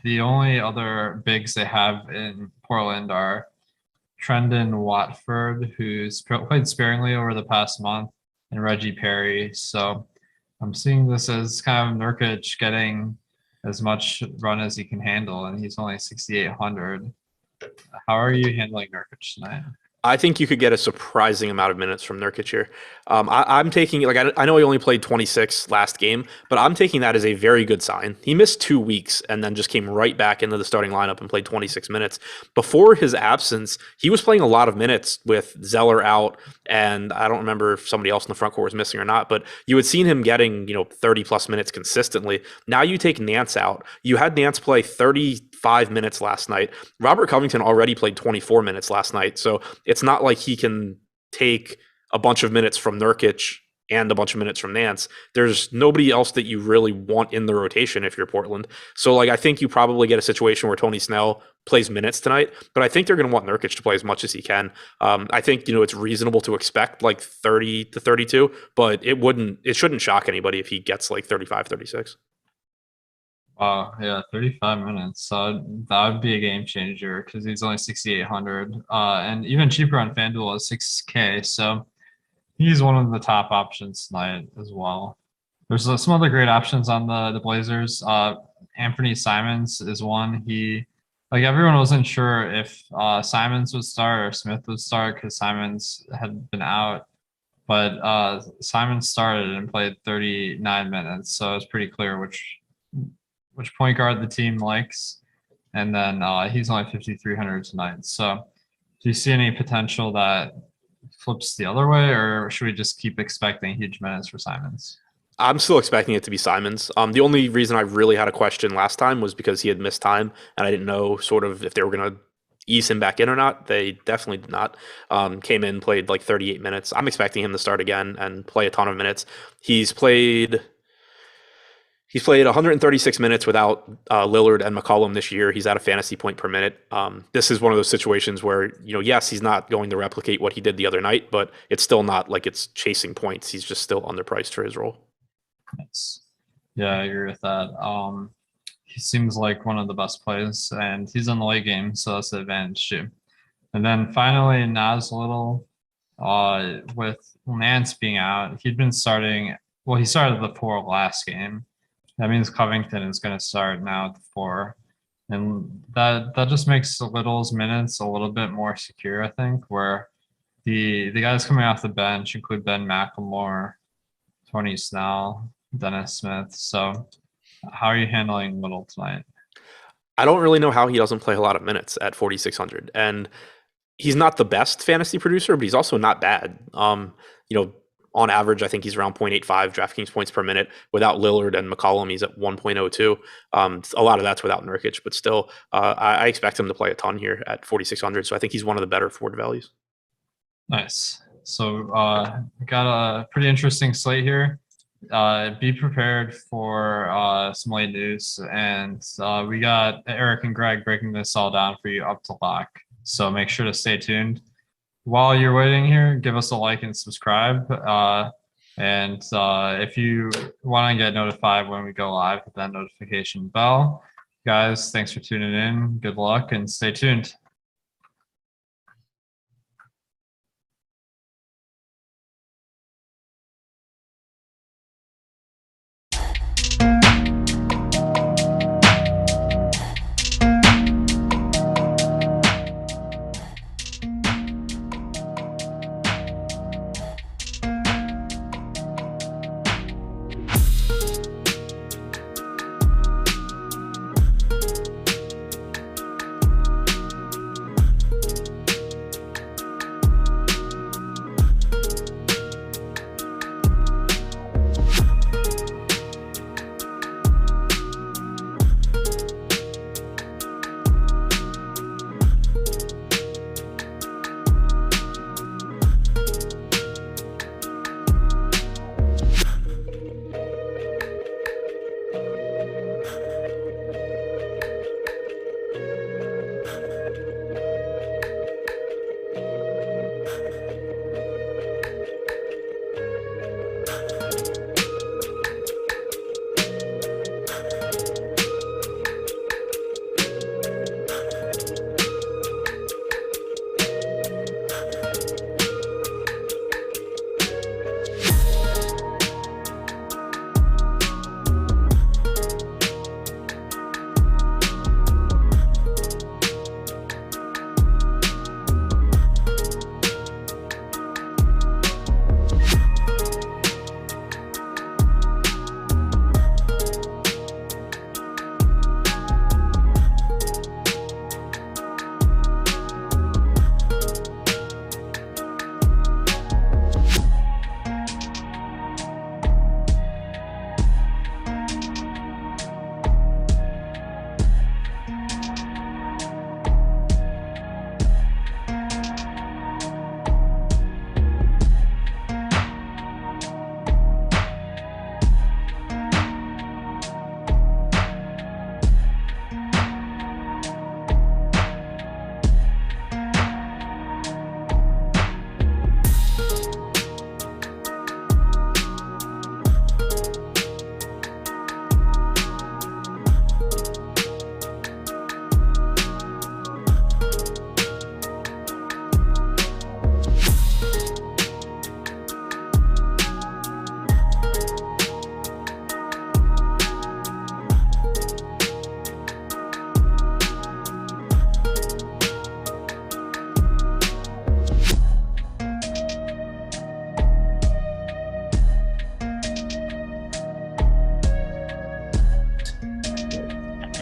the only other bigs they have in Portland are Trendon Watford, who's played sparingly over the past month, and Reggie Perry. So I'm seeing this as kind of Nurkic getting as much run as he can handle, and he's only 6,800. How are you handling Nurkic tonight? I think you could get a surprising amount of minutes from Nurkic here. I'm taking, like, I know he only played 26 last game, but I'm taking that as a very good sign. He missed 2 weeks and then just came right back into the starting lineup and played 26 minutes. Before his absence, he was playing a lot of minutes with Zeller out, and I don't remember if somebody else in the front court was missing or not, but you had seen him getting, 30 plus minutes consistently. Now you take Nance out. You had Nance play 35 minutes last night. Robert Covington already played 24 minutes last night, so it's not like he can take a bunch of minutes from Nurkic and a bunch of minutes from Nance. There's nobody else that you really want in the rotation if you're Portland. So like, I think you probably get a situation where Tony Snell plays minutes tonight, but I think they're going to want Nurkic to play as much as he can. I think, it's reasonable to expect like 30 to 32, but it shouldn't shock anybody if he gets like 35, 36. Yeah, 35 minutes. So that would be a game changer because he's only 6,800. And even cheaper on FanDuel is 6K. So he's one of the top options tonight as well. There's some other great options on the Blazers. Anthony Simons is one. Like everyone wasn't sure if Simons would start or Smith would start because Simons had been out. But Simons started and played 39 minutes. So it's pretty clear which point guard the team likes. And then he's only 5,300 tonight. So do you see any potential that flips the other way, or should we just keep expecting huge minutes for Simons? I'm still expecting it to be Simons. The only reason I really had a question last time was because he had missed time, and I didn't know sort of if they were going to ease him back in or not. They definitely did not. Came in, played like 38 minutes. I'm expecting him to start again and play a ton of minutes. He's played 136 minutes without Lillard and McCollum this year. He's at a fantasy point per minute. This is one of those situations where, yes, he's not going to replicate what he did the other night, but it's still not like it's chasing points. He's just still underpriced for his role. Yeah, I agree with that. He seems like one of the best plays, and he's in the late game, so that's the advantage too. And then finally, Nas Little, with Nance being out, he'd been starting. Well, he started the 4 last game. That means Covington is going to start now at the 4. And that just makes Little's minutes a little bit more secure, I think, where the guys coming off the bench include Ben McLemore, Tony Snell, Dennis Smith. So how are you handling Little tonight? I don't really know how he doesn't play a lot of minutes at 4,600. And he's not the best fantasy producer, but he's also not bad. On average, I think he's around 0.85 DraftKings points per minute. Without Lillard and McCollum, he's at 1.02. A lot of that's without Nurkic, but still, I expect him to play a ton here at 4,600. So I think he's one of the better forward values. Nice. So we got a pretty interesting slate here. Be prepared for some late news. And we got Eric and Greg breaking this all down for you up to lock. So make sure to stay tuned. While you're waiting here, give us a like and subscribe. And if you want to get notified when we go live, hit that notification bell. Guys, thanks for tuning in. Good luck and stay tuned.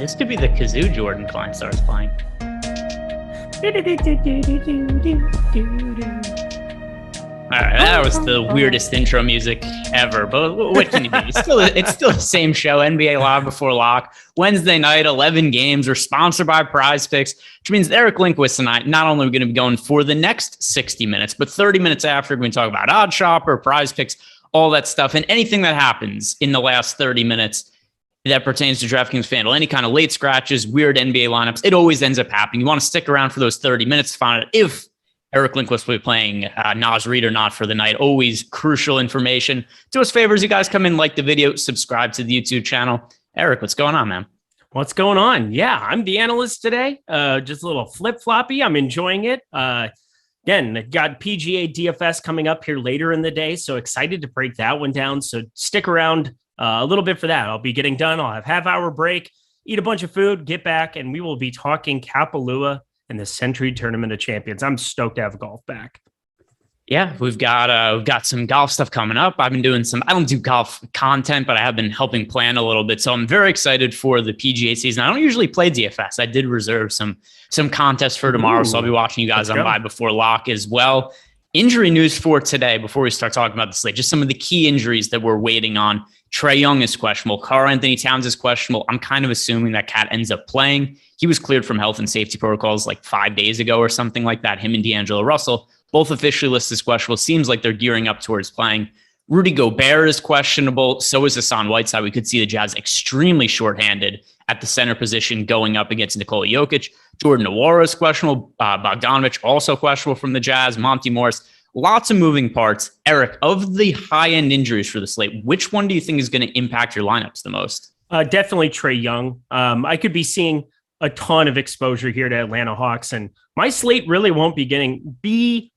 this could be the kazoo Jordan Klein starts playing. All right, that was the weirdest intro music ever, but what can you do? It's still the same show, NBA Live before lock. Wednesday night, 11 games. We're sponsored by PrizePicks, which means Eric Lindquist and I, not only are we going to be going for the next 60 minutes, but 30 minutes after, we're going to talk about Odd Shopper, PrizePicks, all that stuff, and anything that happens in the last 30 minutes that pertains to DraftKings FanDuel, any kind of late scratches, weird NBA lineups, it always ends up happening. You want to stick around for those 30 minutes to find out if Eric Lindquist will be playing Nas Reed or not for the night. Always crucial information. Do us favors, you guys come in, like the video, subscribe to the YouTube channel. Eric, what's going on, man? What's going on? Yeah, I'm the analyst today. Just a little flip-floppy. I'm enjoying it. Again, got PGA DFS coming up here later in the day, so excited to break that one down. So stick around a little bit for that. I'll be getting done. I'll have half-hour break, eat a bunch of food, get back, and we will be talking Kapalua and the Century Tournament of Champions. I'm stoked to have golf back. Yeah, we've got some golf stuff coming up. I've been doing I don't do golf content, but I have been helping plan a little bit. So I'm very excited for the PGA season. I don't usually play DFS. I did reserve some contests for tomorrow. So I'll be watching you guys on Live Before Lock as well. Injury news for today, before we start talking about the slate, just some of the key injuries that we're waiting on. Trae Young is questionable. Karl-Anthony Towns is questionable. I'm kind of assuming that Cat ends up playing. He was cleared from health and safety protocols like 5 days ago or something like that. Him and D'Angelo Russell, both officially listed as questionable. Seems like they're gearing up towards playing. Rudy Gobert is questionable. So is Hassan Whiteside. We could see the Jazz extremely shorthanded at the center position going up against Nikola Jokic. Jordan Nwora is questionable. Bogdanovic also questionable from the Jazz. Monty Morris. Lots of moving parts. Eric, of the high-end injuries for the slate, which one do you think is going to impact your lineups the most? Definitely Trae Young. I could be seeing a ton of exposure here to Atlanta Hawks, and my slate really won't be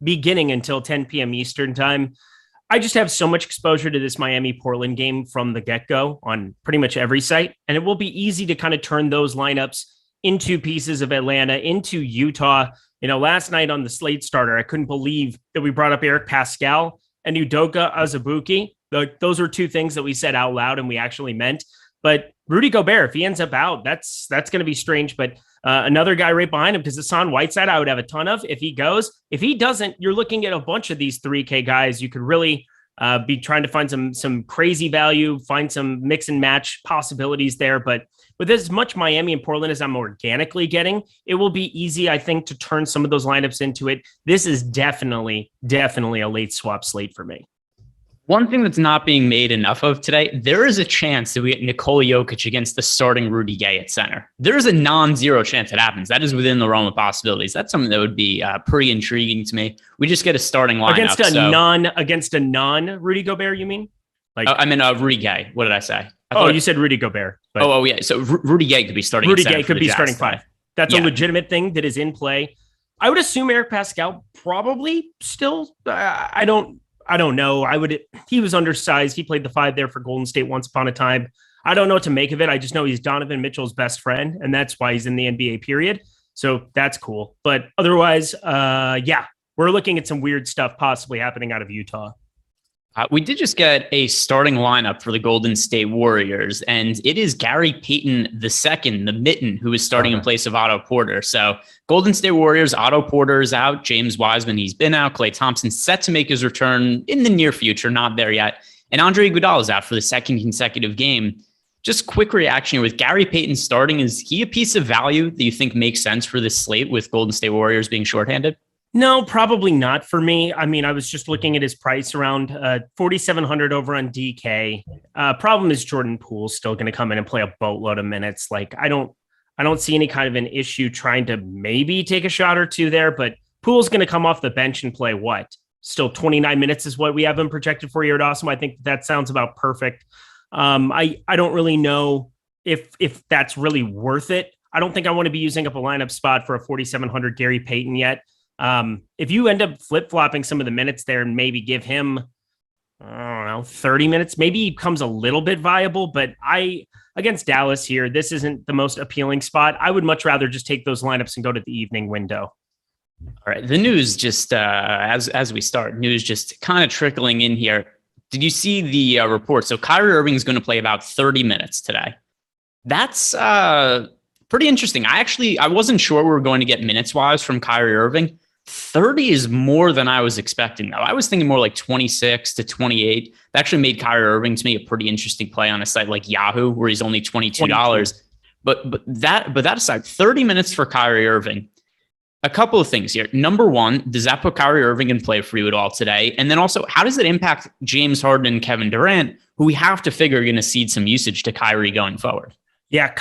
beginning until 10 p.m. Eastern time. I just have so much exposure to this Miami-Portland game from the get-go on pretty much every site, and it will be easy to kind of turn those lineups into pieces of Atlanta, into Utah. You know, last night on the slate starter, I couldn't believe that we brought up Eric Pascal and Udoka Azubuike. Those are two things that we said out loud and we actually meant. But Rudy Gobert, if he ends up out, that's going to be strange. But another guy right behind him, because Hassan Whiteside, I would have a ton of if he goes. If he doesn't, you're looking at a bunch of these 3K guys. You could really be trying to find some crazy value, find some mix and match possibilities there. But with as much Miami and Portland as I'm organically getting, it will be easy, I think, to turn some of those lineups into it. This is definitely a late swap slate for me. One thing that's not being made enough of today, there is a chance that we get Nikola Jokic against the starting Rudy Gay at center. There is a non-zero chance it happens. That is within the realm of possibilities. That's something that would be pretty intriguing to me. We just get a starting lineup. Against a non Rudy Gobert, you mean? I mean Rudy Gay. What did I say? You said Rudy Gobert. Oh, yeah. So Rudy Gay could be starting. Rudy Gay could be starting five. That's a legitimate thing that is in play. I would assume Eric Pascal probably still. I don't know. He was undersized. He played the 5 there for Golden State once upon a time. I don't know what to make of it. I just know he's Donovan Mitchell's best friend, and that's why he's in the NBA period. So that's cool. But otherwise, we're looking at some weird stuff possibly happening out of Utah. We did just get a starting lineup for the Golden State Warriors, and it is Gary Payton II, the mitten, who is starting in place of Otto Porter. So Golden State Warriors, Otto Porter is out. James Wiseman, he's been out. Klay Thompson set to make his return in the near future, not there yet. And Andre Iguodala is out for the second consecutive game. Just quick reaction here with Gary Payton starting. Is he a piece of value that you think makes sense for this slate with Golden State Warriors being shorthanded? No, probably not for me. I mean, I was just looking at his price around 4,700 over on DK. Problem is Jordan Poole's still going to come in and play a boatload of minutes. Like I don't see any kind of an issue trying to maybe take a shot or two there, but Poole's going to come off the bench and play what? Still 29 minutes is what we have him projected for here at Awesemo. I think that sounds about perfect. I don't really know if that's really worth it. I don't think I want to be using up a lineup spot for a 4,700 Gary Payton yet. If you end up flip-flopping some of the minutes there and maybe give him, 30 minutes, maybe he becomes a little bit viable, but against Dallas here, this isn't the most appealing spot. I would much rather just take those lineups and go to the evening window. All right. The news just, as we start, news just kind of trickling in here. Did you see the report? So Kyrie Irving is going to play about 30 minutes today. That's Pretty interesting. I wasn't sure we were going to get minutes wise from Kyrie Irving. 30 is more than I was expecting, though. I was thinking more like 26 to 28. That actually made Kyrie Irving to me a pretty interesting play on a site like Yahoo, where he's only $22. But that aside, 30 minutes for Kyrie Irving. A couple of things here. Number one, does that put Kyrie Irving in play for you at all today? And then also, how does it impact James Harden and Kevin Durant, who we have to figure are going to cede some usage to Kyrie going forward? Yeah,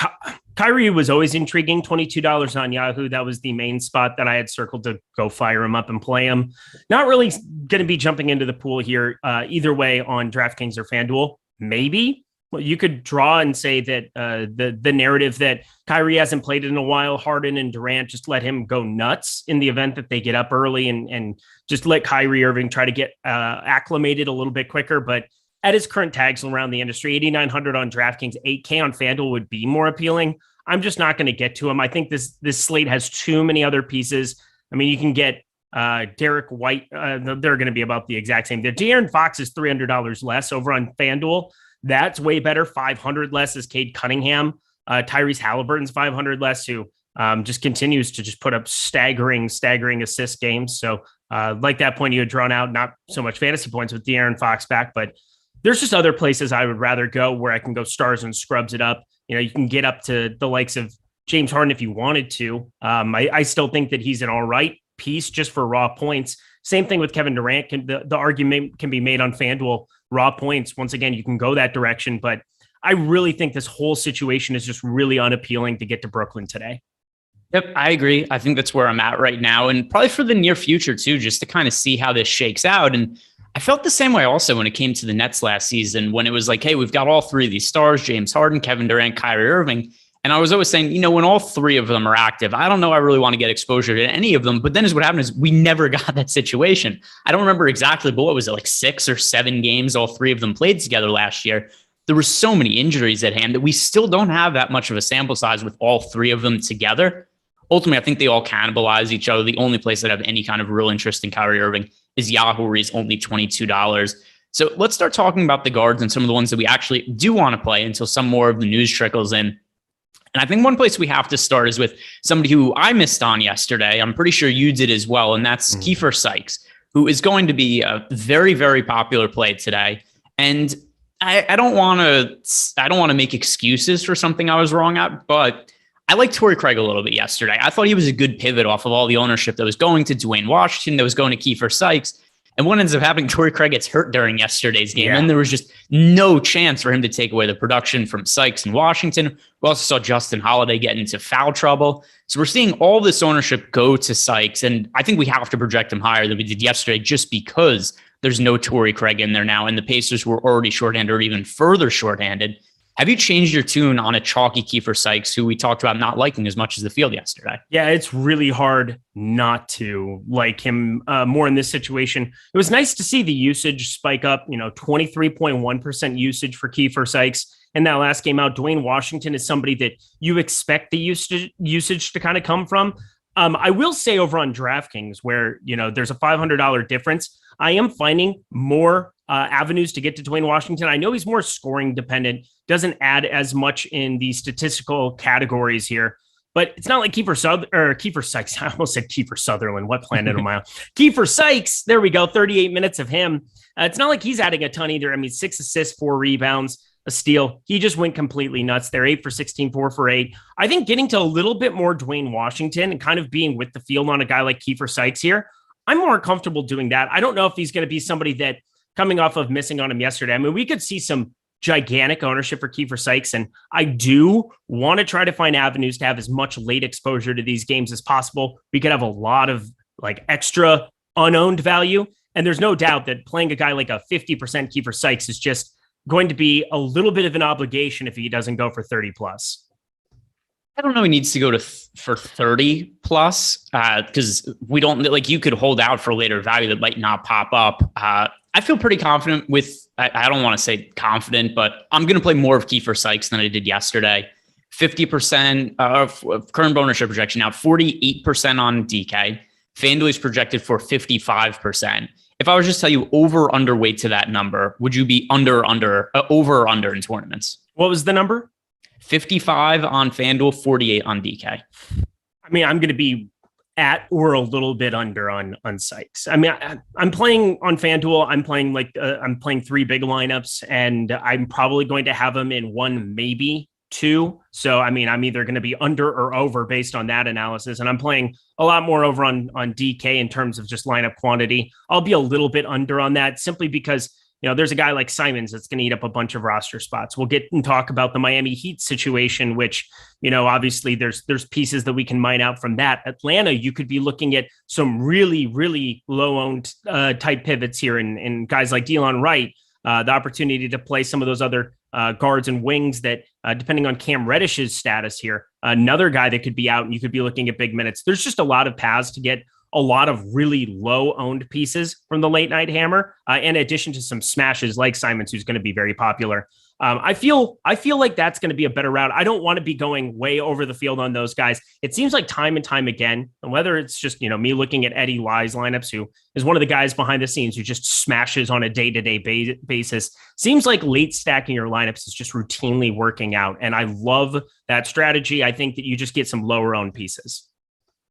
Kyrie was always intriguing. $22 on Yahoo. That was the main spot that I had circled to go fire him up and play him. Not really going to be jumping into the pool here either way on DraftKings or FanDuel. Maybe. Well, you could draw and say that the narrative that Kyrie hasn't played in a while, Harden and Durant, just let him go nuts in the event that they get up early and just let Kyrie Irving try to get acclimated a little bit quicker. But at his current tags around the industry, 8,900 on DraftKings, 8K on FanDuel would be more appealing. I'm just not going to get to him. I think this slate has too many other pieces. I mean, you can get Derek White. They're going to be about the exact same. The De'Aaron Fox is $300 less over on FanDuel. That's way better. 500 less is Cade Cunningham. Tyrese Halliburton's 500 less, who just continues to just put up staggering assist games. So like that point you had drawn out, not so much fantasy points with De'Aaron Fox back, but there's just other places I would rather go where I can go stars and scrubs it up. You know, you can get up to the likes of James Harden if you wanted to. I still think that he's an all right piece just for raw points. Same thing with Kevin Durant. The argument can be made on FanDuel. Raw points, once again, you can go that direction. But I really think this whole situation is just really unappealing to get to Brooklyn today. Yep, I agree. I think that's where I'm at right now. And probably for the near future, too, just to kind of see how this shakes out. And I felt the same way also when it came to the Nets last season, when it was like, hey, we've got all three of these stars, James Harden, Kevin Durant, Kyrie Irving. And I was always saying, you know, when all three of them are active, I don't know I really want to get exposure to any of them. But then what happened is we never got that situation. I don't remember exactly, but what was it, like 6 or 7 games all three of them played together last year? There were so many injuries at hand that we still don't have that much of a sample size with all three of them together. Ultimately, I think they all cannibalize each other. The only place that have any kind of real interest in Kyrie Irving is Yahoo, where he's only $22. So let's start talking about the guards and some of the ones that we actually do want to play until some more of the news trickles in. And I think one place we have to start is with somebody who I missed on yesterday. I'm pretty sure you did as well. And that's Kiefer Sykes, who is going to be a very, very popular play today. And I don't want to make excuses for something I was wrong at, but I liked Torrey Craig a little bit yesterday. I thought he was a good pivot off of all the ownership that was going to Dwayne Washington, that was going to Kiefer Sykes. And what ends up happening, Torrey Craig gets hurt during yesterday's game. And there was just no chance for him to take away the production from Sykes and Washington. We also saw Justin Holiday get into foul trouble. So we're seeing all this ownership go to Sykes. And I think we have to project him higher than we did yesterday just because there's no Torrey Craig in there now. And the Pacers were already shorthanded or even further shorthanded. Have you changed your tune on a chalky Kiefer Sykes, who we talked about not liking as much as the field yesterday? Yeah, it's really hard not to like him more in this situation. It was nice to see the usage spike up, 23.1% usage for Kiefer Sykes. In that last game out, Dwayne Washington is somebody that you expect the usage to kind of come from. I will say over on DraftKings, where, there's a $500 difference, I am finding more avenues to get to Dwayne Washington. I know he's more scoring dependent, doesn't add as much in the statistical categories here, but it's not like Kiefer Sykes. I almost said Kiefer Sutherland. What planet am I on? Kiefer Sykes. There we go. 38 minutes of him. It's not like he's adding a ton either. I mean, 6 assists, 4 rebounds, a steal. He just went completely nuts. They're 8 for 16, 4 for 8. I think getting to a little bit more Dwayne Washington and kind of being with the field on a guy like Kiefer Sykes here, I'm more comfortable doing that. I don't know if he's going to be somebody that, coming off of missing on him yesterday, I mean, we could see some gigantic ownership for Kiefer Sykes, and I do want to try to find avenues to have as much late exposure to these games as possible. We could have a lot of like extra unowned value, and there's no doubt that playing a guy like a 50% Kiefer Sykes is just going to be a little bit of an obligation if he doesn't go for 30 plus. I don't know. He needs to go for 30 plus because we don't like, you could hold out for later value that might not pop up. I feel pretty confident with, I don't want to say confident, but I'm going to play more of Kiefer Sykes than I did yesterday. 50% of current ownership projection now, 48% on DK. FanDuel is projected for 55%. If I was just tell you over underweight to that number, would you be over or under in tournaments? What was the number? 55 on FanDuel, 48 on DK. I mean, I'm going to be at or a little bit under on Sykes. I mean, I'm playing on FanDuel. I'm playing 3 big lineups, and I'm probably going to have them in 1, maybe 2. So, I mean, I'm either going to be under or over based on that analysis. And I'm playing a lot more over on DK in terms of just lineup quantity. I'll be a little bit under on that simply because, there's a guy like Simons that's going to eat up a bunch of roster spots. We'll get and talk about the Miami Heat situation, which, obviously there's pieces that we can mine out from that. Atlanta, you could be looking at some really, really low owned type pivots here and guys like Delon Wright, the opportunity to play some of those other guards and wings that, depending on Cam Reddish's status here, another guy that could be out and you could be looking at big minutes. There's just a lot of paths to get a lot of really low owned pieces from the late night hammer, in addition to some smashes like Simons, who's going to be very popular. I feel like that's going to be a better route. I don't want to be going way over the field on those guys. It seems like time and time again, and whether it's just, me looking at Eddie Ly's lineups, who is one of the guys behind the scenes who just smashes on a day-to-day basis, seems like late stacking your lineups is just routinely working out. And I love that strategy. I think that you just get some lower owned pieces.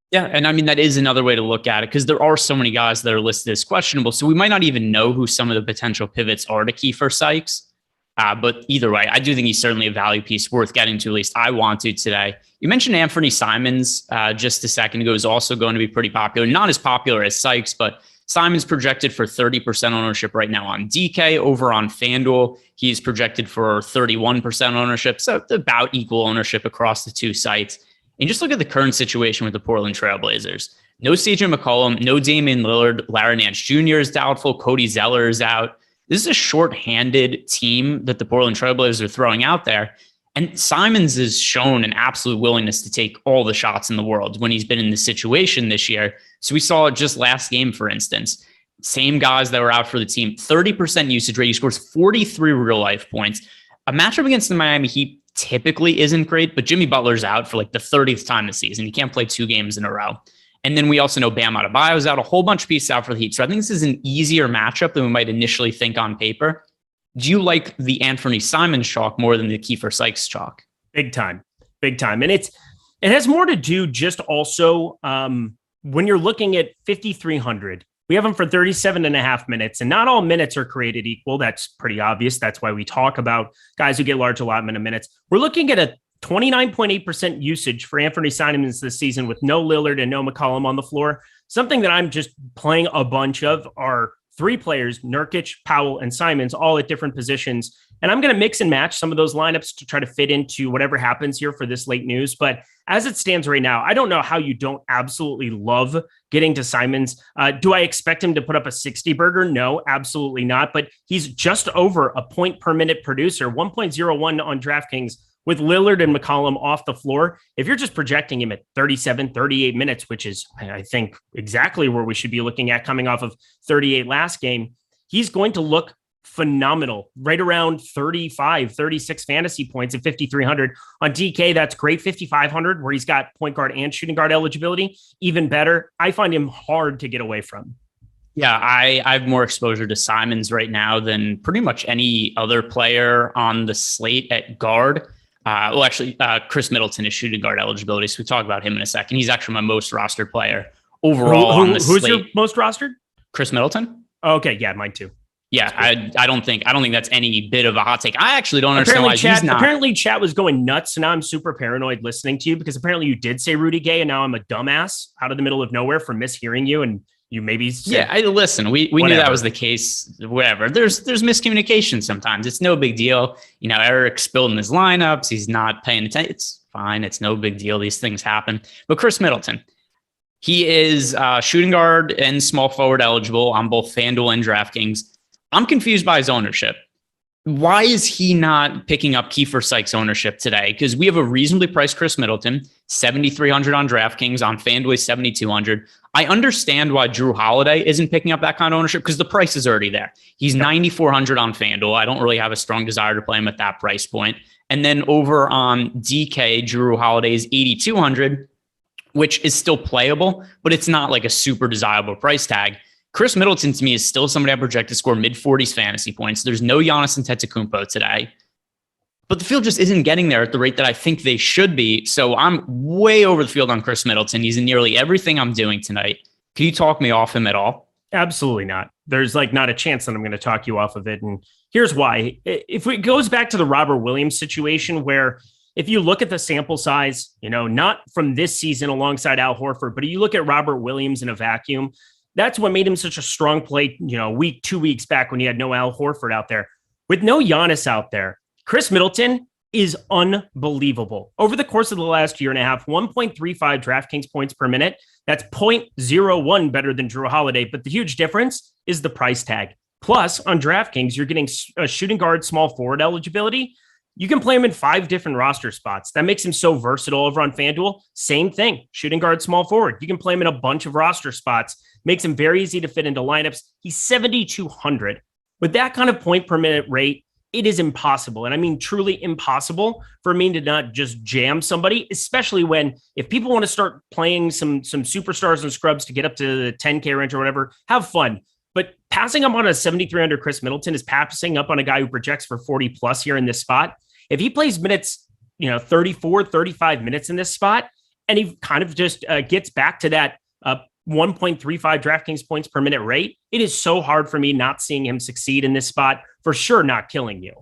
Yeah, and I mean, that is another way to look at it because there are so many guys that are listed as questionable. So we might not even know who some of the potential pivots are to Kiefer Sykes. But either way, I do think he's certainly a value piece worth getting to. At least I want to today. You mentioned Anthony Simons just a second ago is also going to be pretty popular. Not as popular as Sykes, but Simons projected for 30% ownership right now on DK. Over on FanDuel, he's projected for 31% ownership. So about equal ownership across the two sites. And just look at the current situation with the Portland Trailblazers. No CJ McCollum, no Damian Lillard, Larry Nance Jr. is doubtful, Cody Zeller is out. This is a short-handed team that the Portland Trailblazers are throwing out there. And Simons has shown an absolute willingness to take all the shots in the world when he's been in this situation this year. So we saw it just last game, for instance. Same guys that were out for the team, 30% usage rate. He scores 43 real-life points. A matchup against the Miami Heat typically isn't great, but Jimmy Butler's out for like the 30th time this season. He can't play 2 games in a row. And then we also know Bam Adebayo's out, a whole bunch of pieces out for the Heat. So I think this is an easier matchup than we might initially think on paper. Do you like the Anthony Simons chalk more than the Kiefer Sykes chalk? Big time. And it has more to do just also when you're looking at 5,300, we have them for 37.5 minutes, and not all minutes are created equal. That's pretty obvious. That's why we talk about guys who get large allotment of minutes. We're looking at a 29.8% usage for Anthony Simons this season with no Lillard and no McCollum on the floor. Something that I'm just playing a bunch of are 3 players, Nurkic, Powell, and Simons, all at different positions. And I'm going to mix and match some of those lineups to try to fit into whatever happens here for this late news. But as it stands right now, I don't know how you don't absolutely love getting to Simons. Do I expect him to put up a 60 burger? No, absolutely not. But he's just over a point per minute producer, 1.01 on DraftKings with Lillard and McCollum off the floor. If you're just projecting him at 37, 38 minutes, which is, I think, exactly where we should be looking at coming off of 38 last game, he's going to look phenomenal, right around 35, 36 fantasy points at 5,300. On DK, that's great. 5,500, where he's got point guard and shooting guard eligibility, even better. I find him hard to get away from. Yeah, I have more exposure to Simons right now than pretty much any other player on the slate at guard. Chris Middleton is shooting guard eligibility, so we talk about him in a second. He's actually my most rostered player overall on the slate. Who's your most rostered? Chris Middleton. Okay, yeah, mine too. Yeah, I don't think that's any bit of a hot take. I actually don't understand why he's not. Apparently, chat was going nuts, so now I'm super paranoid listening to you because apparently you did say Rudy Gay, and now I'm a dumbass out of the middle of nowhere for mishearing you, and you maybe said, listen. We knew that was the case. Whatever. There's miscommunication sometimes. It's no big deal. Eric's building his lineups. He's not paying attention. It's fine. It's no big deal. These things happen. But Chris Middleton, he is shooting guard and small forward eligible on both FanDuel and DraftKings. I'm confused by his ownership. Why is he not picking up Kiefer Sykes ownership today? Because we have a reasonably priced Chris Middleton, 7,300 on DraftKings, on FanDuel 7,200. I understand why Drew Holiday isn't picking up that kind of ownership because the price is already there. He's 9,400 on FanDuel. I don't really have a strong desire to play him at that price point. And then over on DK, Drew Holiday is 8,200, which is still playable, but it's not like a super desirable price tag. Chris Middleton, to me, is still somebody I project to score mid-40s fantasy points. There's no Giannis Antetokounmpo today. but the field just isn't getting there at the rate that I think they should be. So I'm way over the field on Chris Middleton. He's in nearly everything I'm doing tonight. Can you talk me off him at all? Absolutely not. There's like not a chance that I'm going to talk you off of it. And here's why. If it goes back to the Robert Williams situation, where if you look at the sample size, not from this season alongside Al Horford, but if you look at Robert Williams in a vacuum, that's what made him such a strong play, 2 weeks back when you had no Al Horford out there. With no Giannis out there, Chris Middleton is unbelievable. Over the course of the last year and a half, 1.35 DraftKings points per minute. That's 0.01 better than Drew Holiday. But the huge difference is the price tag. Plus, on DraftKings, you're getting a shooting guard, small forward eligibility. You can play him in 5 different roster spots. That makes him so versatile. Over on FanDuel, same thing. Shooting guard, small forward. You can play him in a bunch of roster spots. Makes him very easy to fit into lineups. He's 7,200. With that kind of point per minute rate, it is impossible. And I mean, truly impossible for me to not just jam somebody, especially if people want to start playing some superstars and scrubs to get up to the 10K range or whatever, have fun. But passing up on a 7,300 Chris Middleton is passing up on a guy who projects for 40 plus here in this spot. If he plays minutes, 34, 35 minutes in this spot, and he kind of just gets back to that 1.35 DraftKings points per minute rate, it is so hard for me not seeing him succeed in this spot, for sure not killing you.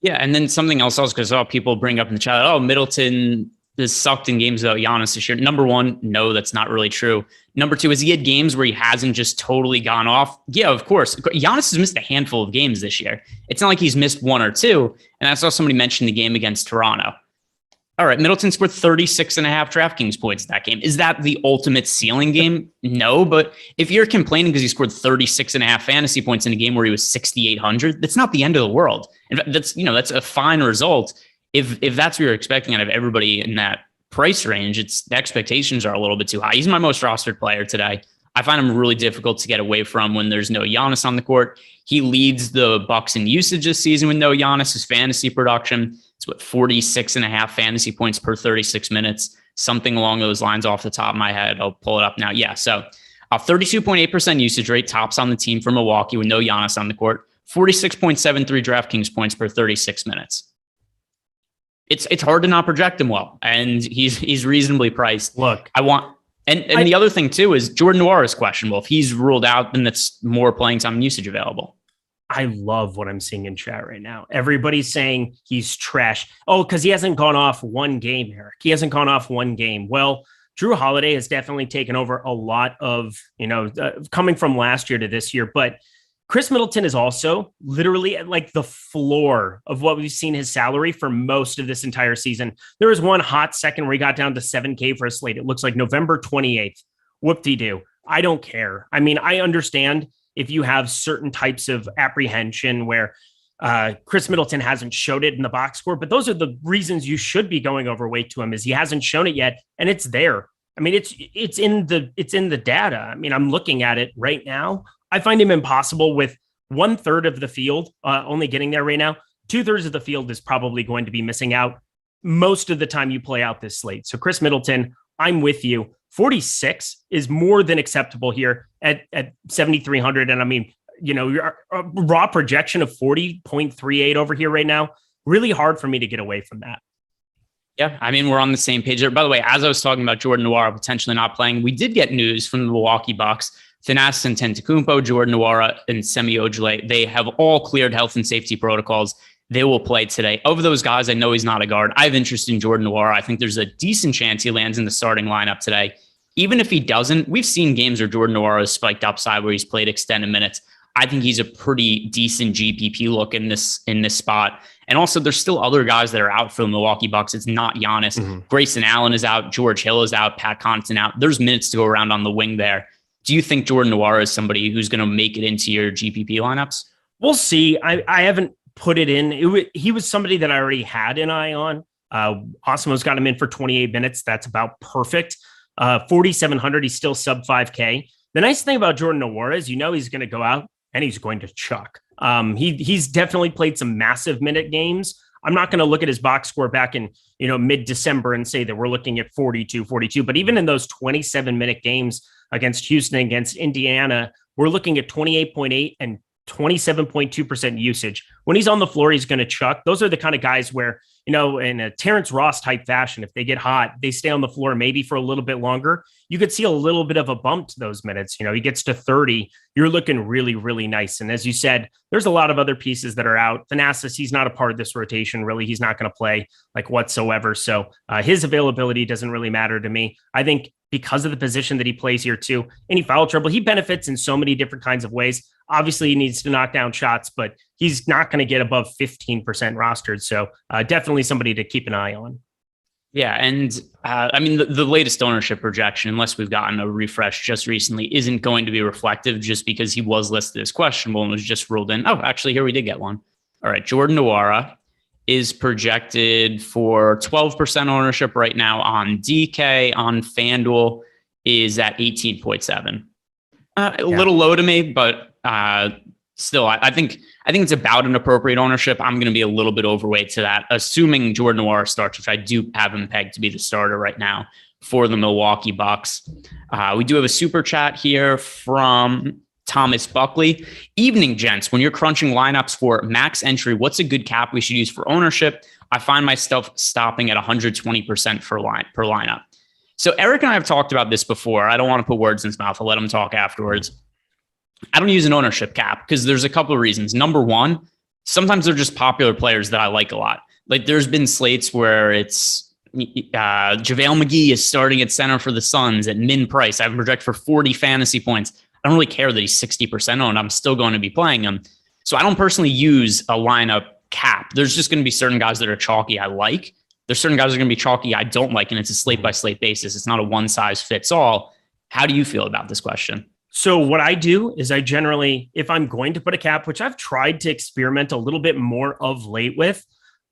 Yeah, and then something else, because people bring up in the chat, Middleton has sucked in games without Giannis this year. Number one, no, that's not really true. Number two, has he had games where he hasn't just totally gone off? Yeah, of course. Giannis has missed a handful of games this year. It's not like he's missed one or two. And I saw somebody mention the game against Toronto. All right, Middleton scored 36.5 DraftKings points in that game. Is that the ultimate ceiling game? No, but if you're complaining because he scored 36.5 fantasy points in a game where he was 6,800, that's not the end of the world. In fact, that's a fine result. If that's what you're expecting out of everybody in that price range, the expectations are a little bit too high. He's my most rostered player today. I find him really difficult to get away from when there's no Giannis on the court. He leads the Bucks in usage this season with no Giannis. His fantasy production, it's 46.5 fantasy points per 36 minutes, something along those lines off the top of my head. I'll pull it up now. Yeah, so a 32.8% usage rate, tops on the team for Milwaukee with no Giannis on the court, 46.73 DraftKings points per 36 minutes. It's hard to not project him well, and he's reasonably priced. Look, And the other thing, too, is Jordan Nwora is questionable. If he's ruled out, then that's more playing time and usage available. I love what I'm seeing in chat right now. Everybody's saying he's trash. Oh, because he hasn't gone off one game, Eric. He hasn't gone off one game. Well, Drew Holiday has definitely taken over a lot of, coming from last year to this year. But Chris Middleton is also literally at like the floor of what we've seen his salary for most of this entire season. There was one hot second where he got down to 7K for a slate. It looks like November 28th. Whoop-de-doo. I don't care. I mean, I understand if you have certain types of apprehension where Chris Middleton hasn't showed it in the box score, but those are the reasons you should be going overweight to him, is he hasn't shown it yet, and it's there. I mean, it's in the data. I mean, I'm looking at it right now. I find him impossible with 1/3 of the field only getting there right now. 2/3 of the field is probably going to be missing out most of the time you play out this slate. So Chris Middleton, I'm with you. 46 is more than acceptable here at 7,300. And I mean, your raw projection of 40.38 over here right now, really hard for me to get away from that. Yeah, I mean, we're on the same page there. By the way, as I was talking about Jordan Nwora potentially not playing, we did get news from the Milwaukee Bucks. Thanasis Antetokounmpo, Jordan Nwora, and Semi Ojeleye, they have all cleared health and safety protocols. They will play today. Of those guys, I know he's not a guard. I have interest in Jordan Nwora. I think there's a decent chance he lands in the starting lineup today. Even if he doesn't, we've seen games where Jordan Nwora has spiked upside where he's played extended minutes. I think he's a pretty decent GPP look in this spot. And also, there's still other guys that are out for the Milwaukee Bucks. It's not Giannis. Mm-hmm. Grayson Allen is out. George Hill is out. Pat Connaughton out. There's minutes to go around on the wing there. Do you think Jordan Nwora is somebody who's going to make it into your GPP lineups? We'll see. I haven't put it in. He was somebody that I already had an eye on. Awesemo's got him in for 28 minutes. That's about perfect. 4,700. He's still sub 5K. The nice thing about Jordan Nwora is, he's going to go out and he's going to chuck. He's definitely played some massive minute games. I'm not going to look at his box score back in, mid-December and say that we're looking at 42. But even in those 27-minute games against Houston, against Indiana, we're looking at 28.8 and 27.2% usage. When he's on the floor, he's going to chuck. Those are the kind of guys where, in a Terrence Ross type fashion, if they get hot, they stay on the floor maybe for a little bit longer. You could see a little bit of a bump to those minutes. He gets to 30. You're looking really, really nice. And as you said, there's a lot of other pieces that are out. Thanasis, he's not a part of this rotation. Really, he's not going to play like whatsoever. So his availability doesn't really matter to me. I think because of the position that he plays here too, any foul trouble, he benefits in so many different kinds of ways. Obviously, he needs to knock down shots, but he's not going to get above 15% rostered. So definitely somebody to keep an eye on. Yeah. And the latest ownership projection, unless we've gotten a refresh just recently, isn't going to be reflective just because he was listed as questionable and was just ruled in. Oh, actually, here we did get one. All right. Jordan Nwora is projected for 12% ownership right now on DK. On FanDuel is at 18.7. A little low to me, but still, I think it's about an appropriate ownership. I'm going to be a little bit overweight to that, assuming Jordan Nwora starts, which I do have him pegged to be the starter right now for the Milwaukee Bucks. We do have a super chat here from Thomas Buckley. Evening, gents. When you're crunching lineups for max entry, what's a good cap we should use for ownership? I find myself stopping at 120% per lineup. So Eric and I have talked about this before. I don't want to put words in his mouth. I'll let him talk afterwards. I don't use an ownership cap because there's a couple of reasons. Number one, sometimes they're just popular players that I like a lot. Like there's been slates where it's JaVale McGee is starting at center for the Suns at min price. I have him projected for 40 fantasy points. I don't really care that he's 60% owned. I'm still going to be playing him. So I don't personally use a lineup cap. There's just going to be certain guys that are chalky I like. There's certain guys that are going to be chalky I don't like, and it's a slate by slate basis. It's not a one size fits all. How do you feel about this question? So what I do is I generally, if I'm going to put a cap, which I've tried to experiment a little bit more of late with,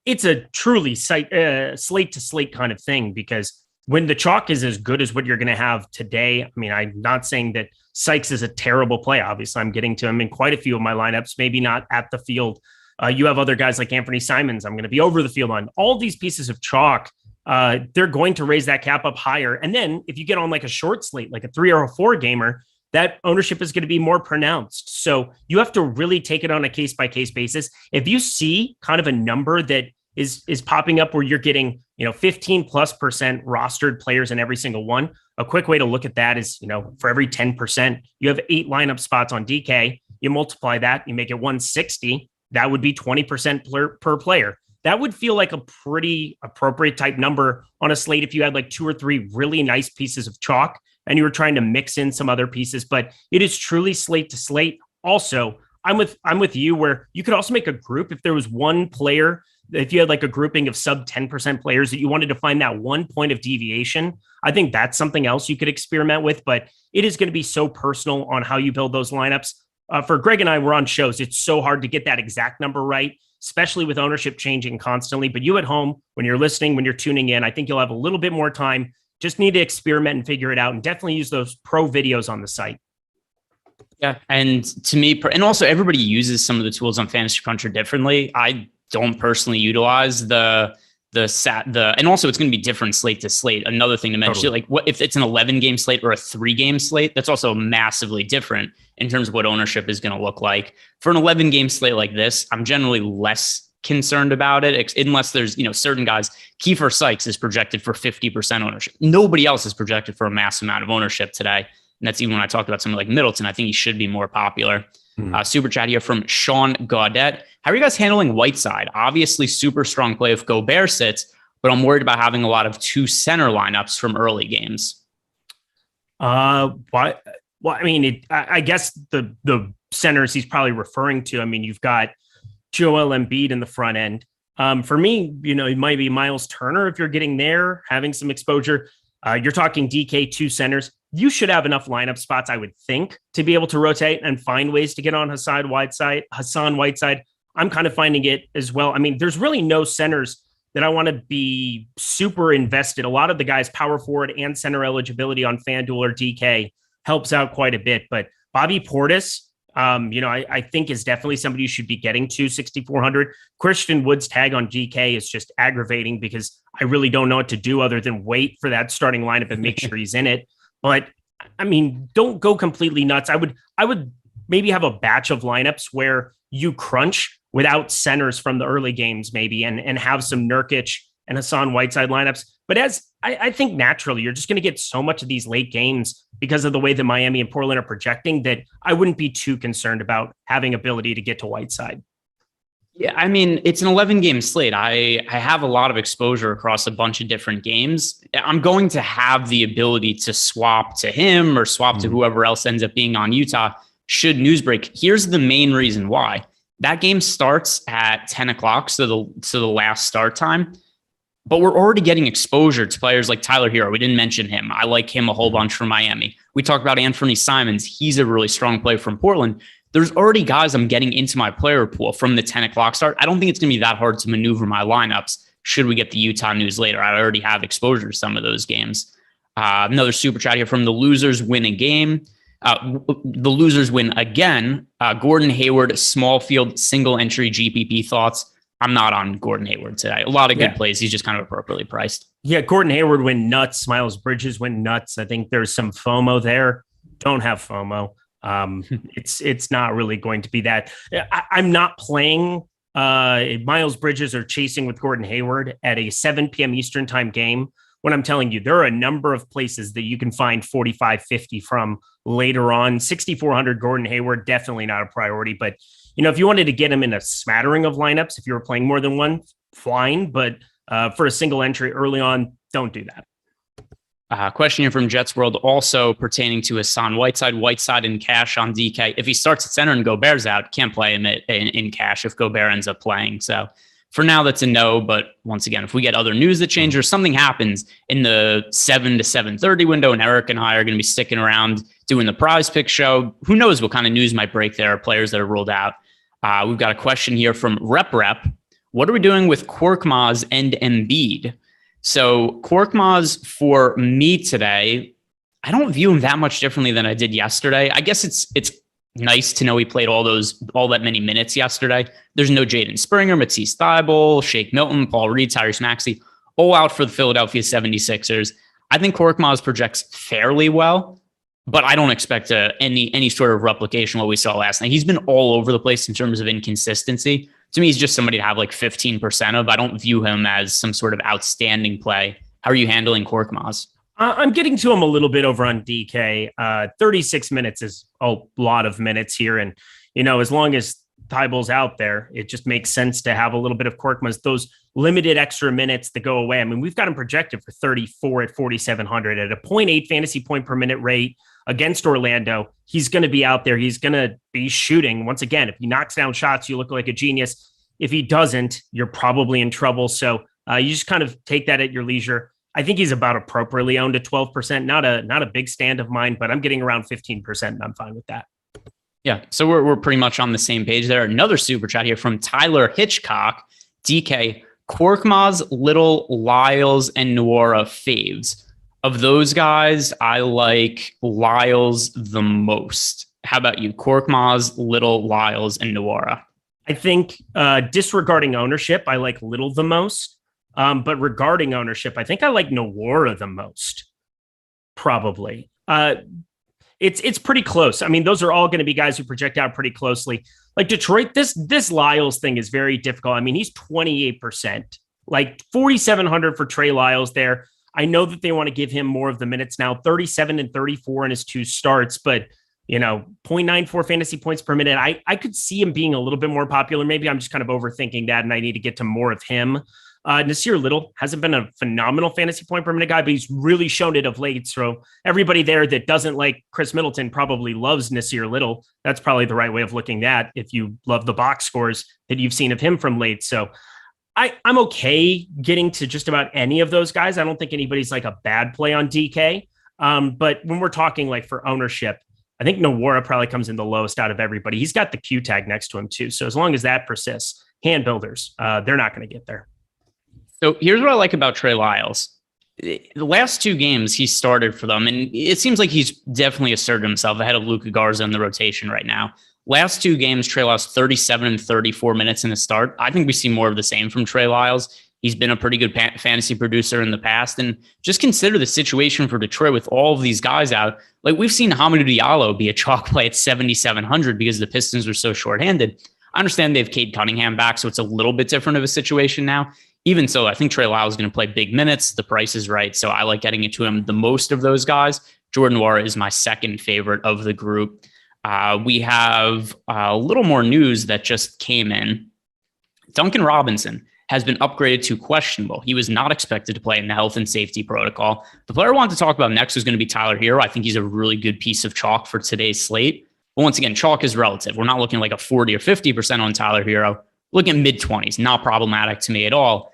it's a truly slate to slate kind of thing, because when the chalk is as good as what you're going to have today, I'm not saying that Sykes is a terrible play. Obviously, I'm getting to him in quite a few of my lineups, maybe not at the field. You have other guys like Anthony Simons. I'm going to be over the field on all these pieces of chalk. They're going to raise that cap up higher. And then if you get on like a short slate, like a 3 or a 4 gamer, that ownership is going to be more pronounced. So you have to really take it on a case by case basis. If you see kind of a number that is popping up where you're getting, 15+% rostered players in every single one, a quick way to look at that is, for every 10%, you have 8 lineup spots on DK. You multiply that, you make it 160. That would be 20% per player. That would feel like a pretty appropriate type number on a slate if you had like 2 or 3 really nice pieces of chalk and you were trying to mix in some other pieces. But it is truly slate to slate. Also, I'm with you where you could also make a group if there was one player. If you had like a grouping of sub 10% players that you wanted to find that 1 point of deviation, I think that's something else you could experiment with. But it is going to be so personal on how you build those lineups. For Greg and I, we're on shows. It's so hard to get that exact number right, especially with ownership changing constantly. But you at home, when you're listening, when you're tuning in, I think you'll have a little bit more time. Just need to experiment and figure it out, and definitely use those pro videos on the site. Yeah. And to me, and also everybody uses some of the tools on Fantasy Cruncher differently. I don't personally utilize and also it's going to be different slate to slate. Another thing to mention, Like what if it's an 11 game slate or a 3 game slate, that's also massively different in terms of what ownership is going to look like. For an 11 game slate like this, I'm generally less concerned about it, unless there's, certain guys. Kiefer Sykes is projected for 50% ownership. Nobody else is projected for a massive amount of ownership today. And that's even when I talked about something like Middleton. I think he should be more popular. Super chat here from Sean Gaudet. How are you guys handling Whiteside? Obviously super strong play if Gobert sits, but I'm worried about having a lot of 2 center lineups from early games. Well, I guess the centers he's probably referring to, you've got Joel Embiid in the front end. For me, it might be Miles Turner if you're getting there, having some exposure. You're talking DK 2 centers. You should have enough lineup spots, I would think, to be able to rotate and find ways to get on Hassan Whiteside. I'm kind of finding it as well. There's really no centers that I want to be super invested. A lot of the guys, power forward and center eligibility on FanDuel or DK helps out quite a bit. But Bobby Portis, I think is definitely somebody you should be getting to 6,400. Christian Wood's tag on DK is just aggravating because I really don't know what to do other than wait for that starting lineup and make sure he's in it. But don't go completely nuts. I would maybe have a batch of lineups where you crunch without centers from the early games, maybe, and have some Nurkic and Hassan Whiteside lineups. But as I think naturally, you're just going to get so much of these late games because of the way that Miami and Portland are projecting that I wouldn't be too concerned about having ability to get to Whiteside. Yeah, I mean, it's an 11-game slate. I have a lot of exposure across a bunch of different games. I'm going to have the ability to swap to him or swap to whoever else ends up being on Utah should news break. Here's the main reason why. That game starts at 10 o'clock, so the last start time. But we're already getting exposure to players like Tyler Hero. We didn't mention him. I like him a whole bunch from Miami. We talked about Anthony Simons. He's a really strong player from Portland. There's already guys I'm getting into my player pool from the 10 o'clock start. I don't think it's going to be that hard to maneuver my lineups should we get the Utah news later. I already have exposure to some of those games. Another super chat here from the losers win a game. The losers win again. Gordon Hayward, small field, single entry GPP thoughts. I'm not on Gordon Hayward today. A lot of good plays. He's just kind of appropriately priced. Yeah, Gordon Hayward went nuts. Miles Bridges went nuts. I think there's some FOMO there. Don't have FOMO. It's not really going to be that. I'm not playing Miles Bridges or chasing with Gordon Hayward at a 7 p.m. Eastern time game. When I'm telling you, there are a number of places that you can find 45-50 from later on. 6,400 Gordon Hayward, definitely not a priority. But, if you wanted to get him in a smattering of lineups, if you were playing more than one, fine. But for a single entry early on, don't do that. Question here from Jets World, also pertaining to Hassan Whiteside in cash on DK. If he starts at center and Gobert's out, can't play him in cash if Gobert ends up playing. So for now, that's a no. But once again, if we get other news that change or something happens in the 7 to 7:30 window, and Eric and I are going to be sticking around doing the PrizePicks show, who knows what kind of news might break there? Players that are ruled out. We've got a question here from Rep. What are we doing with Korkmaz and Embiid? So Korkmaz for me today, I don't view him that much differently than I did yesterday. I guess it's nice to know he played all that many minutes yesterday. There's no Jaden Springer, Matisse Thybulle, Shake Milton, Paul Reed, Tyrese Maxey, all out for the Philadelphia 76ers. I think Korkmaz projects fairly well, but I don't expect any sort of replication of what we saw last night. He's been all over the place in terms of inconsistency. To me, he's just somebody to have like 15% of. I don't view him as some sort of outstanding play. How are you handling Korkmaz? I'm getting to him a little bit over on DK. 36 minutes is a lot of minutes here. And, as long as Thybulle's out there, it just makes sense to have a little bit of Korkmaz. Those limited extra minutes that go away. I mean, we've got him projected for 34 at 4,700 at a 0.8 fantasy point per minute rate against Orlando. He's going to be out there. He's going to be shooting. Once again, if he knocks down shots, you look like a genius. If he doesn't, you're probably in trouble. So you just kind of take that at your leisure. I think he's about appropriately owned at 12%. Not a big stand of mine, but I'm getting around 15%, and I'm fine with that. Yeah, so we're pretty much on the same page there. Another super chat here from Tyler Hitchcock. DK, Korkmaz, Little, Lyles, and Nwora faves. Of those guys, I like Lyles the most. How about you? Korkmaz, Little, Lyles, and Nwora. I think disregarding ownership, I like Little the most. But regarding ownership, I think I like Nwora the most. Probably. It's pretty close. I mean, those are all going to be guys who project out pretty closely. Like Detroit, this Lyles thing is very difficult. I mean, he's 28%, like 4,700 for Trey Lyles there. I know that they want to give him more of the minutes now, 37 and 34 in his 2 starts, but 0.94 fantasy points per minute. I could see him being a little bit more popular. Maybe I'm just kind of overthinking that and I need to get to more of him. Nasir Little hasn't been a phenomenal fantasy point per minute guy, but he's really shown it of late. So everybody there that doesn't like Chris Middleton probably loves Nasir Little. That's probably the right way of looking at if you love the box scores that you've seen of him from late. So I'm okay getting to just about any of those guys. I don't think anybody's like a bad play on DK. But when we're talking like for ownership, I think Nwora probably comes in the lowest out of everybody. He's got the Q tag next to him too. So as long as that persists, hand builders, they're not going to get there. So here's what I like about Trey Lyles. The last 2 games he started for them, and it seems like he's definitely asserted himself ahead of Luka Garza in the rotation right now. Last 2 games, Trey Lyles 37 and 34 minutes in the start. I think we see more of the same from Trey Lyles. He's been a pretty good fantasy producer in the past. And just consider the situation for Detroit with all of these guys out. Like we've seen Hamidou Diallo be a chalk play at 7,700 because the Pistons were so shorthanded. I understand they have Cade Cunningham back, so it's a little bit different of a situation now. Even so, I think Trey Lyles is going to play big minutes. The price is right, so I like getting into him the most of those guys. Jordan Nwora is my second favorite of the group. We have a little more news that just came in. Duncan Robinson has been upgraded to questionable. He was not expected to play in the health and safety protocol. The player I want to talk about next is going to be Tyler Hero. I think he's a really good piece of chalk for today's slate. But once again, chalk is relative. We're not looking like a 40 or 50% on Tyler Hero. Looking at mid-20s, not problematic to me at all.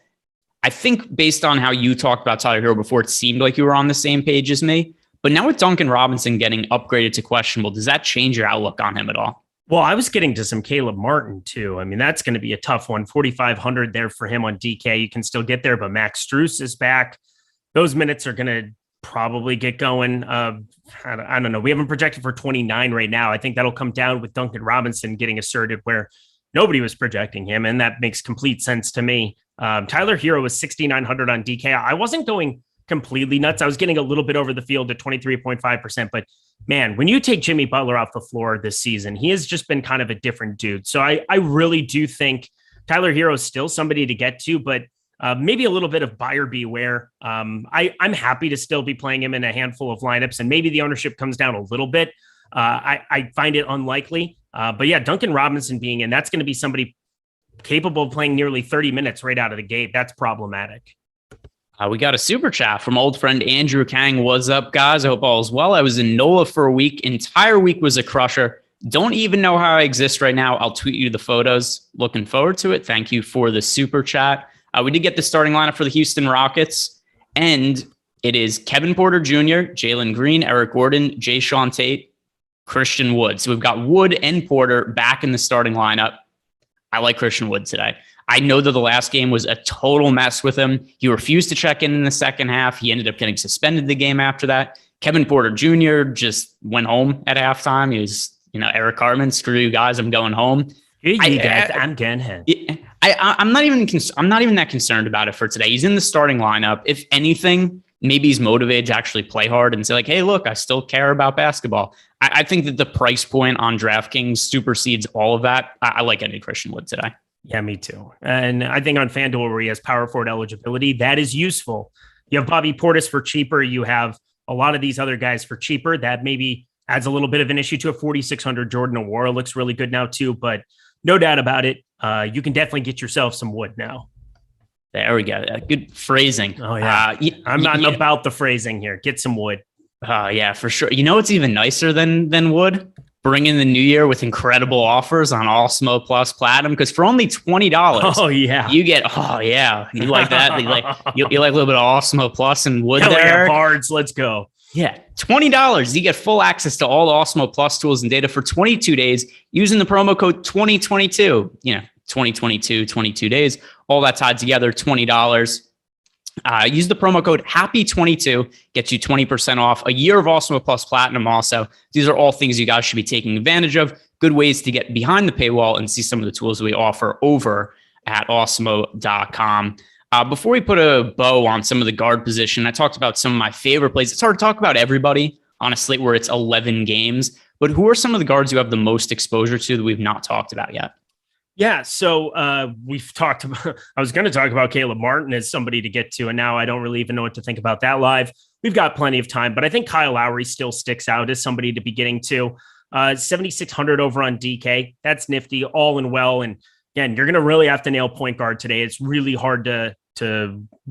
I think based on how you talked about Tyler Hero before, it seemed like you were on the same page as me. But now with Duncan Robinson getting upgraded to questionable, does that change your outlook on him at all? Well, I was getting to some Caleb Martin too. I mean, that's going to be a tough one. 4,500 there for him on DK. You can still get there, but Max Strus is back. Those minutes are going to probably get going. I don't know. We haven't projected for 29 right now. I think that'll come down with Duncan Robinson getting asserted where nobody was projecting him. And that makes complete sense to me. Tyler Hero was 6,900 on DK. I wasn't going completely nuts. I was getting a little bit over the field at 23.5%, but man, when you take Jimmy Butler off the floor this season, he has just been kind of a different dude. So I really do think Tyler Hero is still somebody to get to, but maybe a little bit of buyer beware. I'm happy to still be playing him in a handful of lineups, and maybe the ownership comes down a little bit. I find it unlikely. But yeah, Duncan Robinson being in, that's going to be somebody capable of playing nearly 30 minutes right out of the gate. That's problematic. We got a super chat from old friend Andrew Kang. What's up, guys? I hope all is well. I was in NOLA for a week. Entire week was a crusher. Don't even know how I exist right now. I'll tweet you the photos. Looking forward to it. Thank you for the super chat. We did get the starting lineup for the Houston Rockets, and it is Kevin Porter Jr., Jalen Green, Eric Gordon, Jayshawn Tate, Christian Wood. So we've got Wood and Porter back in the starting lineup. I like Christian Wood today. I know that the last game was a total mess with him. He refused to check in the second half. He ended up getting suspended the game after that. Kevin Porter Jr. just went home at halftime. He was, Eric Cartman, screw you guys, I'm going home. I'm getting him. I'm not even that concerned about it for today. He's in the starting lineup. If anything, maybe he's motivated to actually play hard and say like, hey, look, I still care about basketball. I think that the price point on DraftKings supersedes all of that. I like any Christian Wood today. Yeah, me too. And I think on FanDuel where he has power forward eligibility, that is useful. You have Bobby Portis for cheaper. You have a lot of these other guys for cheaper. That maybe adds a little bit of an issue to a 4,600. Jordan Nwora looks really good now too, but no doubt about it. You can definitely get yourself some Wood now. There we go. Good phrasing. Oh yeah. I'm not about the phrasing here. Get some Wood. Yeah, for sure. You know what's even nicer than Wood? Bring in the new year with incredible offers on Awesemo Plus Platinum, because for only $20, oh yeah, you get you like that? you like a little bit of Awesemo Plus and Wood there. Cards, let's go. Yeah, $20. You get full access to all the Awesemo Plus tools and data for 22 days using the promo code 2022. 2022, 22 days, all that tied together, $20. Use the promo code HAPPY22, gets you 20% off a year of Awesemo Plus Platinum also. These are all things you guys should be taking advantage of. Good ways to get behind the paywall and see some of the tools we offer over at awesemo.com. Before we put a bow on some of the guard position, I talked about some of my favorite plays. It's hard to talk about everybody on a slate where it's 11 games, but who are some of the guards you have the most exposure to that we've not talked about yet? Yeah, so we've talked about, I was going to talk about Caleb Martin as somebody to get to, and now I don't really even know what to think about that live. We've got plenty of time, but I think Kyle Lowry still sticks out as somebody to be getting to. 7,600 over on DK. That's nifty, all in well. And again, you're going to really have to nail point guard today. It's really hard to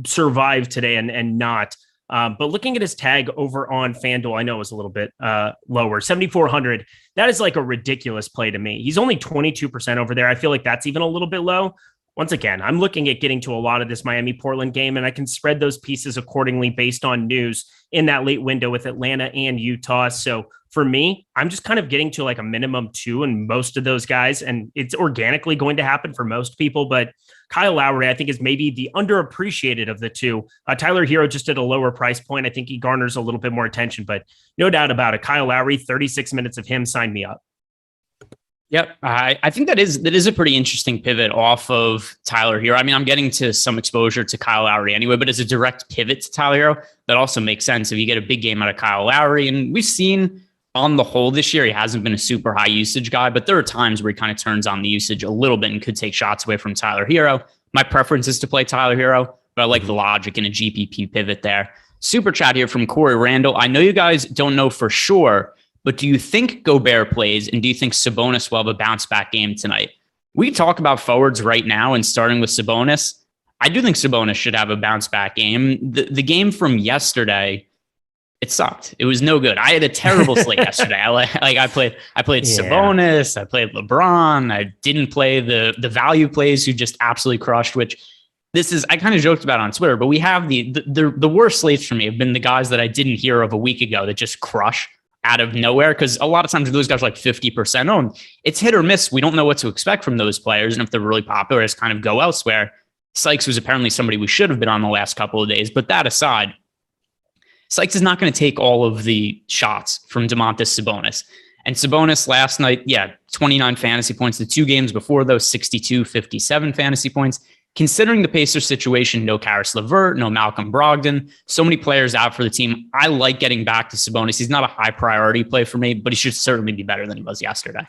survive today and not. But looking at his tag over on FanDuel, I know it was a little bit lower, 7,400. That is like a ridiculous play to me. He's only 22% over there. I feel like that's even a little bit low. Once again, I'm looking at getting to a lot of this Miami-Portland game, and I can spread those pieces accordingly based on news in that late window with Atlanta and Utah. So for me, I'm just kind of getting to like a minimum 2 in most of those guys, and it's organically going to happen for most people. But Kyle Lowry, I think, is maybe the underappreciated of the two. Tyler Hero just at a lower price point. I think he garners a little bit more attention, but no doubt about it. Kyle Lowry, 36 minutes of him, sign me up. Yep. I think that is a pretty interesting pivot off of Tyler Hero. I mean, I'm getting to some exposure to Kyle Lowry anyway, but as a direct pivot to Tyler Hero, that also makes sense if you get a big game out of Kyle Lowry. And we've seen on the whole this year, he hasn't been a super high usage guy, but there are times where he kind of turns on the usage a little bit and could take shots away from Tyler Hero. My preference is to play Tyler Hero, but I like the logic in a GPP pivot there. Super chat here from Corey Randall. I know you guys don't know for sure, but do you think Gobert plays, and do you think Sabonis will have a bounce back game tonight? We talk about forwards right now, and starting with Sabonis, I do think Sabonis should have a bounce back game. The game from yesterday, it sucked. It was no good. I had a terrible slate yesterday. I played Sabonis, I played LeBron. I didn't play the value plays who just absolutely crushed. Which this is, I kind of joked about on Twitter, but we have the worst slates for me have been the guys that I didn't hear of a week ago that just crush out of nowhere, because a lot of times those guys are like 50% owned. It's hit or miss. We don't know what to expect from those players, and if they're really popular, just kind of go elsewhere. Sykes was apparently somebody we should have been on the last couple of days, but that aside, Sykes is not going to take all of the shots from Domantas Sabonis. And Sabonis last night, 29 fantasy points. The 2 games before those, 62, 57 fantasy points. Considering the Pacers situation, no Karis LeVert, no Malcolm Brogdon, so many players out for the team. I like getting back to Sabonis. He's not a high priority play for me, but he should certainly be better than he was yesterday.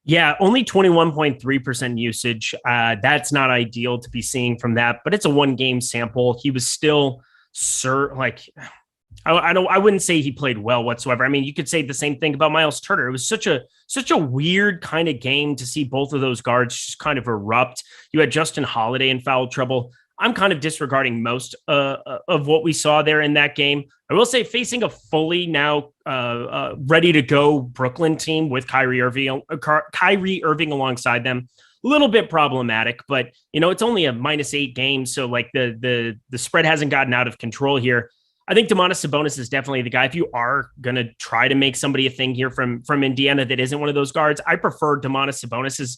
Yeah, only 21.3% usage. That's not ideal to be seeing from that, but it's a 1-game sample. He was still I wouldn't say he played well whatsoever. I mean, you could say the same thing about Miles Turner. It was such a weird kind of game to see both of those guards just kind of erupt. You had Justin Holiday in foul trouble. I'm kind of disregarding most of what we saw there in that game. I will say, facing a fully now ready to go Brooklyn team with Kyrie Irving alongside them, a little bit problematic, but it's only a -8 game, so like the spread hasn't gotten out of control here. I think Domantas Sabonis is definitely the guy. If you are going to try to make somebody a thing here from Indiana that isn't one of those guards, I prefer Domantas Sabonis as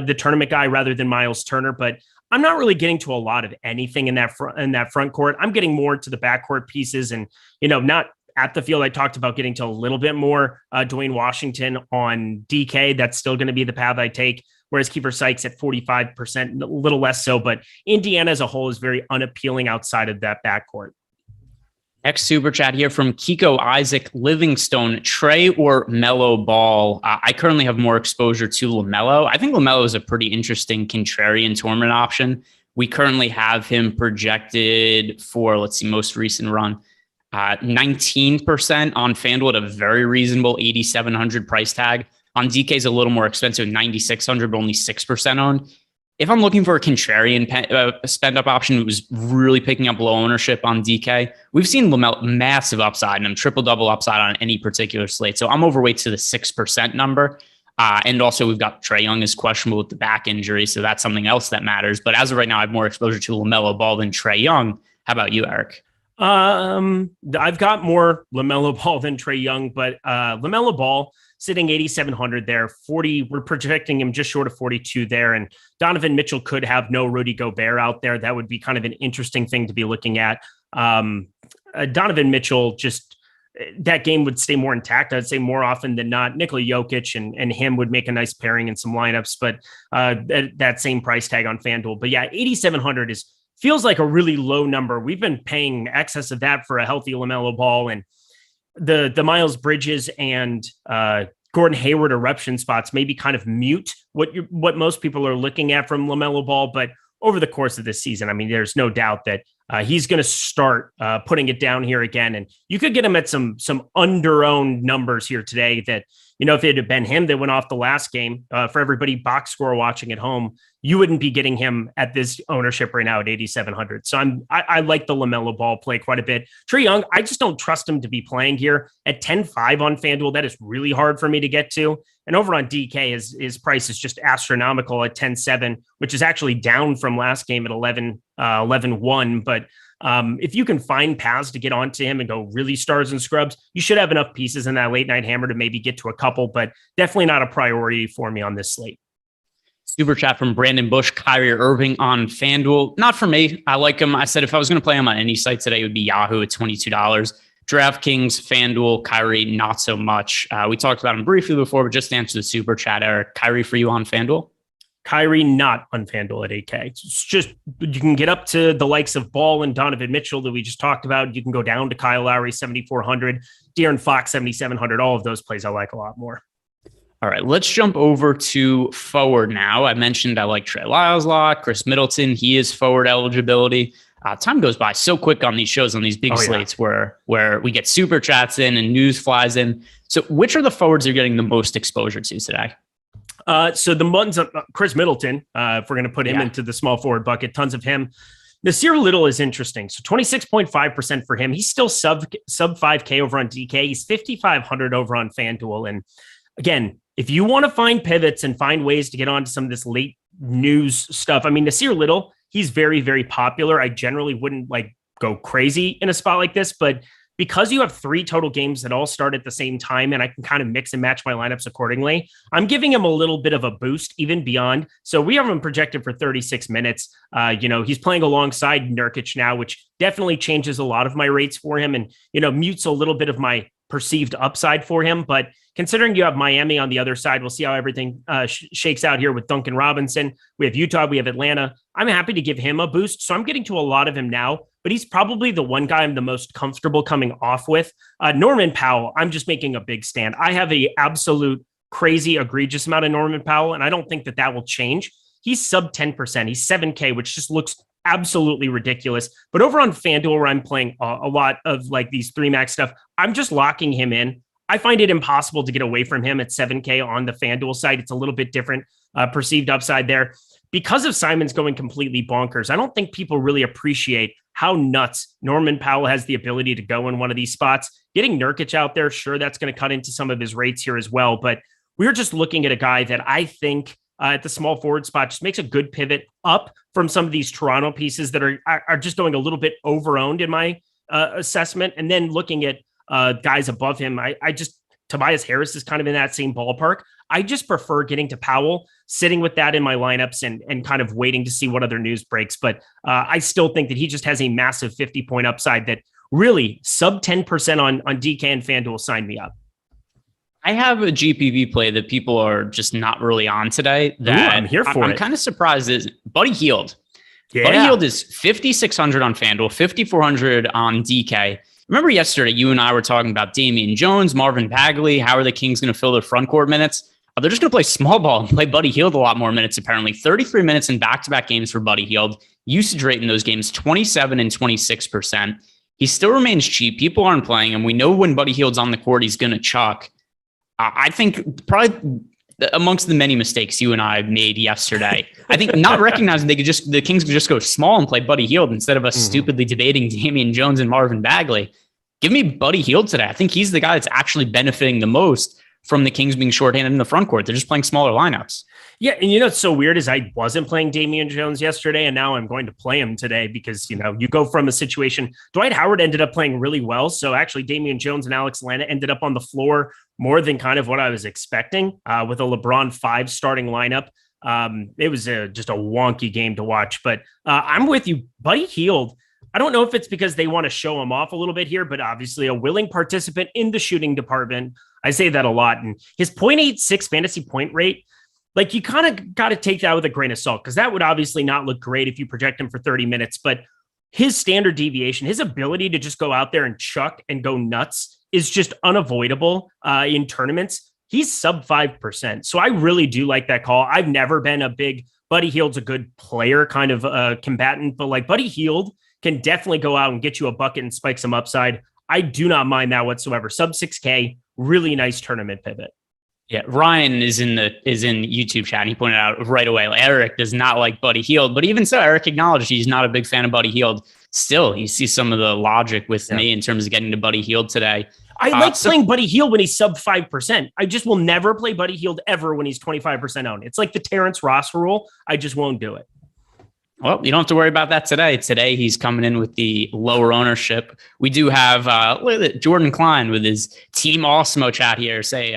the tournament guy rather than Miles Turner. But I'm not really getting to a lot of anything in that front court. I'm getting more to the backcourt pieces, and not at the field. I talked about getting to a little bit more Dwayne Washington on DK. That's still going to be the path I take. Whereas Kiefer Sykes at 45%, a little less so. But Indiana as a whole is very unappealing outside of that backcourt. Next super chat here from Kiko Isaac Livingstone. Trey or Melo Ball? I currently have more exposure to LaMelo. I think LaMelo is a pretty interesting contrarian tournament option. We currently have him projected for, most recent run, 19% on FanDuel at a very reasonable 8,700 price tag. On DK is a little more expensive, 9,600, but only 6% owned. If I'm looking for a contrarian spend up option, it was really picking up low ownership on DK. We've seen LaMelo massive upside and triple-double upside on any particular slate. So I'm overweight to the 6% number. And also we've got Trae Young is questionable with the back injury. So that's something else that matters. But as of right now, I have more exposure to LaMelo Ball than Trae Young. How about you, Eric? I've got more LaMelo Ball than Trae Young, but LaMelo Ball sitting 8,700 there, 40. We're projecting him just short of 42 there. And Donovan Mitchell could have no Rudy Gobert out there. That would be kind of an interesting thing to be looking at. Donovan Mitchell, just that game would stay more intact. I'd say more often than not, Nikola Jokic and him would make a nice pairing in some lineups, but that same price tag on FanDuel. But yeah, 8,700 feels like a really low number. We've been paying excess of that for a healthy LaMelo Ball, and the Miles Bridges and Gordon Hayward eruption spots maybe kind of mute what most people are looking at from LaMelo Ball. But over the course of this season, I mean, there's no doubt that he's going to start putting it down here again. And you could get him at some under-owned numbers here today that, if it had been him that went off the last game, for everybody box score watching at home, you wouldn't be getting him at this ownership right now at 8,700. So I like the LaMelo Ball play quite a bit. Trae Young, I just don't trust him to be playing here at 10.5 on FanDuel. That is really hard for me to get to. And over on DK, his price is just astronomical at 10.7, which is actually down from last game at 11.1. But if you can find paths to get onto him and go really stars and scrubs, you should have enough pieces in that late night hammer to maybe get to a couple, but definitely not a priority for me on this slate. Super chat from Brandon Bush, Kyrie Irving on FanDuel. Not for me. I like him. I said if I was going to play him on any site today, it would be Yahoo at $22. DraftKings, FanDuel, Kyrie, not so much. We talked about him briefly before, but just to answer the super chat, Eric, Kyrie for you on FanDuel? Kyrie not on FanDuel at 8K. It's just, you can get up to the likes of Ball and Donovan Mitchell that we just talked about. You can go down to Kyle Lowry, 7,400, De'Aaron Fox, 7,700. All of those plays I like a lot more. All right, let's jump over to forward now. I mentioned I like Trey Lyles a lot. Chris Middleton, he is forward eligibility. Time goes by so quick on these shows, on these big slates where we get super chats in and news flies in. So which are the forwards you're getting the most exposure to today? So the ones, Chris Middleton, if we're going to put him into the small forward bucket, tons of him. Nasir Little is interesting. So 26.5% for him. He's still sub 5K over on DK. He's 5,500 over on FanDuel. And again, if you want to find pivots and find ways to get onto some of this late news stuff, I mean, Nasir Little, he's very, very popular. I generally wouldn't go crazy in a spot like this, but because you have 3 total games that all start at the same time and I can kind of mix and match my lineups accordingly, I'm giving him a little bit of a boost even beyond. So we have him projected for 36 minutes. He's playing alongside Nurkic now, which definitely changes a lot of my rates for him and, mutes a little bit of my perceived upside for him. But considering you have Miami on the other side, we'll see how everything shakes out here with Duncan Robinson. We have Utah, we have Atlanta. I'm happy to give him a boost. So I'm getting to a lot of him now, but he's probably the one guy I'm the most comfortable coming off with. Norman Powell, I'm just making a big stand. I have a absolute crazy, egregious amount of Norman Powell, and I don't think that will change. He's sub 10%. He's 7K, which just looks absolutely ridiculous. But over on FanDuel, where I'm playing a lot of these 3-max stuff, I'm just locking him in. I find it impossible to get away from him at 7K on the FanDuel side. It's a little bit different perceived upside there. Because of Simons going completely bonkers, I don't think people really appreciate how nuts Norman Powell has the ability to go in one of these spots. Getting Nurkic out there, sure, that's going to cut into some of his rates here as well. But we're just looking at a guy that I think at the small forward spot just makes a good pivot up from some of these Toronto pieces that are just going a little bit over-owned in my assessment. And then looking at guys above him, Tobias Harris is kind of in that same ballpark. I just prefer getting to Powell, sitting with that in my lineups and kind of waiting to see what other news breaks. But I still think that he just has a massive 50-point upside that really sub 10% on DK and FanDuel sign me up. I have a GPP play that people are just not really on today. That I'm here for. I'm kind of surprised is Buddy Hield. Yeah. Buddy Hield is 5,600 on FanDuel, 5,400 on DK. Remember yesterday, you and I were talking about Damian Jones, Marvin Bagley. How are the Kings going to fill their front court minutes? They're just going to play small ball and play Buddy Hield a lot more minutes, apparently. 33 minutes in back-to-back games for Buddy Hield. Usage rate in those games, 27 and 26%. He still remains cheap. People aren't playing him. We know when Buddy Hield's on the court, he's going to chuck. I think probably amongst the many mistakes you and I made yesterday, I think not recognizing the Kings could just go small and play Buddy Hield instead of us stupidly debating Damian Jones and Marvin Bagley. Give me Buddy Hield today. I think he's the guy that's actually benefiting the most from the Kings being shorthanded in the front court. They're just playing smaller lineups. Yeah, and what's so weird is I wasn't playing Damian Jones yesterday, and now I'm going to play him today because, you go from a situation. Dwight Howard ended up playing really well, so actually Damian Jones and Alex Lana ended up on the floor more than kind of what I was expecting with a LeBron 5 starting lineup. It was just a wonky game to watch, but I'm with you. Buddy Hield, I don't know if it's because they want to show him off a little bit here, but obviously a willing participant in the shooting department. I say that a lot. And his 0.86 fantasy point rate, you kind of got to take that with a grain of salt, because that would obviously not look great if you project him for 30 minutes. But his standard deviation, his ability to just go out there and chuck and go nuts is just unavoidable in tournaments. He's sub 5%. So I really do like that call. I've never been a big Buddy Hield's a good player kind of combatant, but Buddy Hield can definitely go out and get you a bucket and spike some upside. I do not mind that whatsoever. Sub 6K, really nice tournament pivot. Yeah, Ryan is in YouTube chat, and he pointed out right away, Eric does not like Buddy Hield, but even so, Eric acknowledged he's not a big fan of Buddy Hield. Still, you see some of the logic with me in terms of getting to Buddy Hield today. I like playing Buddy Hield when he's sub 5%. I just will never play Buddy Hield ever when he's 25% owned. It's like the Terrence Ross rule. I just won't do it. Well, you don't have to worry about that today. Today, he's coming in with the lower ownership. We do have, look at it, Jordan Klein with his Team Awesemo chat here, say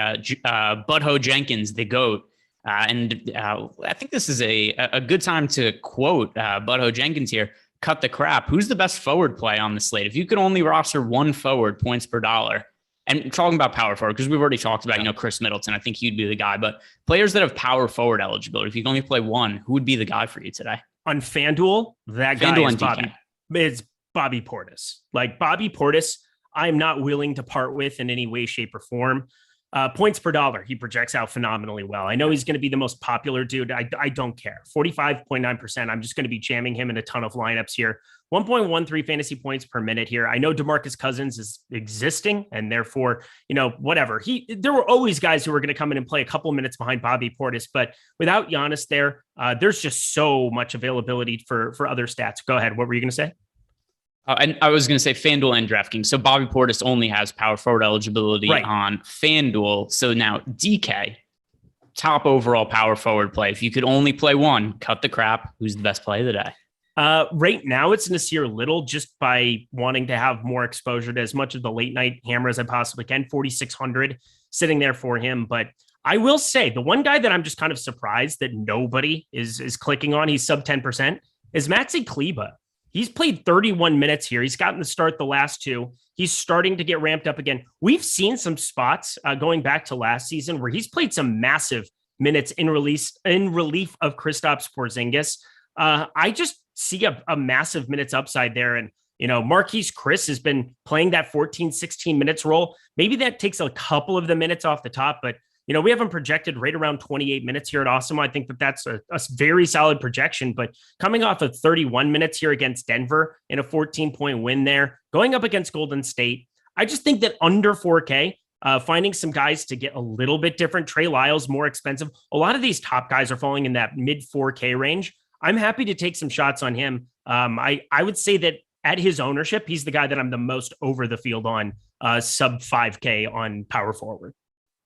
Butthole Jenkins, the GOAT. I think this is a good time to quote Butthole Jenkins here. cut the crap. Who's the best forward play on the slate? If you could only roster one forward, points per dollar, and talking about power forward, because we've already talked about, Chris Middleton, I think he'd be the guy, but players that have power forward eligibility, if you can only play one, who would be the guy for you today? On FanDuel, that guy is Bobby. It's Bobby Portis. Like Bobby Portis, I'm not willing to part with in any way, shape, or form. Points per dollar, he projects out phenomenally well. I know he's going to be the most popular dude. I don't care. 45.9%. I'm just going to be jamming him in a ton of lineups here. 1.13 fantasy points per minute here. I know DeMarcus Cousins is existing, and therefore, whatever. There were always guys who were going to come in and play a couple minutes behind Bobby Portis, but without Giannis there, there's just so much availability for other stats. Go ahead. What were you going to say? And I was going to say FanDuel and DraftKings. So Bobby Portis only has power forward eligibility on FanDuel. So now DK, top overall power forward play. If you could only play one, cut the crap. Who's the best play of the day? Right now, it's Nasir Little, just by wanting to have more exposure to as much of the late night hammer as I possibly can. 4,600 sitting there for him. But I will say the one guy that I'm just kind of surprised that nobody is clicking on, he's sub 10%, is Maxi Kleba. He's played 31 minutes here. He's gotten the start the last two. He's starting to get ramped up again. We've seen some spots going back to last season where he's played some massive minutes in relief of Kristaps Porzingis. I just see a massive minutes upside there. And, Marquise Chris has been playing that 14, 16 minutes role. Maybe that takes a couple of the minutes off the top, but we have him projected right around 28 minutes here at Awesemo. I think that's a very solid projection, but coming off of 31 minutes here against Denver in a 14-point win there, going up against Golden State, I just think that under 4K, finding some guys to get a little bit different. Trey Lyles, more expensive. A lot of these top guys are falling in that mid 4K range. I'm happy to take some shots on him. I would say that at his ownership, he's the guy that I'm the most over the field on, sub 5K on power forward.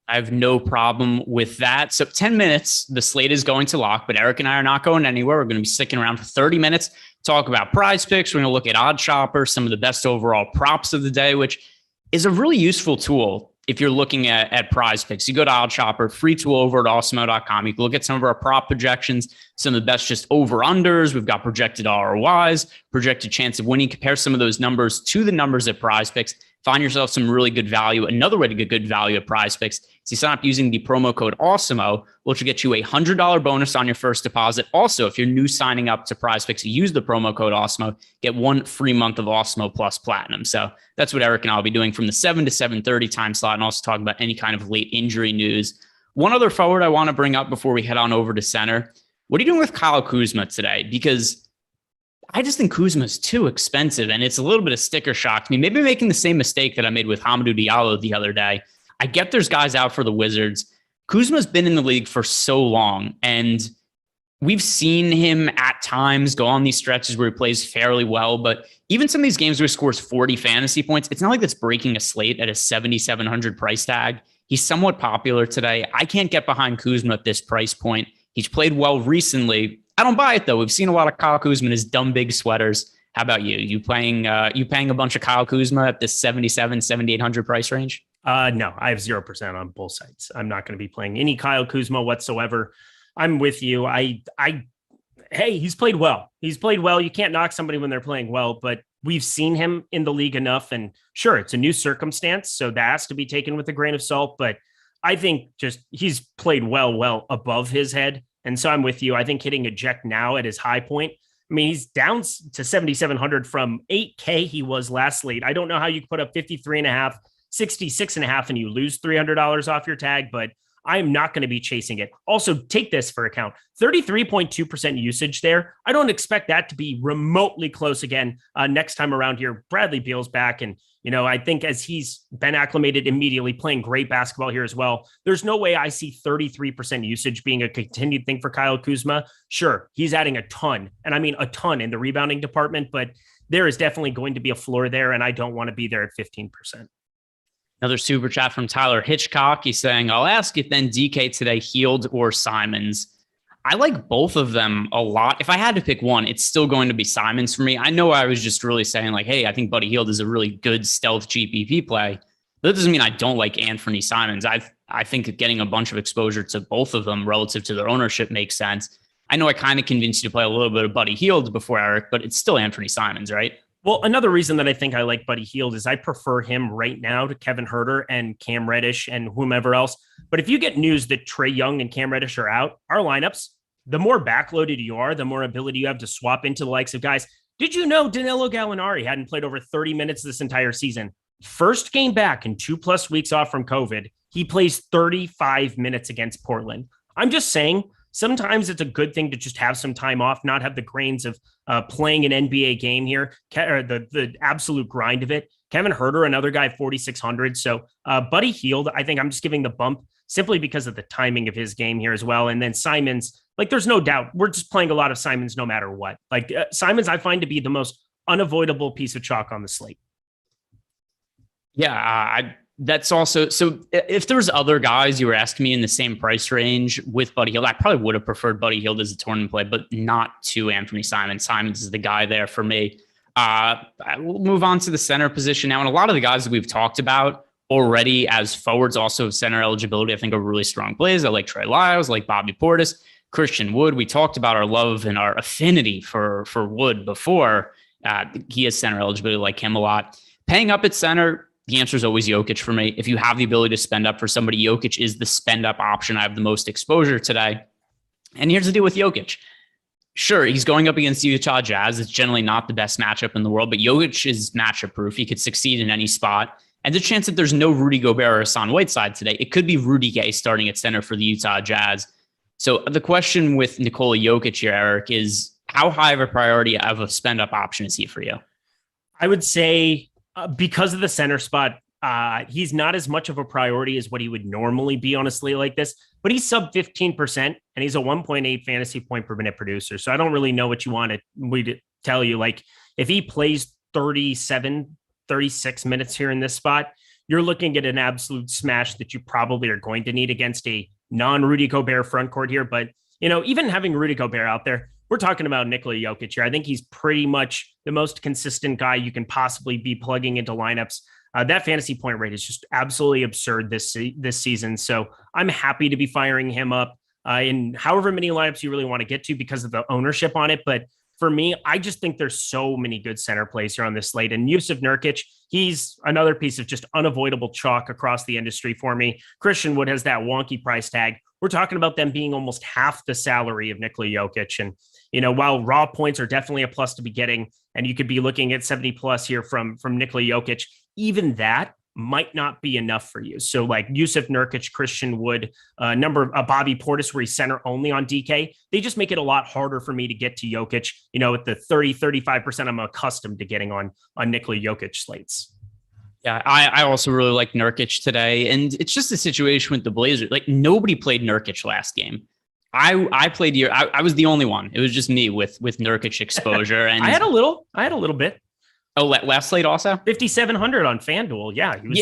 I have no problem with that. So 10 minutes, the slate is going to lock, but Eric and I are not going anywhere. We're going to be sticking around for 30 minutes, talk about PrizePicks. We're going to look at Odd Shopper, some of the best overall props of the day, which is a really useful tool if you're looking at PrizePicks. You go to Odd Shopper, free tool over at Awesemo.com. You can look at some of our prop projections, some of the best just over-unders. We've got projected ROIs, projected chance of winning. Compare some of those numbers to the numbers at PrizePicks. Find yourself some really good value. Another way to get good value at PrizePicks is you sign up using the promo code Awesemo, which will get you a $100 bonus on your first deposit. Also, if you're new signing up to PrizePicks, use the promo code Awesemo, get 1 free month of Awesemo Plus Platinum. So that's what Eric and I will be doing from the 7 to 7:30 time slot, and also talking about any kind of late injury news. One other forward I want to bring up before we head on over to center. What are you doing with Kyle Kuzma today? Because I just think Kuzma is too expensive, and it's a little bit of sticker shock to me. Maybe making the same mistake that I made with Hamidou Diallo the other day. I get there's guys out for the Wizards. Kuzma's been in the league for so long, and we've seen him at times go on these stretches where he plays fairly well, but even some of these games where he scores 40 fantasy points, it's not like that's breaking a slate at a 7,700 price tag. He's somewhat popular today. I can't get behind Kuzma at this price point. He's played well recently. I don't buy it though. We've seen a lot of Kyle Kuzma in his dumb big sweaters. How about you? You paying a bunch of Kyle Kuzma at this 7,800 price range? No, I have 0% on both sides. I'm not going to be playing any Kyle Kuzma whatsoever. I'm with you. Hey, he's played well. He's played well. You can't knock somebody when they're playing well, but we've seen him in the league enough, and sure, it's a new circumstance, so that has to be taken with a grain of salt, but I think just he's played well above his head. And so I'm with you. I think hitting eject now at his high point. I mean, he's down to 7,700 from 8K he was last slate. I don't know how you put up 53.5, 66.5, and you lose $300 off your tag, but I'm not going to be chasing it. Also, take this for account. 33.2% usage there. I don't expect that to be remotely close again next time around here. Bradley Beal's back, and I think as he's been acclimated immediately, playing great basketball here as well, there's no way I see 33% usage being a continued thing for Kyle Kuzma. Sure, he's adding a ton, and I mean a ton in the rebounding department, but there is definitely going to be a floor there, and I don't want to be there at 15%. Another super chat from Tyler Hitchcock. He's saying, I'll ask if then DK today Hield or Simons. I like both of them a lot. If I had to pick one, it's still going to be Simons for me. I know I was just really saying like, hey, I think Buddy Hield is a really good stealth GPP play. But that doesn't mean I don't like Anthony Simons. I think getting a bunch of exposure to both of them relative to their ownership makes sense. I know I kind of convinced you to play a little bit of Buddy Hield before Eric, but it's still Anthony Simons, right? Well, another reason that I think I like Buddy Hield is I prefer him right now to Kevin Huerter and Cam Reddish and whomever else. But if you get news that Trae Young and Cam Reddish are out, our lineups, the more backloaded you are, the more ability you have to swap into the likes of guys. Did you know Danilo Gallinari hadn't played over 30 minutes this entire season? First game back in 2+ weeks off from COVID, he plays 35 minutes against Portland. I'm just saying, sometimes it's a good thing to just have some time off, not have the grains of playing an NBA game here, or the absolute grind of it. Kevin Huerter, another guy, 4,600. So Buddy Hield, I think I'm just giving the bump simply because of the timing of his game here as well. And then Simons, like there's no doubt, we're just playing a lot of Simons no matter what. Like Simons, I find to be the most unavoidable piece of chalk on the slate. Yeah, that's also, so if there was other guys you were asking me in the same price range with Buddy Hield, I probably would have preferred Buddy Hield as a tournament play, but not to Anthony Simons. Simons is the guy there for me. We'll move on to the center position now. And a lot of the guys that we've talked about already as forwards, also center eligibility, I think are really strong plays. I like Trey Lyles, like Bobby Portis, Christian Wood. We talked about our love and our affinity for Wood before. He has center eligibility, like him a lot. Paying up at center, the answer is always Jokic for me. If you have the ability to spend up for somebody, Jokic is the spend up option. I have the most exposure today. And here's the deal with Jokic. Sure, he's going up against the Utah Jazz. It's generally not the best matchup in the world, but Jokic is matchup proof. He could succeed in any spot. And the chance that there's no Rudy Gobert or Hassan Whiteside today, it could be Rudy Gay starting at center for the Utah Jazz. So the question with Nikola Jokic here, Eric, is how high of a priority of a spend up option is he for you? I would say because of the center spot, he's not as much of a priority as what he would normally be on a slate like this, but he's sub 15% and he's a 1.8 fantasy point per minute producer. So I don't really know what you want me to tell you. Like if he plays 37, 36 minutes here in this spot, you're looking at an absolute smash that you probably are going to need against a non-Rudy Gobert front court here. But, you know, even having Rudy Gobert out there, we're talking about Nikola Jokic here. I think he's pretty much the most consistent guy you can possibly be plugging into lineups. That fantasy point rate is just absolutely absurd this season. So I'm happy to be firing him up in however many lineups you really want to get to because of the ownership on it. But for me, I just think there's so many good center plays here on this slate. And Jusuf Nurkic, he's another piece of just unavoidable chalk across the industry for me. Christian Wood has that wonky price tag. We're talking about them being almost half the salary of Nikola Jokic. And, you know, while raw points are definitely a plus to be getting, and you could be looking at 70 plus here from Nikola Jokic, even that might not be enough for you. So like Jusuf Nurkic, Christian Wood, Bobby Portis, where he's center only on DK, they just make it a lot harder for me to get to Jokic, you know, at the 30-35% I'm accustomed to getting on Nikola Jokic slates. Yeah, I also really like Nurkic today. And it's just a situation with the Blazers. Like nobody played Nurkic last game. I played here. I was the only one. It was just me with Nurkic exposure. And I had a little bit. Oh, last slate also 5,700 on FanDuel. Yeah, he was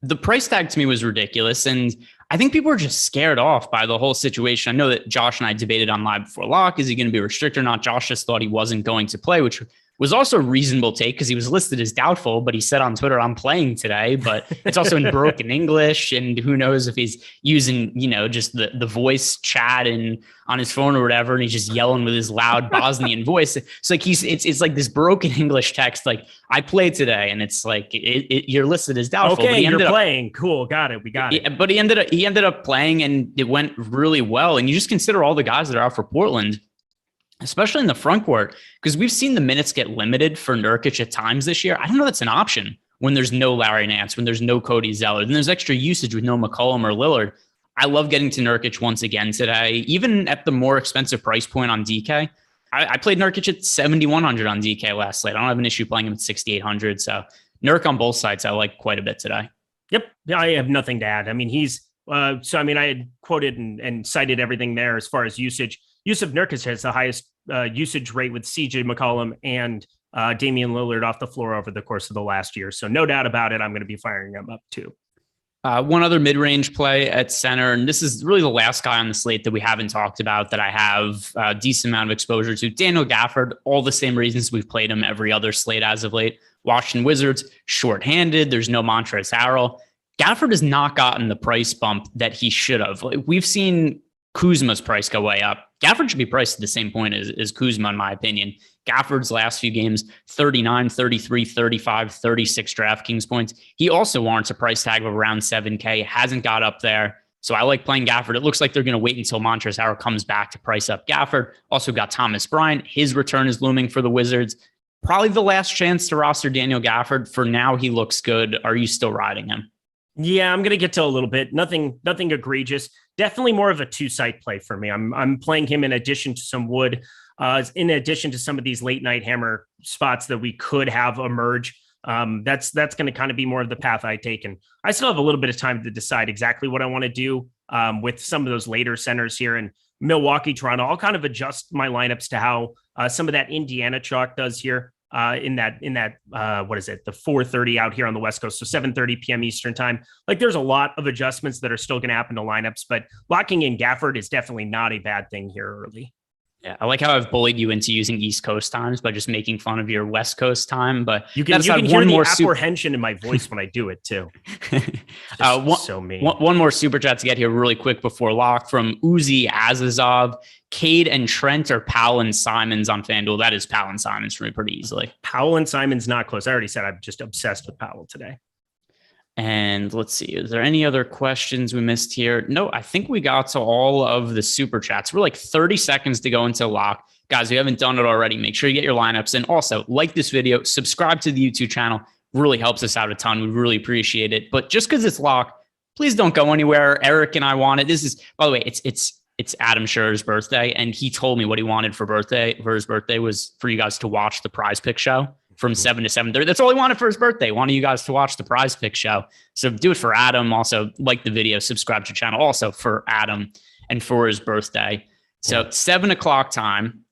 the price tag to me was ridiculous, and I think people are just scared off by the whole situation. I know that Josh and I debated on Live Before Lock. Is he going to be restricted or not? Josh just thought he wasn't going to play, which was also a reasonable take because he was listed as doubtful, but he said on Twitter, I'm playing today, but it's also in broken English. And who knows if he's using, you know, just the voice chat and on his phone or whatever. And he's just yelling with his loud Bosnian voice. It's like, it's like this broken English text. Like I played today and it's like, you're listed as doubtful. Okay. You're playing. Cool. Got it. We got it. But he ended up playing and it went really well. And you just consider all the guys that are out for Portland, especially in the front court, because we've seen the minutes get limited for Nurkic at times this year. I don't know that's an option when there's no Larry Nance, when there's no Cody Zeller, then there's extra usage with no McCollum or Lillard. I love getting to Nurkic once again today, even at the more expensive price point on DK. I played Nurkic at 7,100 on DK last slate. I don't have an issue playing him at 6,800. So Nurk on both sides, I like quite a bit today. Yep. I have nothing to add. I mean, I had quoted and cited everything there as far as usage. Jusuf Nurkic has the highest usage rate with CJ McCollum and Damian Lillard off the floor over the course of the last year. So no doubt about it, I'm going to be firing him up too. One other mid-range play at center, and this is really the last guy on the slate that we haven't talked about that I have a decent amount of exposure to. Daniel Gafford, all the same reasons we've played him every other slate as of late. Washington Wizards, shorthanded. There's no Montrezl Harrell. Gafford has not gotten the price bump that he should have. We've seen Kuzma's price go way up. Gafford should be priced at the same point as Kuzma, in my opinion. Gafford's last few games, 39, 33, 35, 36 DraftKings points. He also warrants a price tag of around 7K, hasn't got up there. So I like playing Gafford. It looks like they're going to wait until Montrezl Harrell comes back to price up Gafford. Also got Thomas Bryant. His return is looming for the Wizards. Probably the last chance to roster Daniel Gafford. For now, he looks good. Are you still riding him? Yeah, I'm going to get to a little bit. Nothing egregious. Definitely more of a two-site play for me. I'm playing him in addition to some Wood, in addition to some of these late night hammer spots that we could have emerge. That's going to kind of be more of the path I take. And I still have a little bit of time to decide exactly what I want to do with some of those later centers here in Milwaukee, Toronto. I'll kind of adjust my lineups to how some of that Indiana chalk does here. In that what is it, the 4:30 out here on the West Coast, so 7:30 p.m. Eastern time. Like, there's a lot of adjustments that are still going to happen to lineups, but locking in Gafford is definitely not a bad thing here early. Yeah, I like how I've bullied you into using East Coast times by just making fun of your West Coast time. But you can hear the apprehension in my voice when I do it too. So mean. One more super chat to get here really quick before lock from Uzi Azazov. Cade and Trent or Powell and Simons on FanDuel. That is Powell and Simons for me pretty easily. Powell and Simons not close. I already said I'm just obsessed with Powell today. And let's see, is there any other questions we missed here? No, I think we got to all of the super chats. We're like 30 seconds to go into lock. Guys, if you haven't done it already, make sure you get your lineups. And also, like this video, subscribe to the YouTube channel. Really helps us out a ton. We really appreciate it. But just because it's lock, please don't go anywhere. Eric and I want it. This is, by the way, it's Adam Scherer's birthday, and he told me what he wanted for his birthday was for you guys to watch the PrizePicks show from 7 to 7:30. That's all he wanted for his birthday. Wanted you guys to watch the PrizePicks show. So do it for Adam. Also, like the video, subscribe to the channel. Also for Adam and for his birthday. So 7 o'clock time,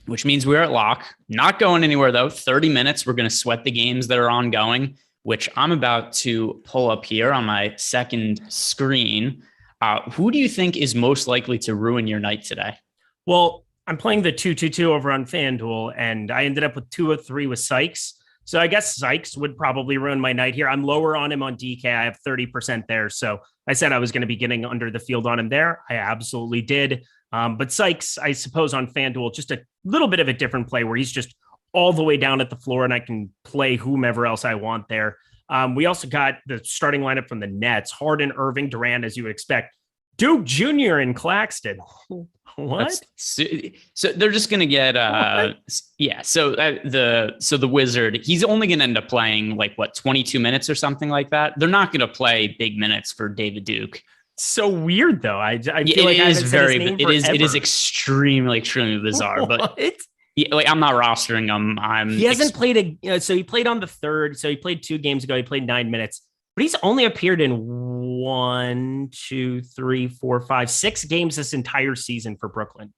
which means we're at lock. Not going anywhere though. 30 minutes. We're going to sweat the games that are ongoing, which I'm about to pull up here on my second screen. Who do you think is most likely to ruin your night today? Well, I'm playing the 2-2-2 over on FanDuel, and I ended up with 203 with Sykes. So I guess Sykes would probably ruin my night here. I'm lower on him on DK. I have 30% there. So I said I was going to be getting under the field on him there. I absolutely did. But Sykes, I suppose on FanDuel, just a little bit of a different play where he's just all the way down at the floor and I can play whomever else I want there. We also got the starting lineup from the Nets: Harden, Irving, Durant, as you would expect. Duke Jr. and Claxton. What? So they're just going to get yeah. So the Wizard, he's only going to end up playing 22 minutes or something like that. They're not going to play big minutes for David Duke. So weird though. I feel like it is extremely bizarre. But I'm not rostering him. He hasn't played so he played on the 3rd. So he played 2 games ago. He played 9 minutes. But he's only appeared in 1, 2, 3, 4, 5, 6 games this entire season for Brooklyn.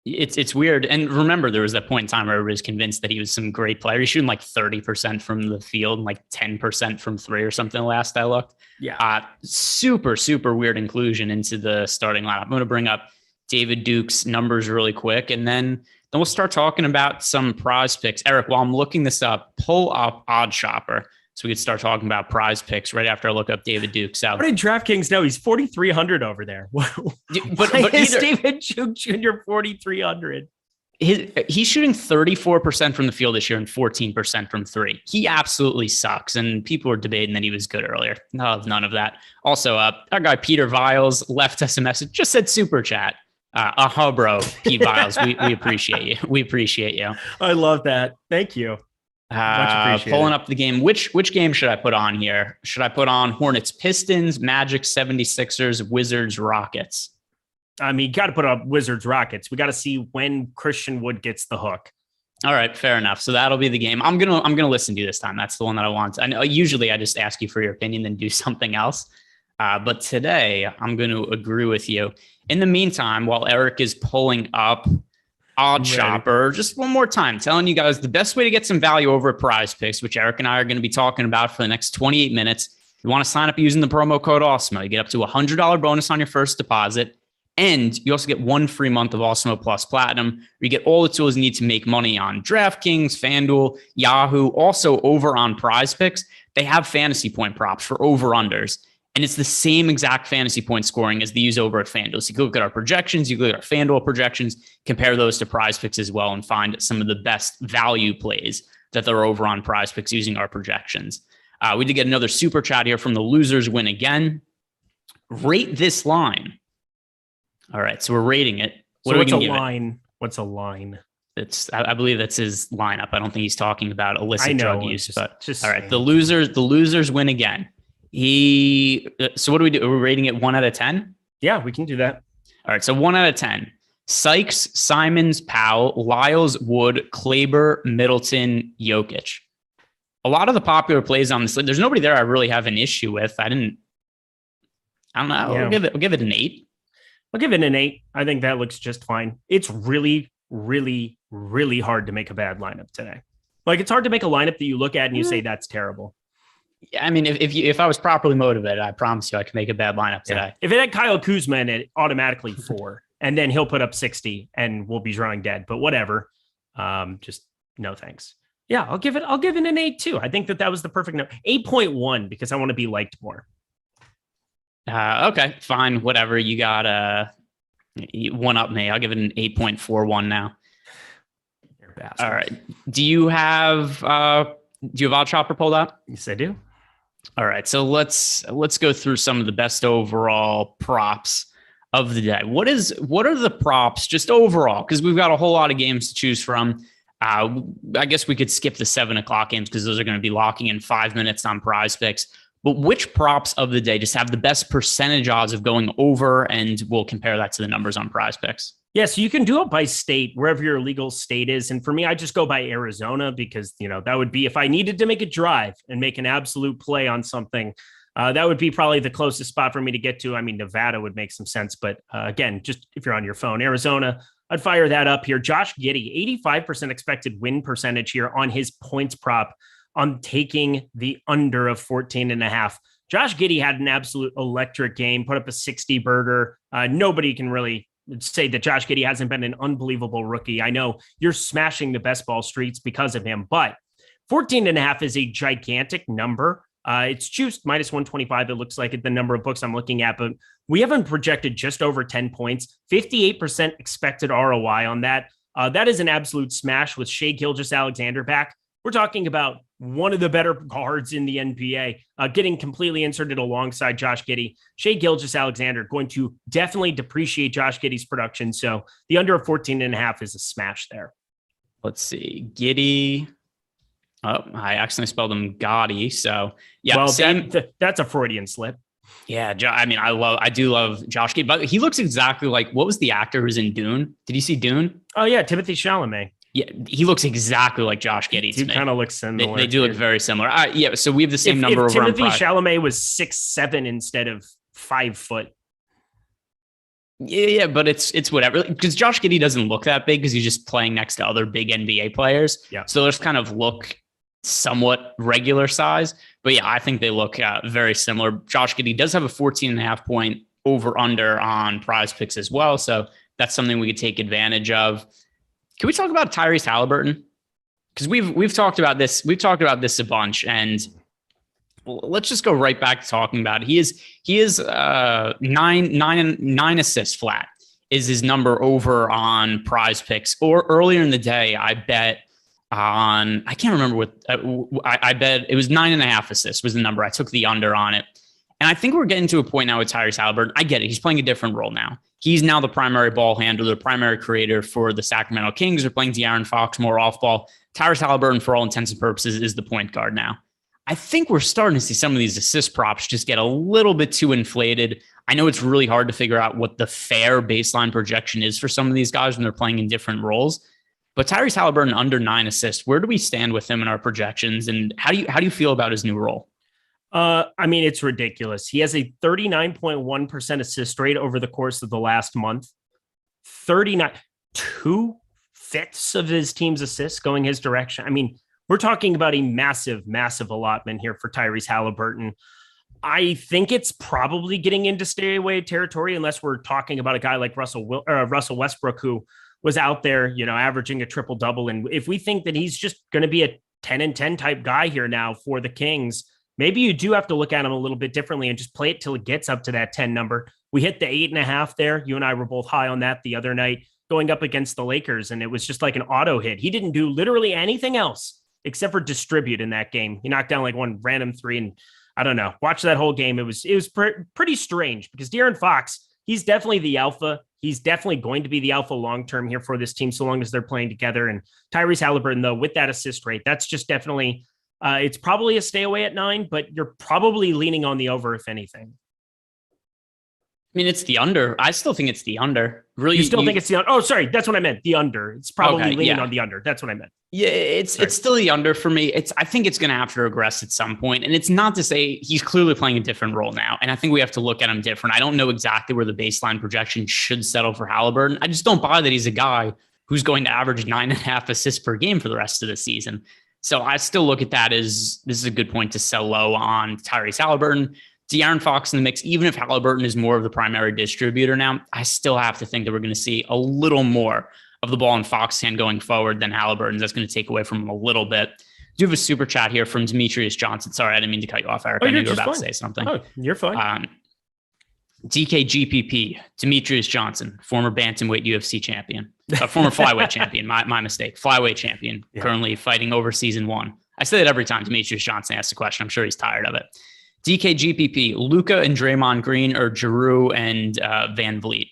It's weird. And remember, there was that point in time where everybody was convinced that he was some great player. He's shooting 30% from the field and 10% from 3 or something last I looked. Yeah. Super, super weird inclusion into the starting lineup. I'm going to bring up David Duke's numbers really quick, and then we'll start talking about some prize picks. Eric, while I'm looking this up, pull up Odd Shopper so we could start talking about prize picks right after I look up David Duke. So what did DraftKings know? He's 4,300 over there. But is David Duke Jr. 4,300? He's shooting 34% from the field this year and 14% from 3. He absolutely sucks. And people were debating that he was good earlier. No, none of that. Also, our guy Peter Viles left us a message, just said super chat. Bro, Pete Viles, we appreciate you. We appreciate you. I love that. Thank you. Pulling up the game. Which game should I put on here? Should I put on Hornets, Pistons, Magic, 76ers, Wizards, Rockets? I mean, you got to put up Wizards, Rockets. We got to see when Christian Wood gets the hook. All right, fair enough. So that'll be the game. I'm gonna listen to you this time. That's the one that I want. I know usually I just ask you for your opinion, then do something else. But today I'm going to agree with you. In the meantime, while Eric is pulling up Odd Shopper, just one more time, telling you guys the best way to get some value over at PrizePicks, which Eric and I are going to be talking about for the next 28 minutes. You want to sign up using the promo code Awesemo. You get up to $100 bonus on your first deposit. And you also get 1 free month of Awesemo Plus Platinum, where you get all the tools you need to make money on DraftKings, FanDuel, Yahoo. Also over on PrizePicks, they have fantasy point props for over-unders. And it's the same exact fantasy point scoring as they use over at FanDuel. So you can look at our projections, you can look at our FanDuel projections, compare those to PrizePicks as well, and find some of the best value plays that they're over on PrizePicks using our projections. We did get another super chat here from the losers win again. Rate this line. All right, so we're rating it. What are we going to give it? What's a line? I believe that's his lineup. I don't think he's talking about illicit drug use. Just all right, saying. the losers win again. So what do we do? Are we rating it 1 out of 10? Yeah, we can do that. All right, so 1 out of 10. Sykes, Simons, Powell, Lyles, Wood, Kleber, Middleton, Jokic. A lot of the popular plays on this list, there's nobody there I really have an issue with. I don't know. Yeah. I'll give it an 8. I'll give it an 8. I think that looks just fine. It's really, really, really hard to make a bad lineup today. Like, it's hard to make a lineup that you look at and you say that's terrible. Yeah, I mean, if I was properly motivated, I promise you I could make a bad lineup today. Yeah. If it had Kyle Kuzma in it, automatically 4, and then he'll put up 60 and we'll be drawing dead. But whatever. Just no thanks. Yeah, I'll give it an 8 too. I think that was the perfect number. 8.1 because I want to be liked more. Okay, fine, whatever. You got one up me. I'll give it an 8.41 now. You're a bastard. All right. Do you have Odd Chopper pulled up? Yes, I do. All right, so let's go through some of the best overall props of the day. What are the props just overall? Because we've got a whole lot of games to choose from. I guess we could skip the 7:00 games because those are going to be locking in 5 minutes on PrizePicks. But which props of the day just have the best percentage odds of going over, and we'll compare that to the numbers on PrizePicks? Yeah, so you can do it by state, wherever your legal state is. And for me, I just go by Arizona because, that would be if I needed to make a drive and make an absolute play on something, that would be probably the closest spot for me to get to. I mean, Nevada would make some sense. But again, just if you're on your phone, Arizona, I'd fire that up here. Josh Giddey, 85% expected win percentage here on his points prop on taking the under of 14.5. Josh Giddey had an absolute electric game, put up a 60 burger. Nobody can really say that Josh Giddey hasn't been an unbelievable rookie. I know you're smashing the best ball streets because of him, but 14.5 is a gigantic number. It's juiced minus 125. It looks like it, the number of books I'm looking at, but we haven't projected just over 10 points, 58% expected ROI on that. That is an absolute smash with Shai Gilgeous-Alexander back. We're talking about one of the better guards in the NBA, getting completely inserted alongside Josh Giddey. Shai Gilgeous-Alexander going to definitely depreciate Josh Giddey's production. So the under of 14.5 is a smash there. Let's see. Giddey. Oh, I accidentally spelled him Gotti. So yeah, well, that's a Freudian slip. Yeah, I mean, I do love Josh Giddey, but he looks exactly like, what was the actor who's in Dune? Did you see Dune? Oh yeah, Timothée Chalamet. Yeah, he looks exactly like Josh Giddey. He kind of looks similar. They do look very similar. Yeah, so we have the same number if over Timothée Chalamet was 6'7" instead of 5 foot. Yeah, but it's whatever. Because Josh Giddey doesn't look that big because he's just playing next to other big NBA players. Yeah. So they just kind of look somewhat regular size. But yeah, I think they look very similar. Josh Giddey does have a 14.5 point over under on PrizePicks as well. So that's something we could take advantage of. Can we talk about Tyrese Halliburton? Because we've talked about this. We've talked about this a bunch, and let's just go right back to talking about it. He is 9 assists flat is his number over on PrizePicks. Or earlier in the day, I bet on, I can't remember what I bet it was 9.5 assists was the number. I took the under on it, and I think we're getting to a point now with Tyrese Halliburton. I get it; he's playing a different role now. He's now the primary ball handler, the primary creator for the Sacramento Kings. They're playing De'Aaron Fox more off ball. Tyrese Halliburton, for all intents and purposes, is the point guard now. I think we're starting to see some of these assist props just get a little bit too inflated. I know it's really hard to figure out what the fair baseline projection is for some of these guys when they're playing in different roles. But Tyrese Halliburton under 9 assists, where do we stand with him in our projections? And how do you feel about his new role? I mean, it's ridiculous. He has a 39.1% assist rate over the course of the last month. 2/5 of his team's assists going his direction. I mean, we're talking about a massive, massive allotment here for Tyrese Halliburton. I think it's probably getting into stay away territory unless we're talking about a guy like Russell Westbrook, who was out there, averaging a triple double. And if we think that he's just going to be a 10 and 10 type guy here now for the Kings, maybe you do have to look at him a little bit differently and just play it till it gets up to that 10 number. We hit the 8.5 there. You and I were both high on that the other night going up against the Lakers, and it was just like an auto hit. He didn't do literally anything else except for distribute in that game. He knocked down like one random three, and I don't know. Watch that whole game. It was pretty strange because De'Aaron Fox, he's definitely the alpha. He's definitely going to be the alpha long-term here for this team, so long as they're playing together. And Tyrese Halliburton, though, with that assist rate, that's just definitely, it's probably a stay away at 9, but you're probably leaning on the over, if anything. I mean, it's the under. I still think it's the under. Really, you still think it's the under? Oh, sorry, that's what I meant. The under. It's probably leaning on the under. That's what I meant. Yeah, it's still the under for me. I think it's going to have to regress at some point, and it's not to say he's clearly playing a different role now. And I think we have to look at him different. I don't know exactly where the baseline projection should settle for Halliburton. I just don't buy that he's a guy who's going to average 9.5 assists per game for the rest of the season. So I still look at that as this is a good point to sell low on Tyrese Halliburton. De'Aaron Fox in the mix, even if Halliburton is more of the primary distributor now, I still have to think that we're going to see a little more of the ball in Fox's hand going forward than Halliburton's. That's going to take away from him a little bit. Do have a super chat here from Demetrius Johnson. Sorry, I didn't mean to cut you off, Eric. I knew you were about to say something. Oh, you're fine. DKGPP, Demetrius Johnson, former bantamweight UFC champion, former flyweight champion. My mistake. Flyweight champion, currently fighting overseas in one. I say that every time Demetrius Johnson asks a question. I'm sure he's tired of it. DKGPP, Luka and Draymond Green, or Giroux and Van Vliet?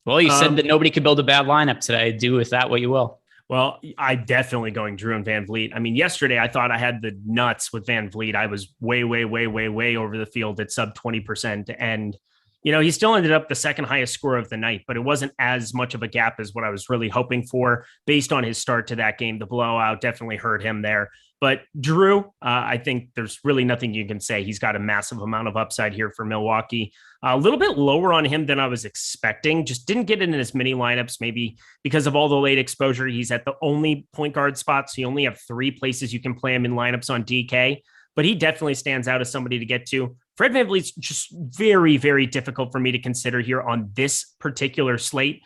Well, you said that nobody could build a bad lineup today. Do with that what you will. Well, I'm definitely going Drew and Van Vliet. I mean, yesterday I thought I had the nuts with Van Vliet. I was way over the field at sub 20%. And, you know, he still ended up the second highest score of the night, but it wasn't as much of a gap as what I was really hoping for based on his start to that game. The blowout definitely hurt him there. But Drew, I think there's really nothing you can say. He's got a massive amount of upside here for Milwaukee. A little bit lower on him than I was expecting. Just didn't get in as many lineups, maybe because of all the late exposure. He's at the only point guard spot, so you only have 3 places you can play him in lineups on DK. But he definitely stands out as somebody to get to. Fred VanVleet's just very, very difficult for me to consider here on this particular slate.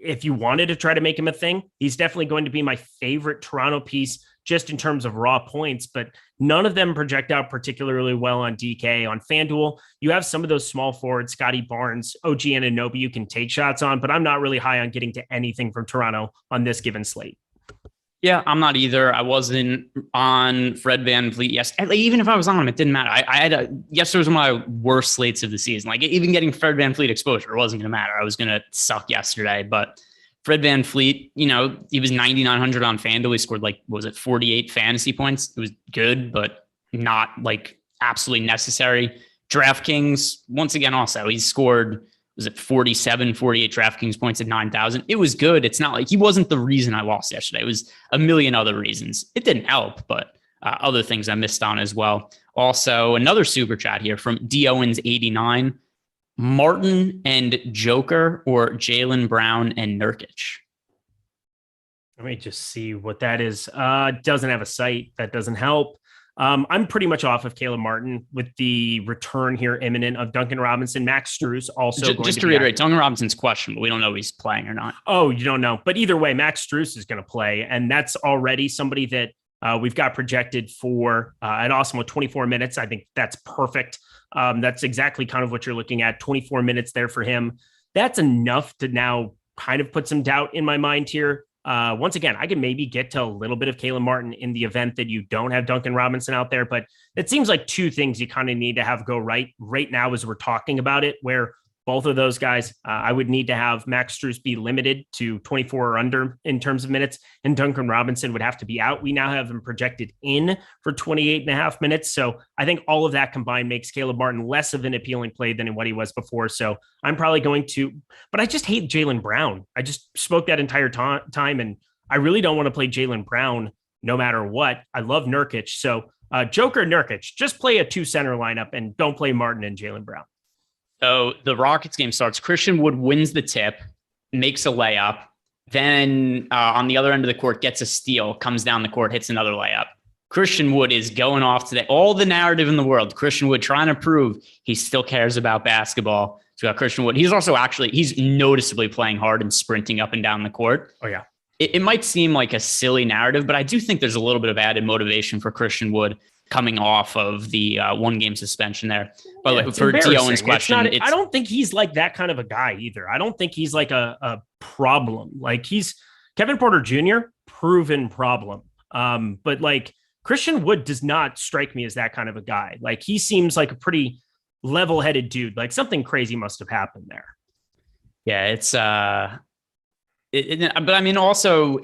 If you wanted to try to make him a thing, he's definitely going to be my favorite Toronto piece just in terms of raw points, but none of them project out particularly well on DK. On FanDuel, you have some of those small forwards, Scotty Barnes, OG Anunoby, you can take shots on, but I'm not really high on getting to anything from Toronto on this given slate. Yeah, I'm not either. I wasn't on Fred VanVleet. Yes, even if I was on him, it didn't matter. Yesterday was one of my worst slates of the season. Like even getting Fred VanVleet exposure wasn't going to matter. I was going to suck yesterday, but Fred VanVleet, you know, he was 9,900 on FanDuel. He scored 48 fantasy points. It was good, but not like absolutely necessary. DraftKings, once again, also, he scored, 47, 48 DraftKings points at 9,000. It was good. It's not like he wasn't the reason I lost yesterday. It was a million other reasons. It didn't help, but other things I missed on as well. Also, another super chat here from D Owens 89. Martin and Joker, or Jaylen Brown and Nurkic? Let me just see what that is. Doesn't have a site. That doesn't help. I'm pretty much off of Caleb Martin with the return here imminent of Duncan Robinson. Max Strus also just to reiterate, Duncan Robinson's questionable. We don't know if he's playing or not. Oh, you don't know. But either way, Max Strus is going to play. And that's already somebody that we've got projected for at Awesemo 24 minutes. I think that's perfect. That's exactly kind of what you're looking at. 24 minutes there for him. That's enough to now kind of put some doubt in my mind here. Once again, I can maybe get to a little bit of Caleb Martin in the event that you don't have Duncan Robinson out there, but it seems like 2 things you kind of need to have go right now as we're talking about it, where both of those guys, I would need to have Max Strus be limited to 24 or under in terms of minutes, and Duncan Robinson would have to be out. We now have him projected in for 28.5 minutes. So I think all of that combined makes Caleb Martin less of an appealing play than what he was before. So I'm probably going to, but I just hate Jaylen Brown. I just spoke that entire time, and I really don't want to play Jaylen Brown no matter what. I love Nurkic. So Joker Nurkic, just play a 2 center lineup and don't play Martin and Jaylen Brown. So the Rockets game starts. Christian Wood wins the tip, makes a layup. Then on the other end of the court, gets a steal, comes down the court, hits another layup. Christian Wood is going off today. All the narrative in the world. Christian Wood trying to prove he still cares about basketball. So got Christian Wood. He's also he's noticeably playing hard and sprinting up and down the court. Oh, yeah. It might seem like a silly narrative, but I do think there's a little bit of added motivation for Christian Wood coming off of the 1-game suspension there. But Yeah, for D. Owen's question, I don't think he's like that kind of a guy either. I don't think he's like a problem. Like he's Kevin Porter Jr., proven problem. But like Christian Wood does not strike me as that kind of a guy. Like he seems like a pretty level-headed dude. Like something crazy must have happened there. Yeah, it's but I mean, also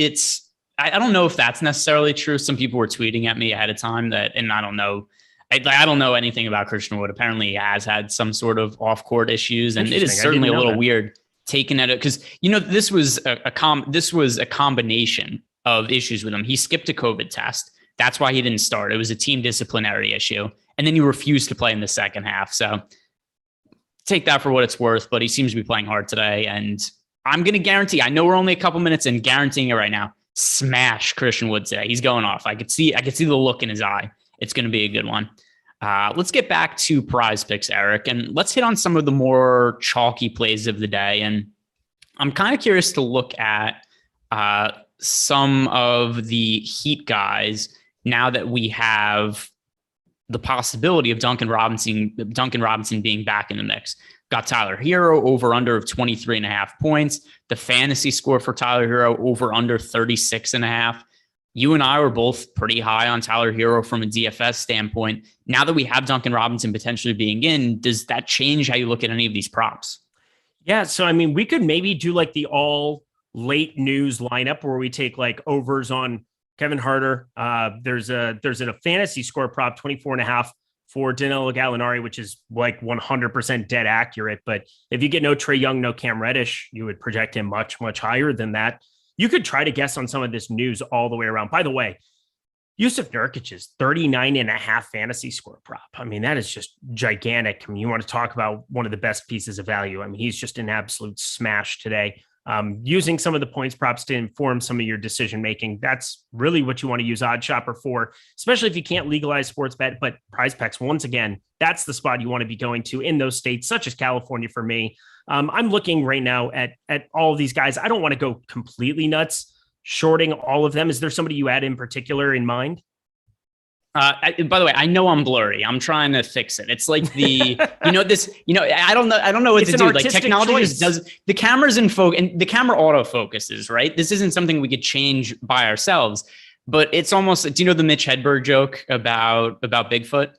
I don't know if that's necessarily true. Some people were tweeting at me ahead of time and I don't know. I don't know anything about Christian Wood. Apparently he has had some sort of off-court issues, and it is certainly a little weird taking at it because, this was a combination of issues with him. He skipped a COVID test. That's why he didn't start. It was a team disciplinary issue. And then he refused to play in the second half. So take that for what it's worth, but he seems to be playing hard today. And I'm going to guarantee, I know we're only a couple minutes in, guaranteeing it right now, smash Christian Wood today. He's going off. I could see the look in his eye. It's going to be a good one. Let's get back to PrizePicks, Eric, and let's hit on some of the more chalky plays of the day. And I'm kind of curious to look at some of the Heat guys now that we have the possibility of Duncan Robinson being back in the mix. Got Tyler Hero over under of 23.5 points. The fantasy score for Tyler Hero over under 36.5. You and I were both pretty high on Tyler Hero from a DFS standpoint. Now that we have Duncan Robinson potentially being in, does that change how you look at any of these props? Yeah. So, I mean, we could maybe do like the all late news lineup where we take like overs on Kevin Harder. There's a fantasy score prop 24.5 for Danilo Gallinari, which is like 100% dead accurate. But if you get no Trae Young, no Cam Reddish, you would project him much, much higher than that. You could try to guess on some of this news all the way around. By the way, Yusuf Nurkic's 39.5 fantasy score prop. I mean, that is just gigantic. I mean, you want to talk about one of the best pieces of value. I mean, he's just an absolute smash today. Using some of the points props to inform some of your decision-making. That's really what you want to use OddsShopper for, especially if you can't legalize sports bet. But PrizePicks, once again, that's the spot you want to be going to in those states, such as California for me. I'm looking right now at all of these guys. I don't want to go completely nuts shorting all of them. Is there somebody you had in particular in mind? By the way, I know I'm blurry. I'm trying to fix it. It's like the, I don't know what to do. Like technology just does, the camera's in focus and the camera auto focuses, right? This isn't something we could change by ourselves, but it's almost, do you know the Mitch Hedberg joke about Bigfoot?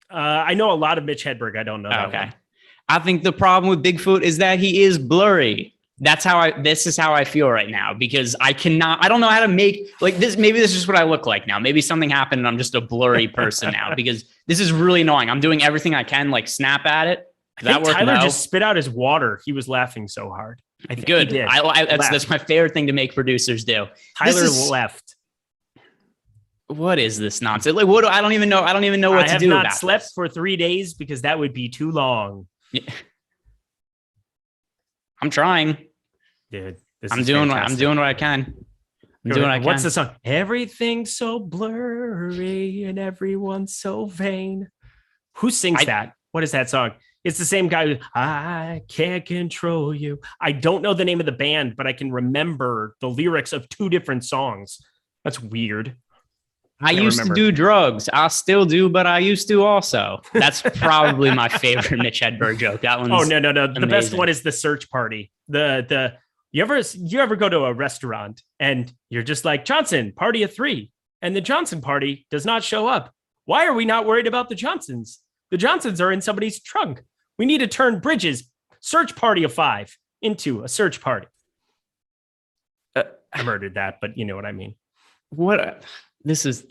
I know a lot of Mitch Hedberg. I don't know. Okay. I think the problem with Bigfoot is that he is blurry. This is how I feel right now, because I don't know how to make like this. Maybe this is just what I look like now. Maybe something happened and I'm just a blurry person now, because this is really annoying. I'm doing everything I can, like snap at it. Tyler just spit out his water. He was laughing so hard. I think good. He did. That's my favorite thing to make producers do. Tyler left. What is this nonsense? Like, I don't even know what to do about this. I have not slept for 3 days because that would be too long. Yeah. I'm trying. Dude, I'm doing what I can. What's the song? Everything's so blurry and everyone's so vain. Who sings that? What is that song? It's the same guy. I can't control you. I don't know the name of the band, but I can remember the lyrics of 2 different songs. That's weird. I used to do drugs. I still do, but I used to also. That's probably my favorite Mitch Hedberg joke. That one's no. Amazing. The best one is the search party. You ever go to a restaurant and you're just like, Johnson, party of 3, and the Johnson party does not show up. Why are we not worried about the Johnsons? The Johnsons are in somebody's trunk. We need to turn Bridges' search party of 5 into a search party. I murdered that, but you know what I mean. This is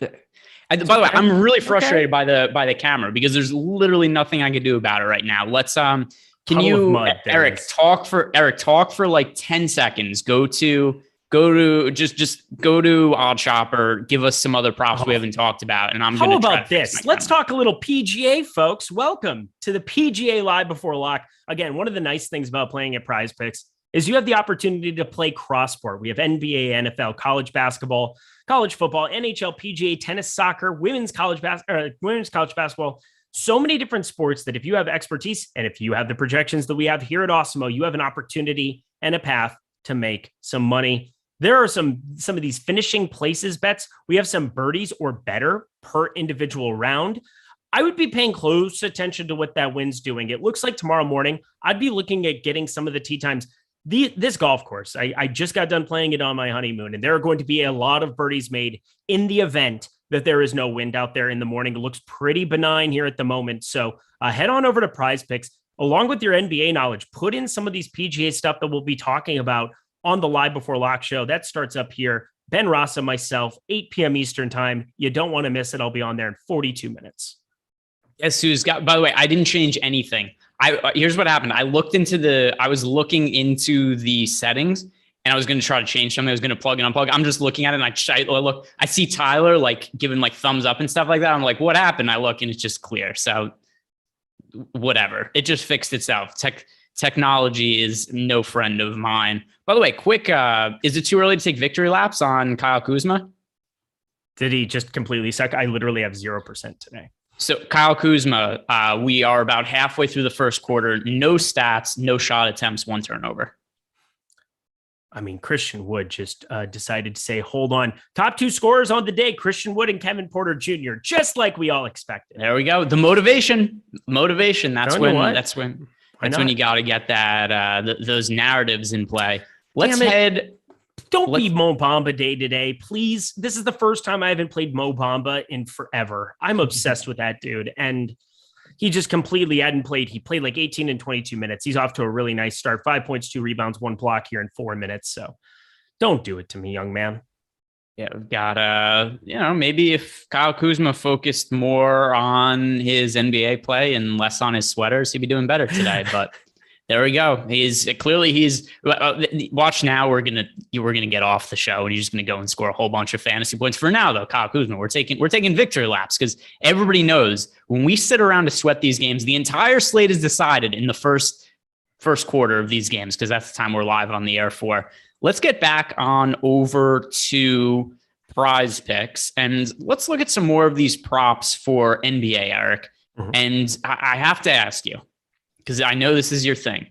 by the way, I'm really frustrated by the camera, because there's literally nothing I can do about it right now. Let's can you, Eric, talk for like 10 seconds. Go to OddsShopper. Give us some other props we haven't talked about, and how about this? Let's talk a little PGA, folks. Welcome to the PGA Live Before Lock. Again, one of the nice things about playing at PrizePicks is you have the opportunity to play cross-sport. We have NBA, NFL, college basketball, college football, NHL, PGA, tennis, soccer, women's college basketball. So many different sports that if you have expertise and if you have the projections that we have here at Awesemo, you have an opportunity and a path to make some money. There are some of these finishing places bets. We have some birdies or better per individual round. I would be paying close attention to what that wind's doing. It looks like tomorrow morning, I'd be looking at getting some of the tee times. This golf course, I just got done playing it on my honeymoon, and there are going to be a lot of birdies made in the event that there is no wind out there in the morning. It looks pretty benign here at the moment. So head on over to PrizePicks. Along with your NBA knowledge, put in some of these PGA stuff that we'll be talking about on the Live Before Lock show. That starts up here. Ben Rossa, myself, 8 p.m. Eastern time. You don't want to miss it. I'll be on there in 42 minutes. Yes, Sue's got, by the way, I didn't change anything. Here's what happened. I was looking into the settings and I was going to try to change something. I was going to plug and unplug. I'm just looking at it and I see Tyler like giving like thumbs up and stuff like that. I'm like, what happened? I look and it's just clear. So whatever. It just fixed itself. Technology is no friend of mine. By the way, quick, is it too early to take victory laps on Kyle Kuzma? Did he just completely suck? I literally have 0% today. So Kyle Kuzma, we are about halfway through the first quarter. No stats, no shot attempts, 1 turnover. I mean, Christian Wood just decided to say, hold on. Top 2 scorers on the day, Christian Wood and Kevin Porter Jr., just like we all expected. There we go. The motivation. That's when you got to get that those narratives in play. Don't be Mo Bamba Day today, please. This is the first time I haven't played Mo Bamba in forever. I'm obsessed with that dude. And he just completely hadn't played. He played like 18 and 22 minutes. He's off to a really nice start. 5 points, 2 rebounds, 1 block here in 4 minutes. So don't do it to me, young man. Yeah, we've got, maybe if Kyle Kuzma focused more on his NBA play and less on his sweaters, he'd be doing better today. But there we go. He's watch now. We're gonna get off the show and he's just gonna go and score a whole bunch of fantasy points. For now, though, Kyle Kuzma, we're taking victory laps because everybody knows when we sit around to sweat these games, the entire slate is decided in the first quarter of these games because that's the time we're live on the air for. Let's get back on over to PrizePicks and let's look at some more of these props for NBA, Eric. Mm-hmm. And I have to ask you, because I know this is your thing.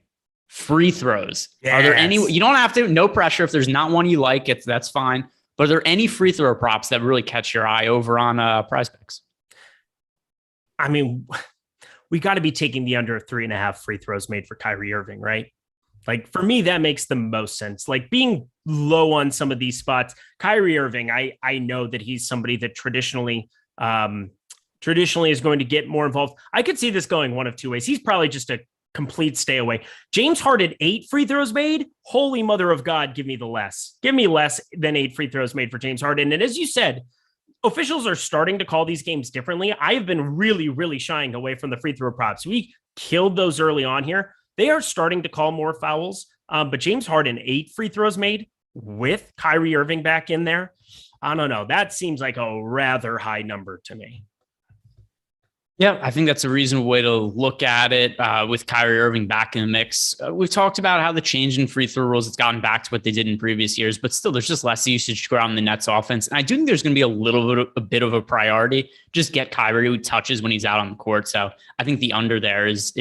Free throws. Yes. Are there any? You don't have to. No pressure. If there's not one you like, that's fine. But are there any free throw props that really catch your eye over on PrizePicks? I mean, we got to be taking the under 3.5 free throws made for Kyrie Irving, right? Like for me, that makes the most sense. Like being low on some of these spots, Kyrie Irving. I know that he's somebody that traditionally is going to get more involved. I could see this going one of 2 ways. He's probably just a complete stay away. James Harden, 8 free throws made. Holy mother of God, give me the less. Give me less than 8 free throws made for James Harden. And as you said, officials are starting to call these games differently. I have been really, really shying away from the free throw props. We killed those early on here. They are starting to call more fouls. But James Harden, 8 free throws made with Kyrie Irving back in there. I don't know. That seems like a rather high number to me. Yeah, I think that's a reasonable way to look at it with Kyrie Irving back in the mix. We've talked about how the change in free throw rules has gotten back to what they did in previous years, but still there's just less usage around the Nets offense. And I do think there's going to be a bit of a priority. Just get Kyrie who touches when he's out on the court. So I think the under there is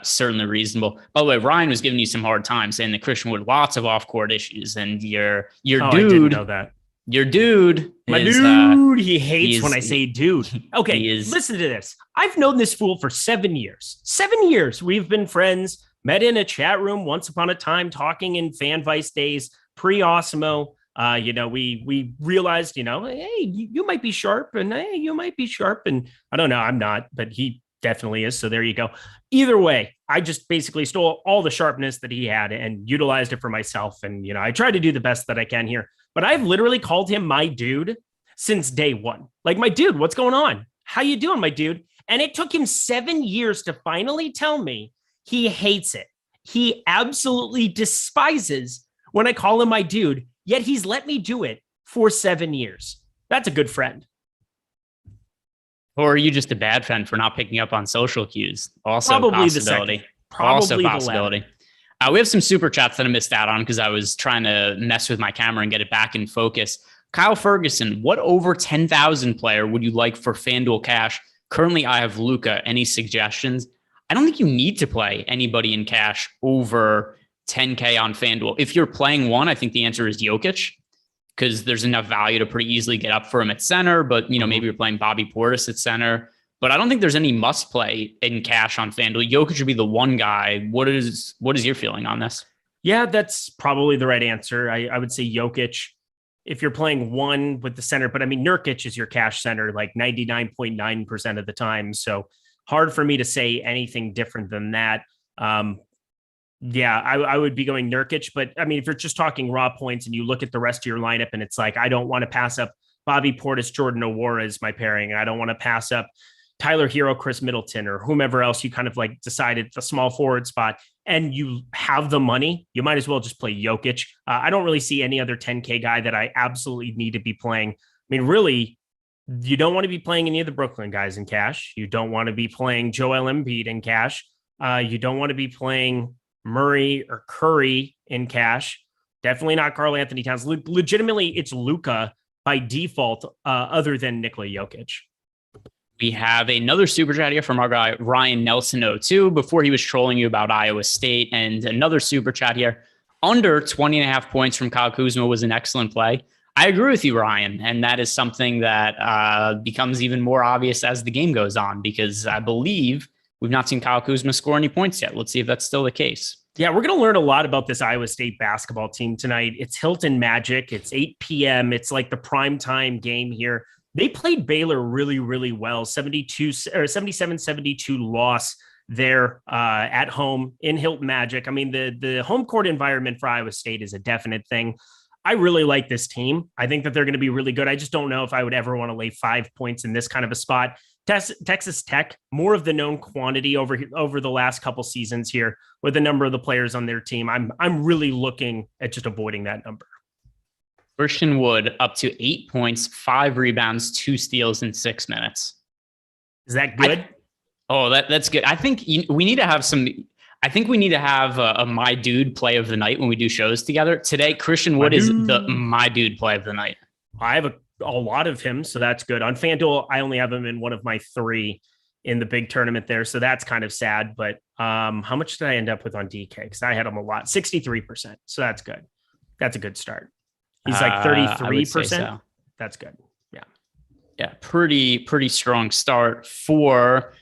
certainly reasonable. By the way, Ryan was giving you some hard time saying that Christian Wood lots of off-court issues and your dude. I didn't know that. Your dude. He hates when I say dude. Okay, listen to this. I've known this fool for 7 years. 7 years. We've been friends, met in a chat room once upon a time, talking in Fan Vice days, pre-Awesemo. We realized, hey, you might be sharp, and hey, you might be sharp. And I don't know, I'm not, but he definitely is. So there you go. Either way, I just basically stole all the sharpness that he had and utilized it for myself. And, I try to do the best that I can here. But I've literally called him my dude since day one. Like, my dude, what's going on? How you doing, my dude? And it took him 7 years to finally tell me he hates it. He absolutely despises when I call him my dude, yet he's let me do it for 7 years. That's a good friend. Or are you just a bad friend for not picking up on social cues? Also probably possibility. The second. Probably also the possibility. We have some super chats that I missed out on because I was trying to mess with my camera and get it back in focus. Kyle Ferguson, what over 10,000 player would you like for FanDuel cash? Currently, I have Luka. Any suggestions? I don't think you need to play anybody in cash over 10K on FanDuel. If you're playing one, I think the answer is Jokic. because there's enough value to pretty easily get up for him at center. But, maybe you're playing Bobby Portis at center. But I don't think there's any must play in cash on FanDuel. Jokic would be the one guy. What is your feeling on this? Yeah, that's probably the right answer. I would say Jokic if you're playing one with the center. But I mean, Nurkic is your cash center like 99.9% of the time. So hard for me to say anything different than that. Yeah, I would be going Nurkic. But I mean, if you're just talking raw points and you look at the rest of your lineup and it's like, I don't want to pass up Bobby Portis, Jordan Nwora as my pairing. I don't want to pass up Tyler Hero, Chris Middleton, or whomever else you kind of like decided the small forward spot, and you have the money, you might as well just play Jokic. I don't really see any other 10K guy that I absolutely need to be playing. I mean, really, you don't want to be playing any of the Brooklyn guys in cash. You don't want to be playing Joel Embiid in cash. You don't want to be playing Murray or Curry in cash. Definitely not Karl Anthony Towns. Legitimately, it's Luka by default, other than Nikola Jokic. We have another super chat here from our guy, Ryan Nelson 02, before he was trolling you about Iowa State. And another super chat here. Under 20.5 points from Kyle Kuzma was an excellent play. I agree with you, Ryan. And that is something that becomes even more obvious as the game goes on, because I believe we've not seen Kyle Kuzma score any points yet. Let's see if that's still the case. Yeah, we're going to learn a lot about this Iowa State basketball team tonight. It's Hilton Magic. It's 8 p.m. It's like the primetime game here. They played Baylor really, really well. 77-72 loss there at home in Hilton Magic. I mean, the home court environment for Iowa State is a definite thing. I really like this team. I think that they're going to be really good. I just don't know if I would ever want to lay 5 points in this kind of a spot. Texas Tech, more of the known quantity over the last couple seasons here with a number of the players on their team. I'm really looking at just avoiding that number. Christian Wood up to 8 points, 5 rebounds, 2 steals in 6 minutes. Is that good? That's good. I think we need to have some. I think we need to have a my dude play of the night when we do shows together. Today, Christian Wood is the my dude play of the night. I have a lot of him, so that's good. On FanDuel, I only have him in one of my 3 in the big tournament there, so that's kind of sad. But how much did I end up with on DK? Because I had him a lot, 63%. So that's good. That's a good start. He's like 33%. So. That's good. Yeah. Pretty strong start for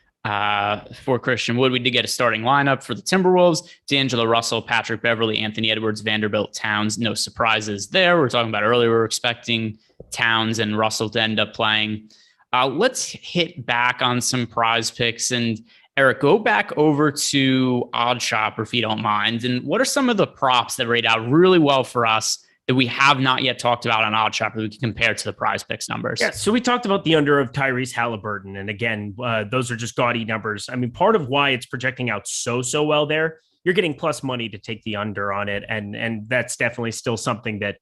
Christian Wood. We did get a starting lineup for the Timberwolves: D'Angelo Russell, Patrick Beverley, Anthony Edwards, Vanderbilt, Towns. No surprises there. We were talking about earlier. We were expecting Towns and Russell to end up playing. Let's hit back on some prize picks. And Eric, go back over to Odd Shopper if you don't mind. And what are some of the props that rate out really well for us that we have not yet talked about on Odd Shopper that we can compare to the prize picks numbers? Yeah, so we talked about the under of Tyrese Halliburton. And again, those are just gaudy numbers. I mean, part of why it's projecting out so well there, you're getting plus money to take the under on it. And that's definitely still something that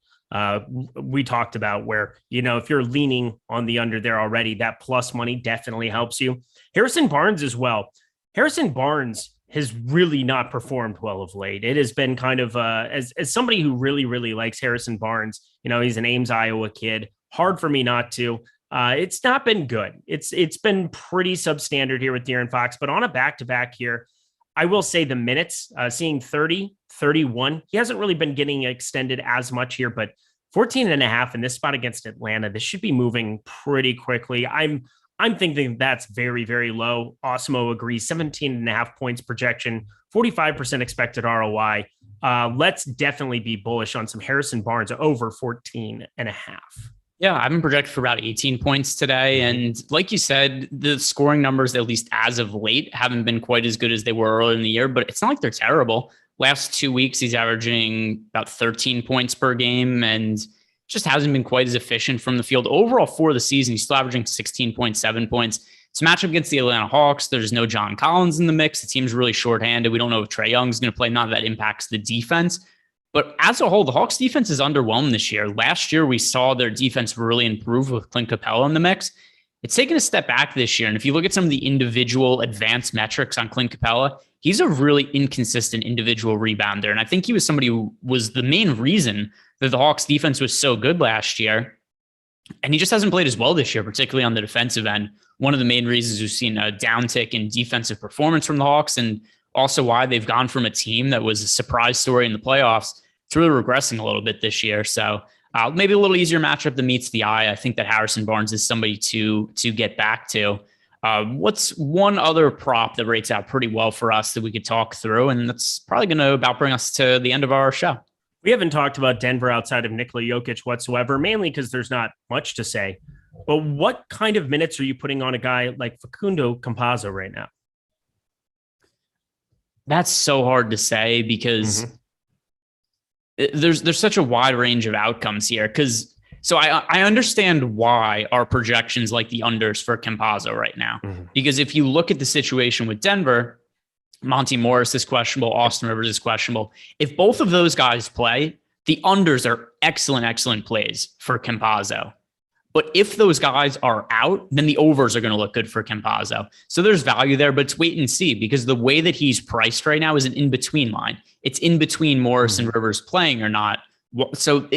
we talked about where, if you're leaning on the under there already, that plus money definitely helps you. Harrison Barnes as well. Harrison Barnes has really not performed well of late. It has been kind of as somebody who really, really likes Harrison Barnes, he's an Ames, Iowa kid. Hard for me not to. It's not been good. It's been pretty substandard here with De'Aaron Fox, but on a back-to-back here, I will say the minutes, seeing 30, 31, he hasn't really been getting extended as much here, but 14.5 in this spot against Atlanta, this should be moving pretty quickly. I'm thinking that's very, very low. Awesemo agrees. 17.5 points projection, 45% expected ROI. Let's definitely be bullish on some Harrison Barnes over 14.5. Yeah, I've been projected for about 18 points today. And like you said, the scoring numbers, at least as of late, haven't been quite as good as they were earlier in the year, but it's not like they're terrible. Last 2 weeks, he's averaging about 13 points per game and just hasn't been quite as efficient from the field. Overall for the season, he's still averaging 16.7 points. It's a matchup against the Atlanta Hawks. There's no John Collins in the mix. The team's really shorthanded. We don't know if Trae Young's going to play. Not that that impacts the defense. But as a whole, the Hawks defense is underwhelmed this year. Last year, we saw their defense really improve with Clint Capella in the mix. It's taken a step back this year. And if you look at some of the individual advanced metrics on Clint Capella, he's a really inconsistent individual rebounder. And I think he was somebody who was the main reason that the Hawks defense was so good last year. And he just hasn't played as well this year, particularly on the defensive end. One of the main reasons we've seen a downtick in defensive performance from the Hawks, and also why they've gone from a team that was a surprise story in the playoffs to really regressing a little bit this year. So Maybe a little easier matchup that meets the eye. I think that Harrison Barnes is somebody to get back to. What's one other prop that rates out pretty well for us that we could talk through? And that's probably going to about bring us to the end of our show. We haven't talked about Denver outside of Nikola Jokic whatsoever, mainly because there's not much to say. But what kind of minutes are you putting on a guy like Facundo Campazzo right now? That's so hard to say because there's such a wide range of outcomes here. So I understand why our projections like the unders for Campazzo right now. Because if you look at the situation with Denver, Monty Morris is questionable, Austin Rivers is questionable. If both of those guys play, the unders are excellent plays for Campazzo. But if those guys are out, then the overs are going to look good for Campazzo. So there's value there, but it's wait and see because the way that he's priced right now is an in-between line. It's in between Morris and Rivers playing or not. So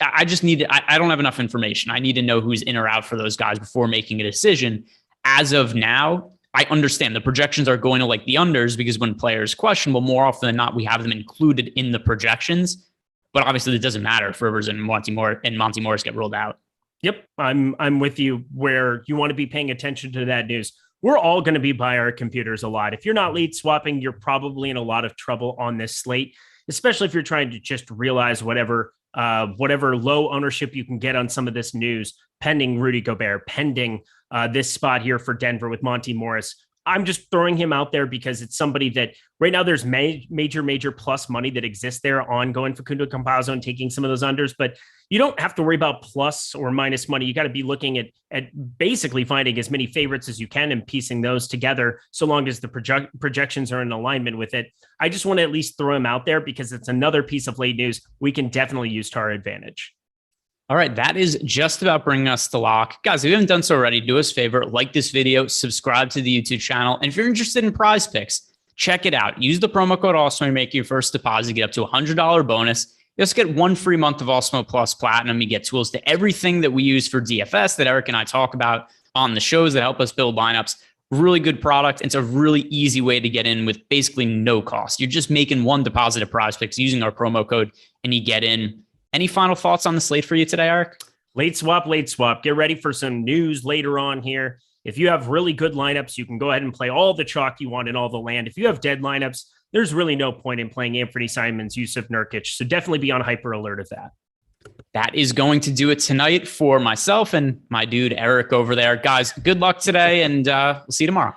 I don't have enough information. I need to know who's in or out for those guys before making a decision. As of now, I understand the projections are going to like the unders because when players questionable, more often than not, we have them included in the projections. But obviously, it doesn't matter if Rivers and Monty Morris get ruled out. Yep, I'm with you where you want to be paying attention to that news. We're all going to be by our computers a lot. If you're not lead swapping, you're probably in a lot of trouble on this slate, especially if you're trying to just realize whatever low ownership you can get on some of this news, pending Rudy Gobert, pending this spot here for Denver with Monty Morris. I'm just throwing him out there because it's somebody that right now there's major plus money that exists there on going Facundo Campazzo and taking some of those unders, but you don't have to worry about plus or minus money. You got to be looking at basically finding as many favorites as you can and piecing those together so long as the projections are in alignment with it. I just want to at least throw him out there because it's another piece of late news we can definitely use to our advantage. All right, that is just about bringing us to lock. Guys, if you haven't done so already, do us a favor, like this video, subscribe to the YouTube channel. And if you're interested in PrizePicks, check it out. Use the promo code Awesemo to make your first deposit, get up to a $100 bonus. You also get 1 free month of Awesemo Plus Platinum. You get tools to everything that we use for DFS that Eric and I talk about on the shows that help us build lineups. Really good product. It's a really easy way to get in with basically no cost. You're just making one deposit of PrizePicks using our promo code and you get in. Any final thoughts on the slate for you today, Eric? Late swap. Get ready for some news later on here. If you have really good lineups, you can go ahead and play all the chalk you want in all the land. If you have dead lineups, there's really no point in playing Anthony Simons, Yusuf Nurkic. So definitely be on hyper alert of that. That is going to do it tonight for myself and my dude, Eric, over there. Guys, good luck today, and we'll see you tomorrow.